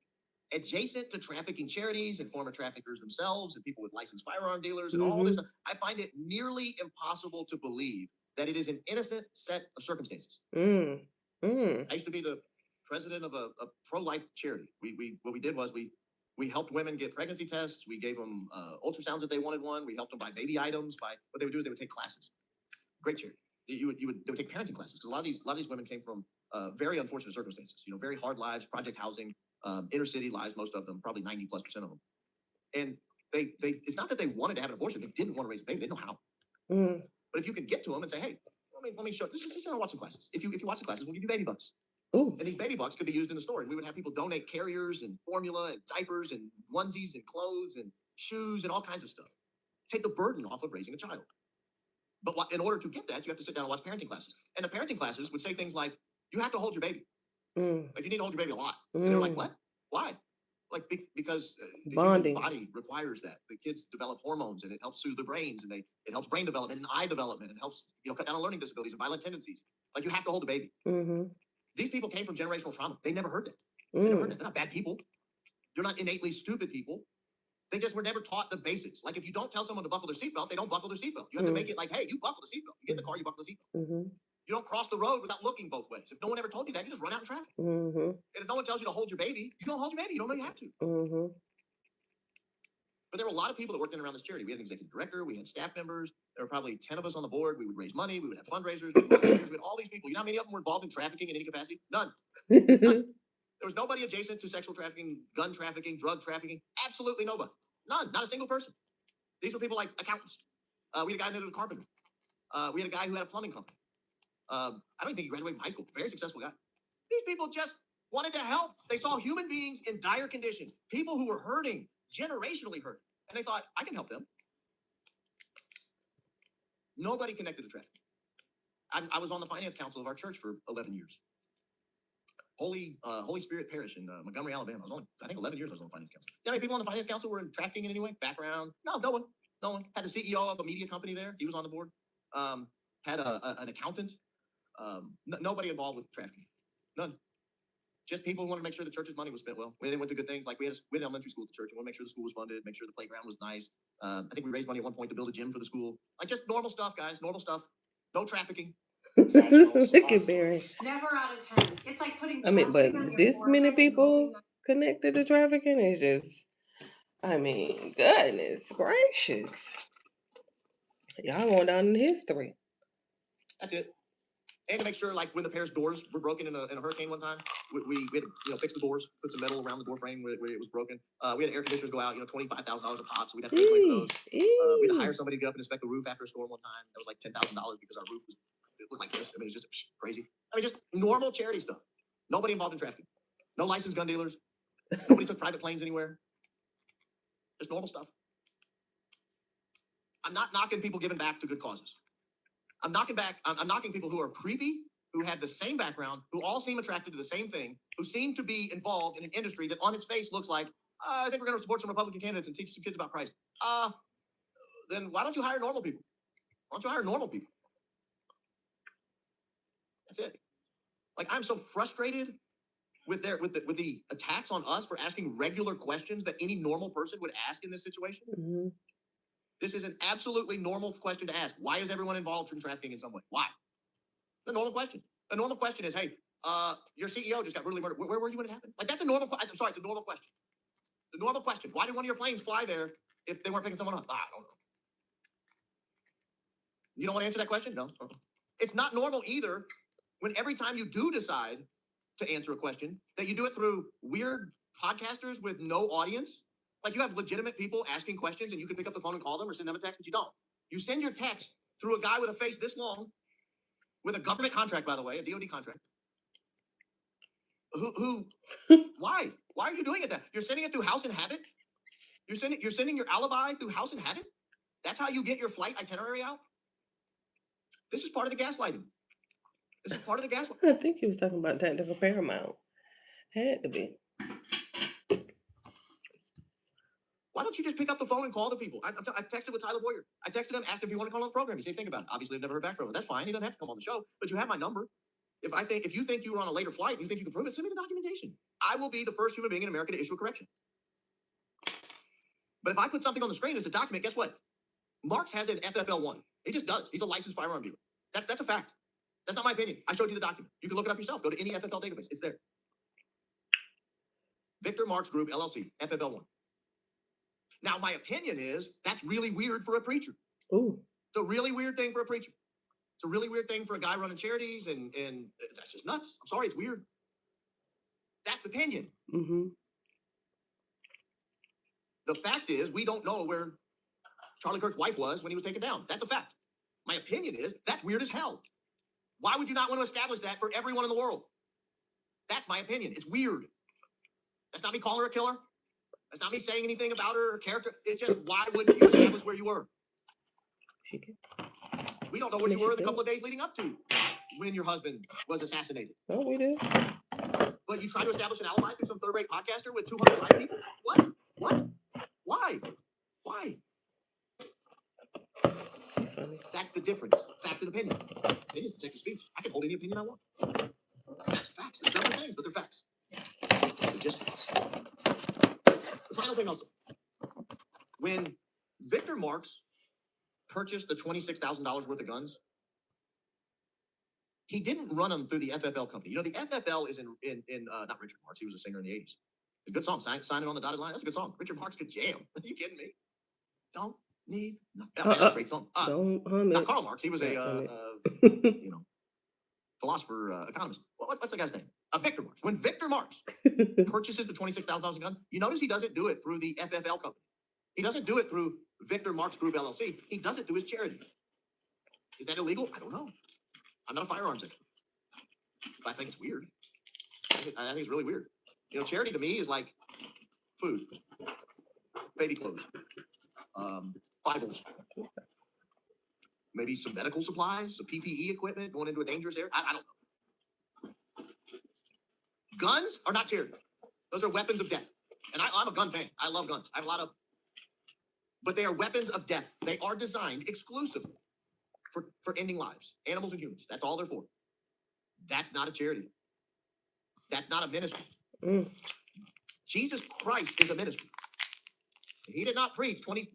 adjacent to trafficking charities and former traffickers themselves and people with licensed firearm dealers and all this stuff, I find it nearly impossible to believe that it is an innocent set of circumstances. I used to be the president of a pro-life charity. What we did was we helped women get pregnancy tests. We gave them ultrasounds if they wanted one. We helped them buy baby items. What they would do is they would take classes. Great charity. They would take parenting classes because a lot of these women came from very unfortunate circumstances. Very hard lives, project housing, inner city lives. Most of them, probably 90+% of them. And they it's not that they wanted to have an abortion. They didn't want to raise a baby. They didn't know how. But if you can get to them and say, hey, let me show. Just watch some classes. If you watch the classes, we'll give you baby bucks. Ooh. And these baby bucks could be used in the store. And we would have people donate carriers and formula and diapers and onesies and clothes and shoes and all kinds of stuff. Take the burden off of raising a child. But in order to get that, you have to sit down and watch parenting classes. And the parenting classes would say things like, you have to hold your baby. Like, you need to hold your baby a lot. And they're like, what? Why? Like, because the human body requires that. The kids develop hormones, and it helps soothe their brains, and it helps brain development and eye development, and helps cut down on learning disabilities and violent tendencies. Like, you have to hold the baby. These people came from generational trauma. They never heard that. They never heard that. They're not bad people. They're not innately stupid people. They just were never taught the basics. Like, if you don't tell someone to buckle their seatbelt, they don't buckle their seatbelt. You have to make it like, hey, you buckle the seatbelt. You get in the car, you buckle the seatbelt. You don't cross the road without looking both ways. If no one ever told you that, you just run out in traffic. And if no one tells you to hold your baby, you don't hold your baby. You don't know you have to. But there were a lot of people that worked in and around this charity. We had an executive director. We had staff members. There were probably 10 of us on the board. We would raise money. We would have fundraisers. We had all these people. You know how many of them were involved in trafficking in any capacity? None. None. There was nobody adjacent to sexual trafficking, gun trafficking, drug trafficking. Absolutely nobody. None. Not a single person. These were people like accountants. We had a guy who was a carpenter. We had a guy who had a plumbing company. I don't even think he graduated from high school. Very successful guy. These people just wanted to help. They saw human beings in dire conditions, people who were hurting, generationally hurting, and they thought, I can help them. Nobody connected to trafficking. I was on the finance council of our church for 11 years. Holy Spirit Parish in Montgomery, Alabama. I think 11 years I was on the finance council. You know how many people on the finance council were in trafficking in any way? Background? No one. Had the CEO of a media company there. He was on the board. Had an accountant. Nobody involved with trafficking. None. Just people who wanted to make sure the church's money was spent well. They went to good things. Like we had an elementary school at the church, and we wanted to make sure the school was funded, make sure the playground was nice. I think we raised money at one point to build a gym for the school. Like, just normal stuff, guys. Normal stuff. No trafficking. Look at Barry. Never out of 10. It's like putting I mean, but chapstick on your this many forehead and people hoping that- connected to trafficking is just, I mean, goodness gracious. Y'all going down in history. That's it. And to make sure, like, when the parish doors were broken in a hurricane one time, we had to fix the doors, put some metal around the door frame where it was broken. We had air conditioners go out, $25,000 a pop, so we'd have to raise money for those. We had to hire somebody to get up and inspect the roof after a storm one time. That was like $10,000 because our roof looked like this. I mean, it's just crazy. I mean, just normal charity stuff. Nobody involved in trafficking. No licensed gun dealers. Nobody took private planes anywhere. Just normal stuff. I'm not knocking people giving back to good causes. I'm knocking people who are creepy, who have the same background, who all seem attracted to the same thing, who seem to be involved in an industry that on its face looks like, I think we're going to support some Republican candidates and teach some kids about Christ. Then why don't you hire normal people? Why don't you hire normal people? That's it. Like, I'm so frustrated with the attacks on us for asking regular questions that any normal person would ask in this situation. This is an absolutely normal question to ask. Why is everyone involved in trafficking in some way? Why? The normal question. The normal question is, hey, your CEO just got brutally murdered. Where were you when it happened? Like, that's a normal question. I'm sorry, it's a normal question. The normal question. Why did one of your planes fly there if they weren't picking someone up? I don't know. You don't want to answer that question? No. It's not normal either when every time you do decide to answer a question, that you do it through weird podcasters with no audience. Like you have legitimate people asking questions and you can pick up the phone and call them or send them a text, but you don't. You send your text through a guy with a face this long, with a government contract, by the way, a DOD contract. Why? Why are you doing it that? You're sending it through House and Habit? You're sending your alibi through House and Habit? That's how you get your flight itinerary out? This is part of the gaslighting. This is part of the gaslighting. I think he was talking about Tactical Paramount. Had to be. Why don't you just pick up the phone and call the people? I texted with Tyler Boyer. I texted him, asked if he wanted to call on the program. He said, think about it. Obviously, I've never heard back from him. That's fine. He doesn't have to come on the show, but you have my number. If you think you were on a later flight and you think you can prove it, send me the documentation. I will be the first human being in America to issue a correction. But if I put something on the screen as a document, guess what? Marks has an FFL1. He just does. He's a licensed firearm dealer. That's a fact. That's not my opinion. I showed you the document. You can look it up yourself. Go to any FFL database. It's there. Victor Marks Group, LLC, FFL1. Now, my opinion is that's really weird for a preacher. Ooh. It's a really weird thing for a preacher. It's a really weird thing for a guy running charities, and that's just nuts. I'm sorry, it's weird. That's opinion. Mm-hmm. The fact is, we don't know where Charlie Kirk's wife was when he was taken down. That's a fact. My opinion is that's weird as hell. Why would you not want to establish that for everyone in the world? That's my opinion. It's weird. That's not me calling her a killer. That's not me saying anything about her character. It's just, why wouldn't you establish where you were? We don't know where you were the couple of days leading up to when your husband was assassinated. Oh, we do. But you try to establish an alibi through some third-rate podcaster with 200 live people? What? Why? Why? Funny. That's the difference. Fact and opinion. Opinion protects the speech. I can hold any opinion I want. That's facts. They're different things, but they're facts. They're just facts. The final thing also. When Victor Marks purchased the $26,000 worth of guns, he didn't run them through the FFL company. You know, the FFL is in not Richard Marks. He was a singer in the 80s. A good song. Signing on the Dotted Line. That's a good song. Richard Marks could jam. Are you kidding me? Don't need nothing. That's a great song. Not Karl Marx. He was a philosopher, economist. What's the guy's name? Victor Marks. When Victor Marks purchases the $26,000 in guns, you notice he doesn't do it through the FFL company. He doesn't do it through Victor Marks Group LLC. He does it through his charity. Is that illegal? I don't know. I'm not a firearms expert. But I think it's weird. I think it's really weird. You know, charity to me is like food, baby clothes, Bibles, maybe some medical supplies, some PPE equipment going into a dangerous area. I don't know. Guns are not charity. Those are weapons of death. And I'm a gun fan. I love guns. I have a lot of, but they are weapons of death. They are designed exclusively for ending lives, animals and humans. That's all they're for. That's not a charity. That's not a ministry. Jesus Christ is a ministry. He did not preach 20.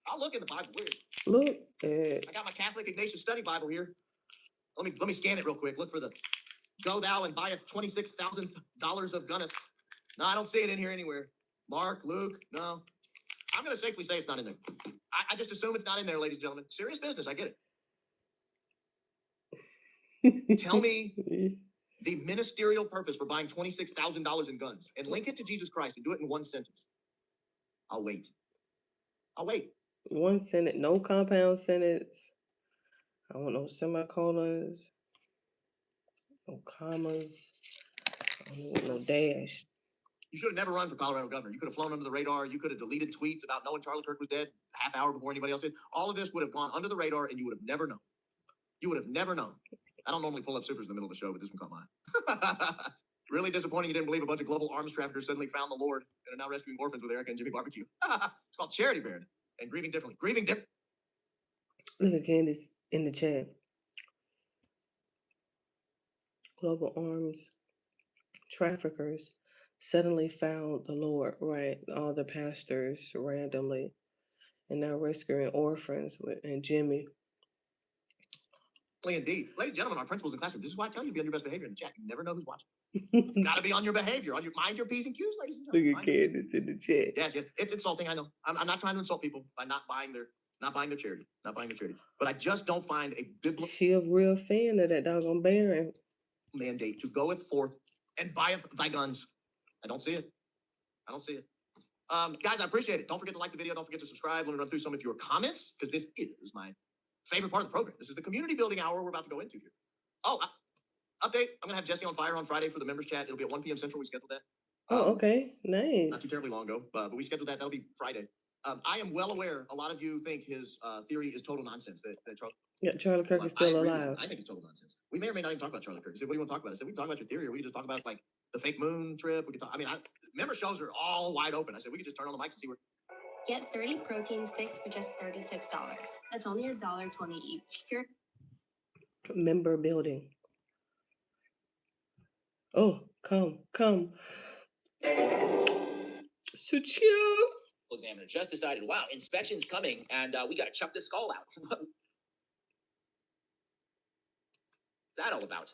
I'll look in the Bible. Weird. Look. I got my Catholic Ignatius Study Bible here. Let me scan it real quick. Look for the "Go thou and buyeth $26,000 of gunnets." No, I don't see it in here anywhere. Mark, Luke, no. I'm going to safely say it's not in there. I just assume it's not in there, ladies and gentlemen. Serious business. I get it. Tell me the ministerial purpose for buying $26,000 in guns and link it to Jesus Christ and do it in one sentence. I'll wait. One sentence, no compound sentence. I want no semicolons, no commas, I don't want no dash. You should have never run for Colorado governor. You could have flown under the radar. You could have deleted tweets about knowing Charlie Kirk was dead a half hour before anybody else did. All of this would have gone under the radar and you would have never known. You would have never known. I don't normally pull up supers in the middle of the show, but this one caught mine. Really disappointing you didn't believe a bunch of global arms traffickers suddenly found the Lord and are now rescuing orphans with Erica and Jimmy Barbecue. It's called Charity Beard and Grieving Differently. Grieving different. Look at Candace in the chat. Global arms traffickers suddenly found the Lord, right? All the pastors randomly, and now rescuing orphans and Jimmy. Indeed. Ladies and gentlemen, our principals in the classroom, this is why I tell you to be on your best behavior in the chat. You never know who's watching. You got to be on your behavior, mind your P's and Q's, ladies and gentlemen. Look at Candace in the chat. Yes. It's insulting, I know. I'm not trying to insult people by not buying their charity. But I just don't find a biblical. She a real fan of that doggone Baron. mandate to goeth forth and buyeth thy guns. I don't see it. I don't see it. Guys, I appreciate it. Don't forget to like the video. Don't forget to subscribe. I'm going to run through some of your comments because this is my favorite part of the program. This is the community building hour we're about to go into here. Oh, update. I'm going to have Jesse on fire on Friday for the members chat. It'll be at 1 p.m. Central. We scheduled that. Oh, okay. Nice. Not too terribly long ago, but we scheduled that. That'll be Friday. I am well aware a lot of you think his theory is total nonsense. That Charlie, Yeah, Charlie Kirk is I still agree with alive. I think it's total nonsense. We may or may not even talk about Charlie Kirk. He said, what do you want to talk about? I said, we can talk about your theory, or we can just talk about like the fake moon trip. We can talk. I mean, member shows are all wide open. I said, we could just turn on the mics and see where. Get 30 protein sticks for just $36. That's only $1.20 each. Here. Member building. Oh, come. Suchia. Examiner just decided, wow, inspection's coming, and we got to chuck the skull out. What's that all about?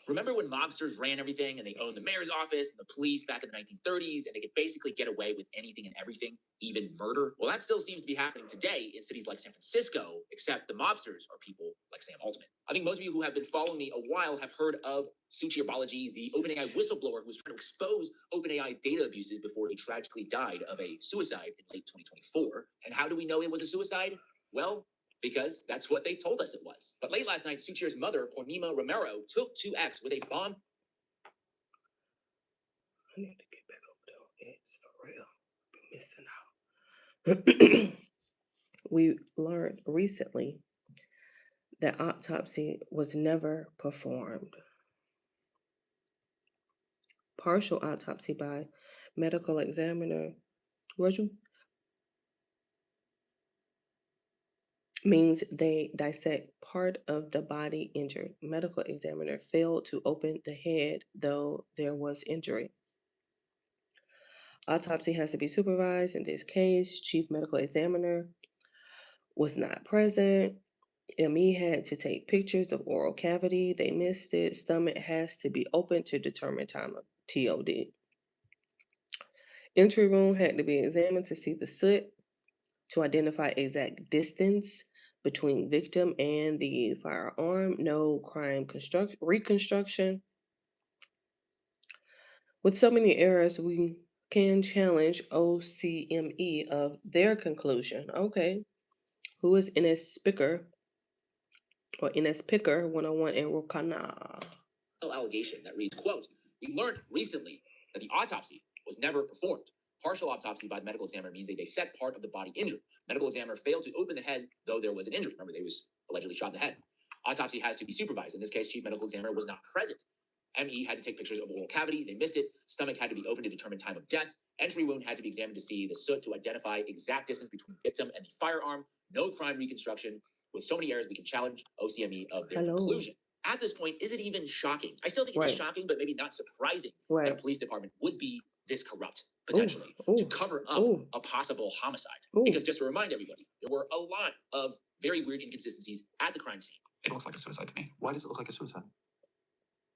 Remember when mobsters ran everything and they owned the mayor's office and the police back in the 1930s, and they could basically get away with anything and everything, even murder? Well, that still seems to be happening today in cities like San Francisco, except the mobsters are people like Sam Altman. I think most of you who have been following me a while have heard of Suchi Balaji, the OpenAI whistleblower who was trying to expose OpenAI's data abuses before he tragically died of a suicide in late 2024. And how do we know it was a suicide? Well, because that's what they told us it was. But late last night, Suchir's mother, Pornima Romero, took to X with a bomb. I need to get back over there. It's for real. Been missing out. We learned recently that autopsy was never performed. Partial autopsy by medical examiner means they dissect part of the body injured. Medical examiner failed to open the head, though there was injury. Autopsy has to be supervised. In this case, chief medical examiner was not present. ME had to take pictures of oral cavity. They missed it. Stomach has to be open to determine time of TOD. Entry room had to be examined to see the soot, to identify exact distance between victim and the firearm. No crime reconstruction. With so many errors, we can challenge OCME of their conclusion. Okay. Who is Ines Picker or Ines Picker 101 in Rukana? Allegation that reads, quote, we learned recently that the autopsy was never performed. Partial autopsy by the medical examiner means they dissect part of the body injured. Medical examiner failed to open the head, though there was an injury. Remember, they was allegedly shot in the head. Autopsy has to be supervised. In this case, chief medical examiner was not present. ME had to take pictures of oral cavity. They missed it. Stomach had to be opened to determine time of death. Entry wound had to be examined to see the soot to identify exact distance between victim and the firearm. No crime reconstruction. With so many errors, we can challenge OCME of their conclusion. At this point, is it even shocking? I still think it is shocking, but maybe not surprising that a police department would be this corrupt, potentially, to cover up a possible homicide. Because just to remind everybody, there were a lot of very weird inconsistencies at the crime scene. It looks like a suicide to me. Why does it look like a suicide?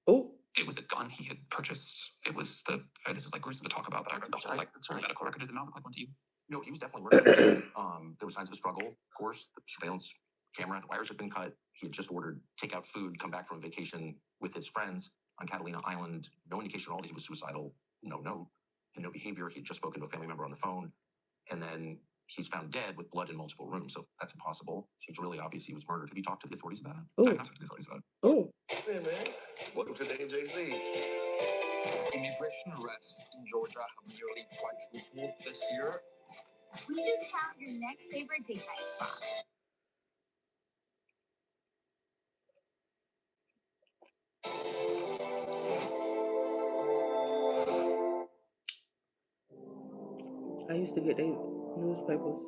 Oh. It was a gun he had purchased. It was this is like gruesome to talk about, but I read the whole medical record. Does it not look like one to you? No, he was definitely murdered. There were signs of a struggle, of course. The surveillance camera, the wires had been cut. He had just ordered takeout food, come back from vacation with his friends on Catalina Island. No indication at all that he was suicidal. No note and no behavior. He had just spoken to a family member on the phone. And then he's found dead with blood in multiple rooms. So that's impossible. Seems really obvious he was murdered. Have you talked to the authorities about it? I have not talked to the authorities about it. Oh. Hey, man. Welcome to the NJC. Immigration arrests in Georgia have nearly quadrupled this year. We just found your next favorite date night spot. I used to get their newspapers.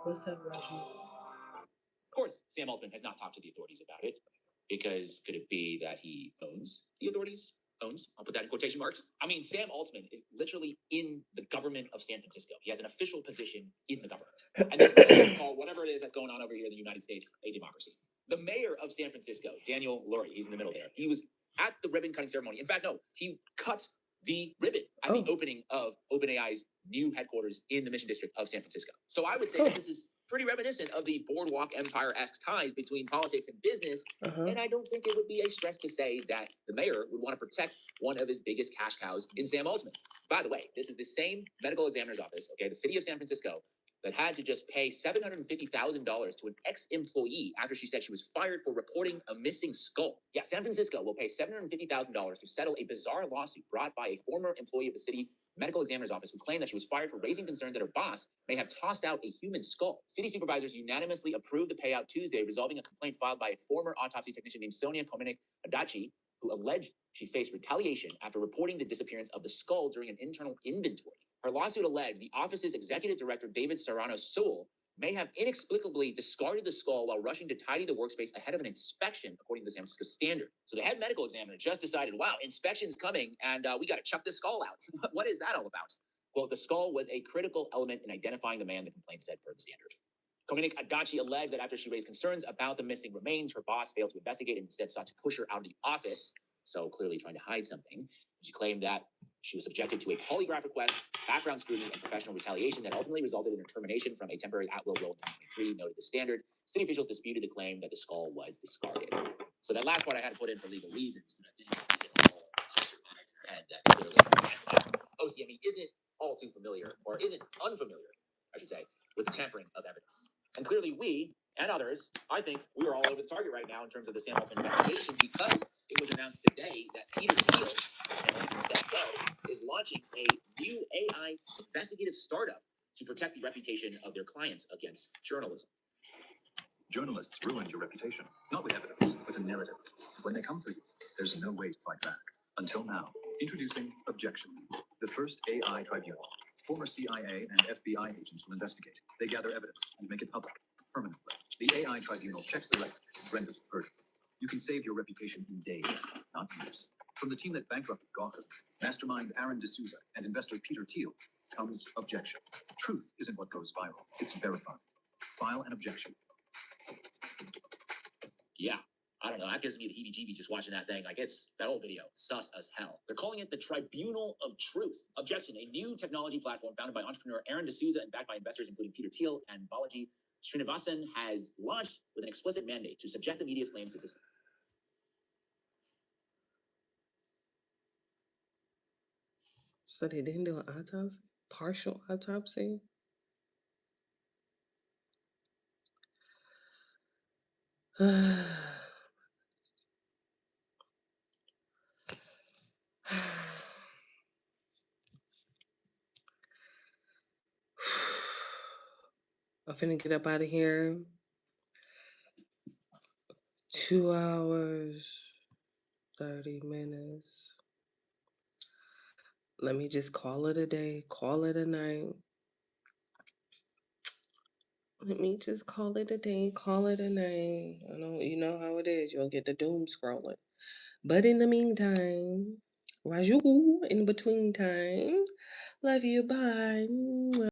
What's up, Roger? Of course, Sam Altman has not talked to the authorities about it, because could it be that he owns the authorities? Owns? I'll put that in quotation marks. I mean, Sam Altman is literally in the government of San Francisco. He has an official position in the government. And this state is called whatever it is that's going on over here in the United States, a democracy. The mayor of San Francisco, Daniel Lurie, he's in the middle there. He was at the ribbon cutting ceremony. In fact, no, he cut the ribbon at the opening of OpenAI's new headquarters in the Mission District of San Francisco. So I would say that this is pretty reminiscent of the Boardwalk Empire-esque ties between politics and business. And I don't think it would be a stretch to say that the mayor would want to protect one of his biggest cash cows in Sam Altman. By the way, this is the same medical examiner's office, okay, the city of San Francisco, that had to just pay $750,000 to an ex-employee after she said she was fired for reporting a missing skull. Yeah, San Francisco will pay $750,000 to settle a bizarre lawsuit brought by a former employee of the city medical examiner's office who claimed that she was fired for raising concerns that her boss may have tossed out a human skull. City supervisors unanimously approved the payout Tuesday, resolving a complaint filed by a former autopsy technician named Sonia Komenik Adachi, who alleged she faced retaliation after reporting the disappearance of the skull during an internal inventory. Her lawsuit alleged the office's executive director, David Serrano Sewell, may have inexplicably discarded the skull while rushing to tidy the workspace ahead of an inspection, according to the San Francisco Standard. So the head medical examiner just decided, wow, inspection's coming, and we got to chuck this skull out. What is that all about? Quote, the skull was a critical element in identifying the man, the complaint said, per the Standard. Komenik Adachi alleged that after she raised concerns about the missing remains, her boss failed to investigate and instead sought to push her out of the office, so clearly trying to hide something. She claimed that she was subjected to a polygraph request, background scrutiny, and professional retaliation that ultimately resulted in her termination from a temporary at-will role in 2023, noted the Standard. City officials disputed the claim that the skull was discarded. So that last part I had to put in for legal reasons, but I think we can all and that clearly OCME isn't all too familiar, or isn't unfamiliar, I should say, with the tampering of evidence. And clearly we, and others, I think we are all over the target right now in terms of the Sam Altman investigation, because it was announced today that Peter Thiel, Sam Altman's best bud, is launching a new AI investigative startup to protect the reputation of their clients against journalism. Journalists ruined your reputation, not with evidence, with a narrative. When they come for you, there's no way to fight back. Until now. Introducing Objection, the first AI tribunal. Former CIA and FBI agents will investigate. They gather evidence and make it public, permanently. The AI tribunal checks the record and renders the verdict. You can save your reputation in days, not years. From the team that bankrupted Gawker, mastermind Aaron D'Souza, and investor Peter Thiel, comes Objection. Truth isn't what goes viral, it's verified. File an objection. Yeah, I don't know. That gives me the heebie-jeebies just watching that thing. Like, it's that whole video, sus as hell. They're calling it the Tribunal of Truth. Objection, a new technology platform founded by entrepreneur Aaron D'Souza and backed by investors including Peter Thiel and Balaji Srinivasan, has launched with an explicit mandate to subject the media's claims to system. So they didn't do an autopsy? Partial autopsy? I'm finna get up out of here. 2 hours, 30 minutes. Let me just call it a day, call it a night. Let me just call it a day, call it a night. I know, you know how it is. You'll get the doom scrolling. But in the meantime, Raju, in between time, love you, bye.